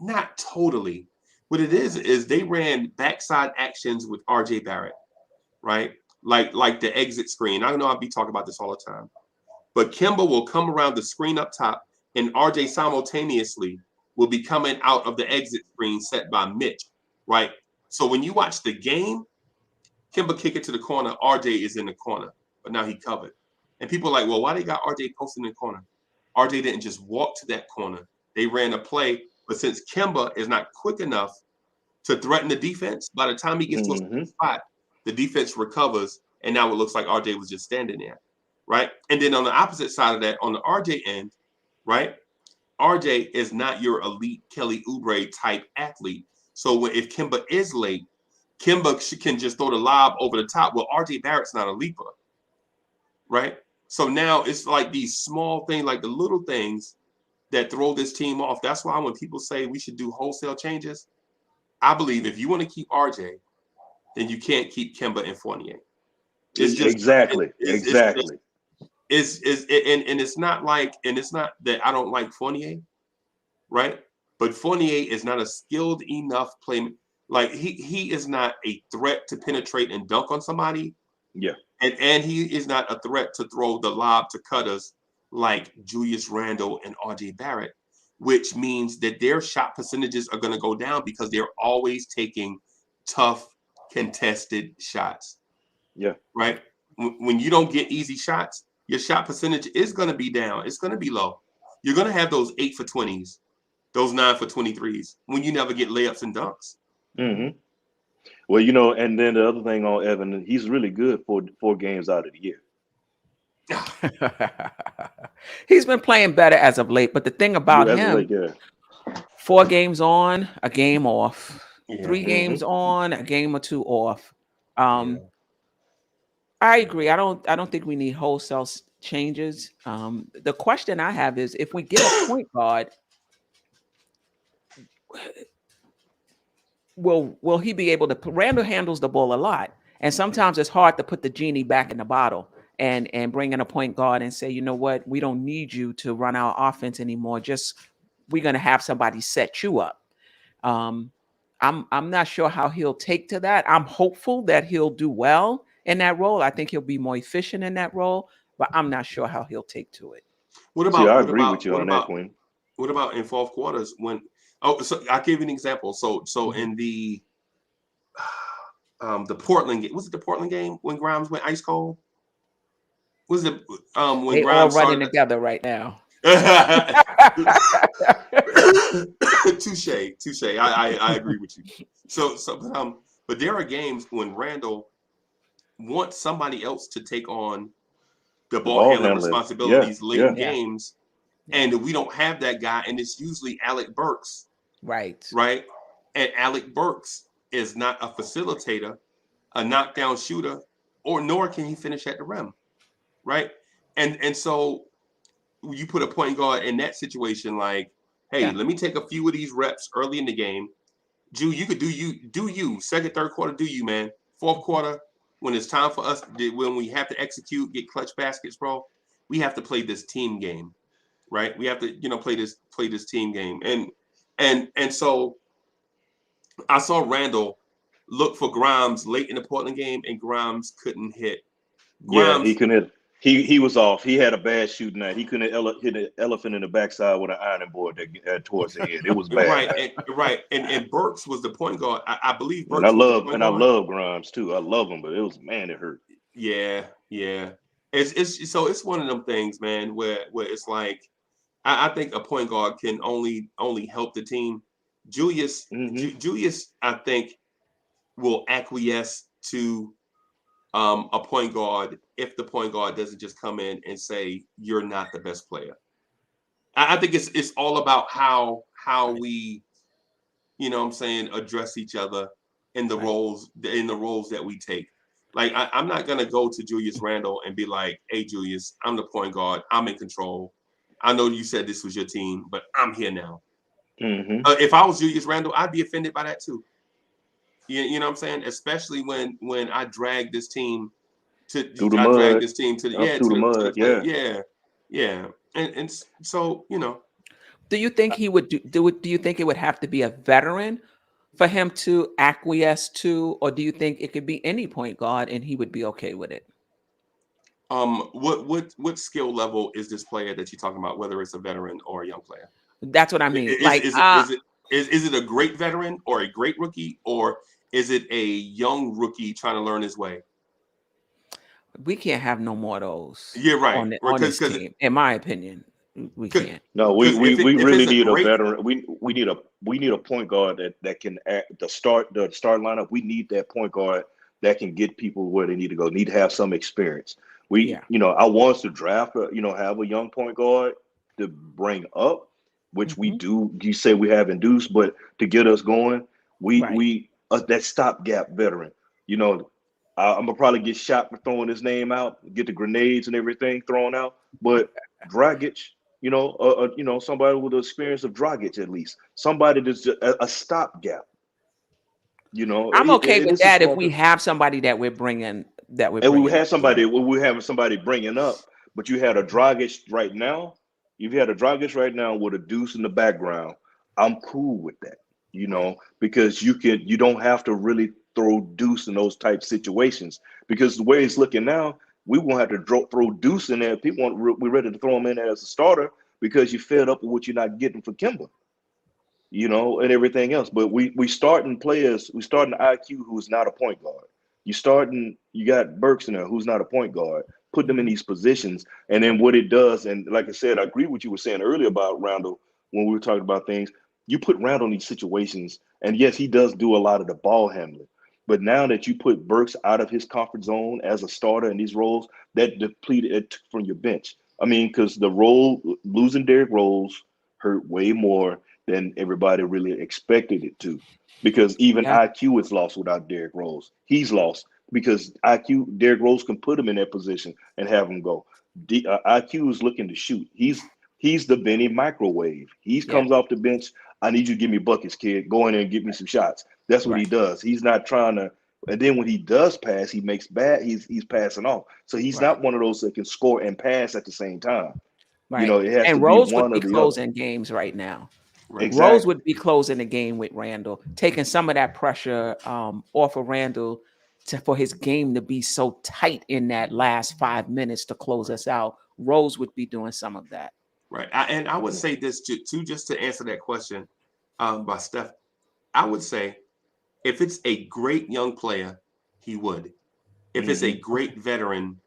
Not totally. What it is they ran backside actions with RJ Barrett, right? Like the exit screen. I know I'll be talking about this all the time. But Kimba will come around the screen up top, and RJ simultaneously will be coming out of the exit screen set by Mitch, right? So when you watch the game, Kimba kick it to the corner, RJ is in the corner, but now he covered. And people are like, well, why they got RJ posting in the corner? RJ didn't just walk to that corner. They ran a play, but since Kimba is not quick enough to threaten the defense, by the time he gets to a spot, the defense recovers, and now it looks like RJ was just standing there, right? And then on the opposite side of that, on the RJ end, right? RJ is not your elite Kelly Oubre type athlete. So if Kimba is late, Kimba can just throw the lob over the top. Well, RJ Barrett's not a leaper, right? So now it's like these small things, like the little things that throw this team off. That's why when people say we should do wholesale changes, I believe if you want to keep RJ, then you can't keep Kimba and Fournier. It's just exactly. And it's not like, and it's not that I don't like Fournier, right? But Fournier is not a skilled enough player. Like he is not a threat to penetrate and dunk on somebody. Yeah. And he is not a threat to throw the lob to cutters like Julius Randle and RJ Barrett, which means that their shot percentages are going to go down because they're always taking tough, contested shots. Yeah. Right? When you don't get easy shots, your shot percentage is going to be down. It's going to be low. You're going to have those 8 for 20s, those 9 for 23s when you never get layups and dunks. Well, and then the other thing on Evan, he's really good for 4 games out of the year. He's been playing better as of late, but the thing about him, 4 games on, a game off. 3 games on, a game or 2 off. I agree. I don't think we need wholesale changes. The question I have is, if we get a point guard, will he be able to? Randall handles the ball a lot, and sometimes it's hard to put the genie back in the bottle and bring in a point guard and say, you know what, we don't need you to run our offense anymore. Just we're going to have somebody set you up. I'm not sure how he'll take to that. I'm hopeful that he'll do well in that role. I think he'll be more efficient in that role, but I'm not sure how he'll take to it. I agree with you on that, Quinn. What about in fourth quarters when? Oh, so I'll give you an example. So in the Portland game, was it the Portland game when Grimes went ice cold? Was it when they Grimes all running together right now? Touche. I agree with you. But there are games when Randall wants somebody else to take on the ball handling responsibilities late in games, and we don't have that guy, and it's usually Alec Burks. Right. And Alec Burks is not a facilitator, a knockdown shooter, nor can he finish at the rim. Right. And so you put a point guard in that situation, like, hey, let me take a few of these reps early in the game. Jew, you could do you. Second, third quarter, do you, man. Fourth quarter, when it's time for us, when we have to execute, get clutch baskets, bro, we have to play this team game. Right. We have to, play this team game. And so I saw Randall look for Grimes late in the Portland game, and Grimes couldn't hit. He couldn't. He was off. He had a bad shooting night. He couldn't hit an elephant in the backside with an ironing board towards the end. It was bad. Right. And Burks was the point guard. I believe Burks. And I love Grimes too. I love him, but it was, man, it hurt. Yeah. It's one of them things, man, where it's like, I think a point guard can only help the team. Julius, I think, will acquiesce to a point guard if the point guard doesn't just come in and say you're not the best player. I think it's all about how we you know what I'm saying, address each other in the Right. roles that we take. Like I'm not gonna go to Julius Randle and be like, hey Julius, I'm the point guard, I'm in control. I know you said this was your team, but I'm here now. If I was Julius Randle, I'd be offended by that too. You know what I'm saying? Especially when I drag this team Through the I drag mud, this team to the up yeah through the to the mud. play. Yeah. Yeah. And so, you know, Do you think he would do you think it would have to be a veteran for him to acquiesce to, or do you think it could be any point guard and he would be okay with it? what skill level is this player that you're talking about, whether it's a veteran or a young player? That's what I mean. Is it Like, is it is it is it a great veteran or a great rookie, or is it a young rookie trying to learn his way? we can't have no more of those Yeah, right. on this team, in my opinion. We can't. No, Because we if really it's a need a great veteran. We need a point guard that can act the start lineup. We need that point guard that can get people where they need to go. Need to have some experience. Yeah. I want us to draft have a young point guard to bring up, which we Mhm. do. You say we have induced, but to get us going, Right. we that stopgap veteran. You know, I'm gonna probably get shot for throwing his name out, get the grenades and everything thrown out, but Dragic, somebody with the experience of Dragic at least, somebody that's just a stopgap. I'm okay And with it's a that if small, we have somebody that we're bringing and we had up. somebody, we having somebody bringing up, but you had a Dragic right now. If you had a Dragic right now with a deuce in the background, I'm cool with that, right, because you don't have to really throw deuce in those type situations, because the way it's looking now, we won't have to throw deuce in there. People we're ready to throw him in there as a starter because you fed up with what you're not getting for Kimba, and everything else. But we starting players, we starting IQ who's not a point guard. You got Burks in there who's not a point guard. Put them in Mhm. these positions, and then what it does, and like I said, I agree with what you were saying earlier about Randall when we were talking about things. You put Randall in these situations, and yes, he does do a lot of the ball handling. But now that you put Burks out of his comfort zone as a starter in these roles, that depleted it from your bench. I mean, because losing Derrick Rose hurt way more than everybody really expected it to. Because even Yeah. IQ is lost without Derrick Rose. He's lost because Derrick Rose can put him in that position and have him go. IQ is looking to shoot. He's the Benny microwave. He Yeah. comes off the bench. I need you to give me buckets, kid. Go in there and get me some shots. That's what he Right. does. He's not trying to. And then when he does pass, he makes bad. He's passing off. So he's Right. not one of those that can score and pass at the same time. Right. It has to And be Rose would one or be the other. closing games right now. right. Rose Exactly. would be closing the game with Randall, taking some of that pressure off of Randall for his game to be so tight in that last 5 minutes to close us out. Rose would be doing some of that. Right. And I would say this too, just to answer that question by Steph. I would say if it's a great young player, he would. If it's a Mm-hmm. great veteran,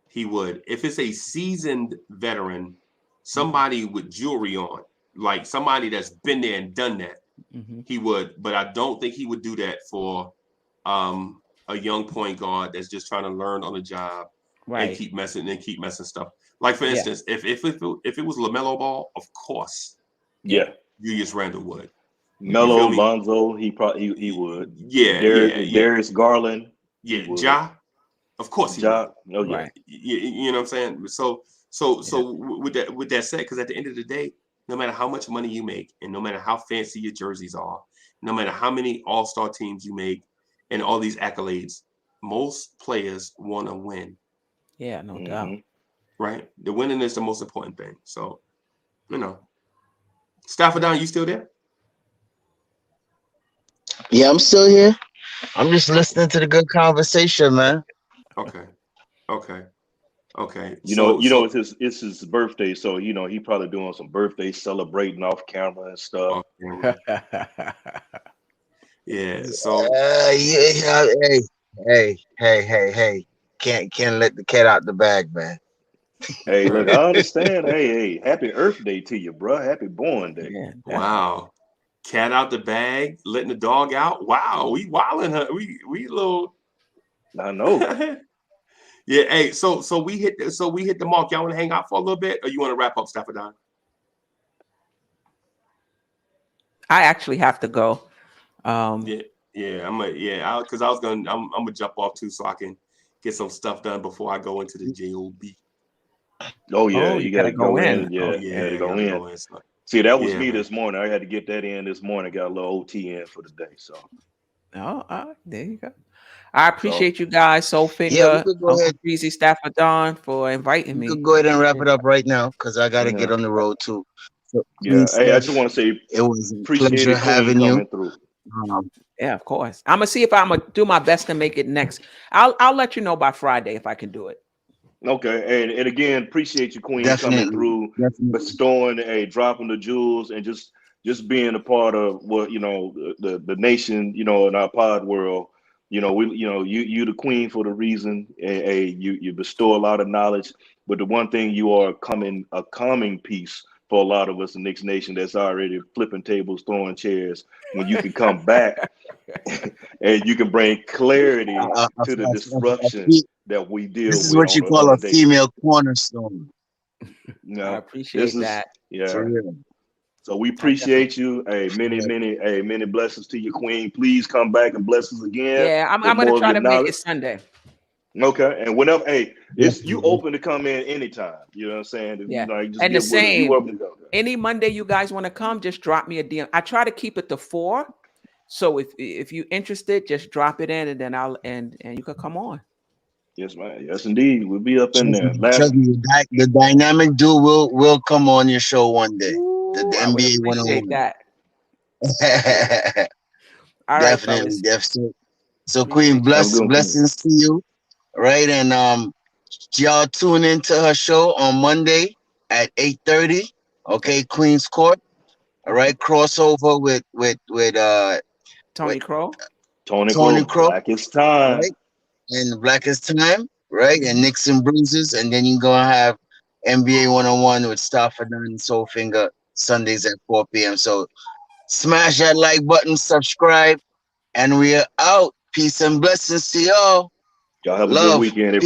he would. If it's a seasoned veteran, Mhm. somebody with jewelry on, like somebody that's been there and done that, Mhm. he would. But I don't think he would do that for a young point guard that's just trying to learn on the job and Right. keep messing stuff. Like for Yeah. instance, if it was LaMelo Ball, of course Yeah. Yeah. Julius Randle would. You Mhm. feel Melo, me? Lonzo, he would. Yeah. Darius Garland, he Yeah, would. Ja, of course he would. Ja, oh yeah. Right. You know what I'm saying? So Yeah. with that said, because at the end of the day, no matter how much money you make, and no matter how fancy your jerseys are, no matter how many all-star teams you make, and all these accolades, most players want to win, Yeah. No doubt. Mm-hmm. right? The winning is the most important thing. So, you know, Stafford down, you still there? Yeah, I'm still here. I'm just listening to the good conversation, man. Okay, okay, okay. It's his birthday, so he probably doing some birthday celebrating off camera and stuff. Oh, yeah. So Yeah, yeah, hey. Can't let the cat out the bag, man. Hey, look, right. I understand. Hey, happy Earth Day to you, bro. Happy Born Day. Yeah. Definitely. Wow. Cat out the bag, letting the dog out. Wow, we wilding her. We little I know. yeah. Hey, so we hit the mark. Y'all want to hang out for a little bit, or you want to wrap up, Stafford? I actually have to go. Yeah, yeah, because I'm gonna jump off too, so I can get some stuff done before I go into the job. Oh yeah, Oh, you you got gotta to go go in. in. Yeah, Okay. had to Yeah, I go gotta in. go in. So, See, that was yeah, me man. this morning. I had to get that in this morning. Got a little OT in for the day. Oh, there you go. I So appreciate you guys, Yeah, we Soulfinger, could go Uncle ahead. Breezy, Stapha Don, for inviting We me. could go I ahead and wrap appreciate it it. up right now because I gotta get yeah, on the road too. So, Queen yeah. Hey, I just Steph, want to say it was a appreciate pleasure it, Queen, having you. coming through. Um, Yeah, of course. I'm gonna see if I'm gonna do my best to make it next. I'll let you know by Friday if I can do it. Okay, and again, appreciate you, Queen, coming definitely, through, definitely. bestowing a dropping the jewels, and just being a part of what the nation, in our pod world. You the queen for the reason. You bestow a lot of knowledge, but the one thing you are coming a calming piece for a lot of us in Knicks Nation that's already flipping tables, throwing chairs. When you can come back and you can bring clarity to the disruption that we deal This is with what you on call a a daily. female cornerstone, You I know, this appreciate is that. yeah. for real. So we I definitely. appreciate you. Hey, All right. many blessings to you, Queen. Please come back and bless us again Yeah, with I'm gonna more of try your to make knowledge. it Sunday. Okay, and whenever, hey, it's you Definitely. open to come in anytime. You know what I'm saying? If you Yeah, like, just and the get with us. You same. welcome to go. Any Monday you guys want to come, just drop me a DM. I try to keep it to 4. So if you interested, just drop it in, and then and you could come on. Yes, man. Yes, indeed. We'll be up in there. Trust me, the dynamic duo will come on your show one day. The Ooh, I would NBA appreciate 101. that. All right, Definitely, fellas. definitely. So Queen, Appreciate you. Have a good one, Queen. blessings to you. Right. And y'all tune into her show on Monday at 8:30. Okay. Okay, Queen's Court. All Okay. right, crossover with Tony Crow. Tony Tony Crow, Crow, Blackest Time. right? And Blackest Time, right? And Nicks and Bruises, and then you're gonna have NBA 101 with Stapha and Soulfinger Sundays at 4 p.m. So smash that like button, subscribe, and we are out. Peace and blessings to y'all. Y'all have a good Love. weekend, everybody. Peace.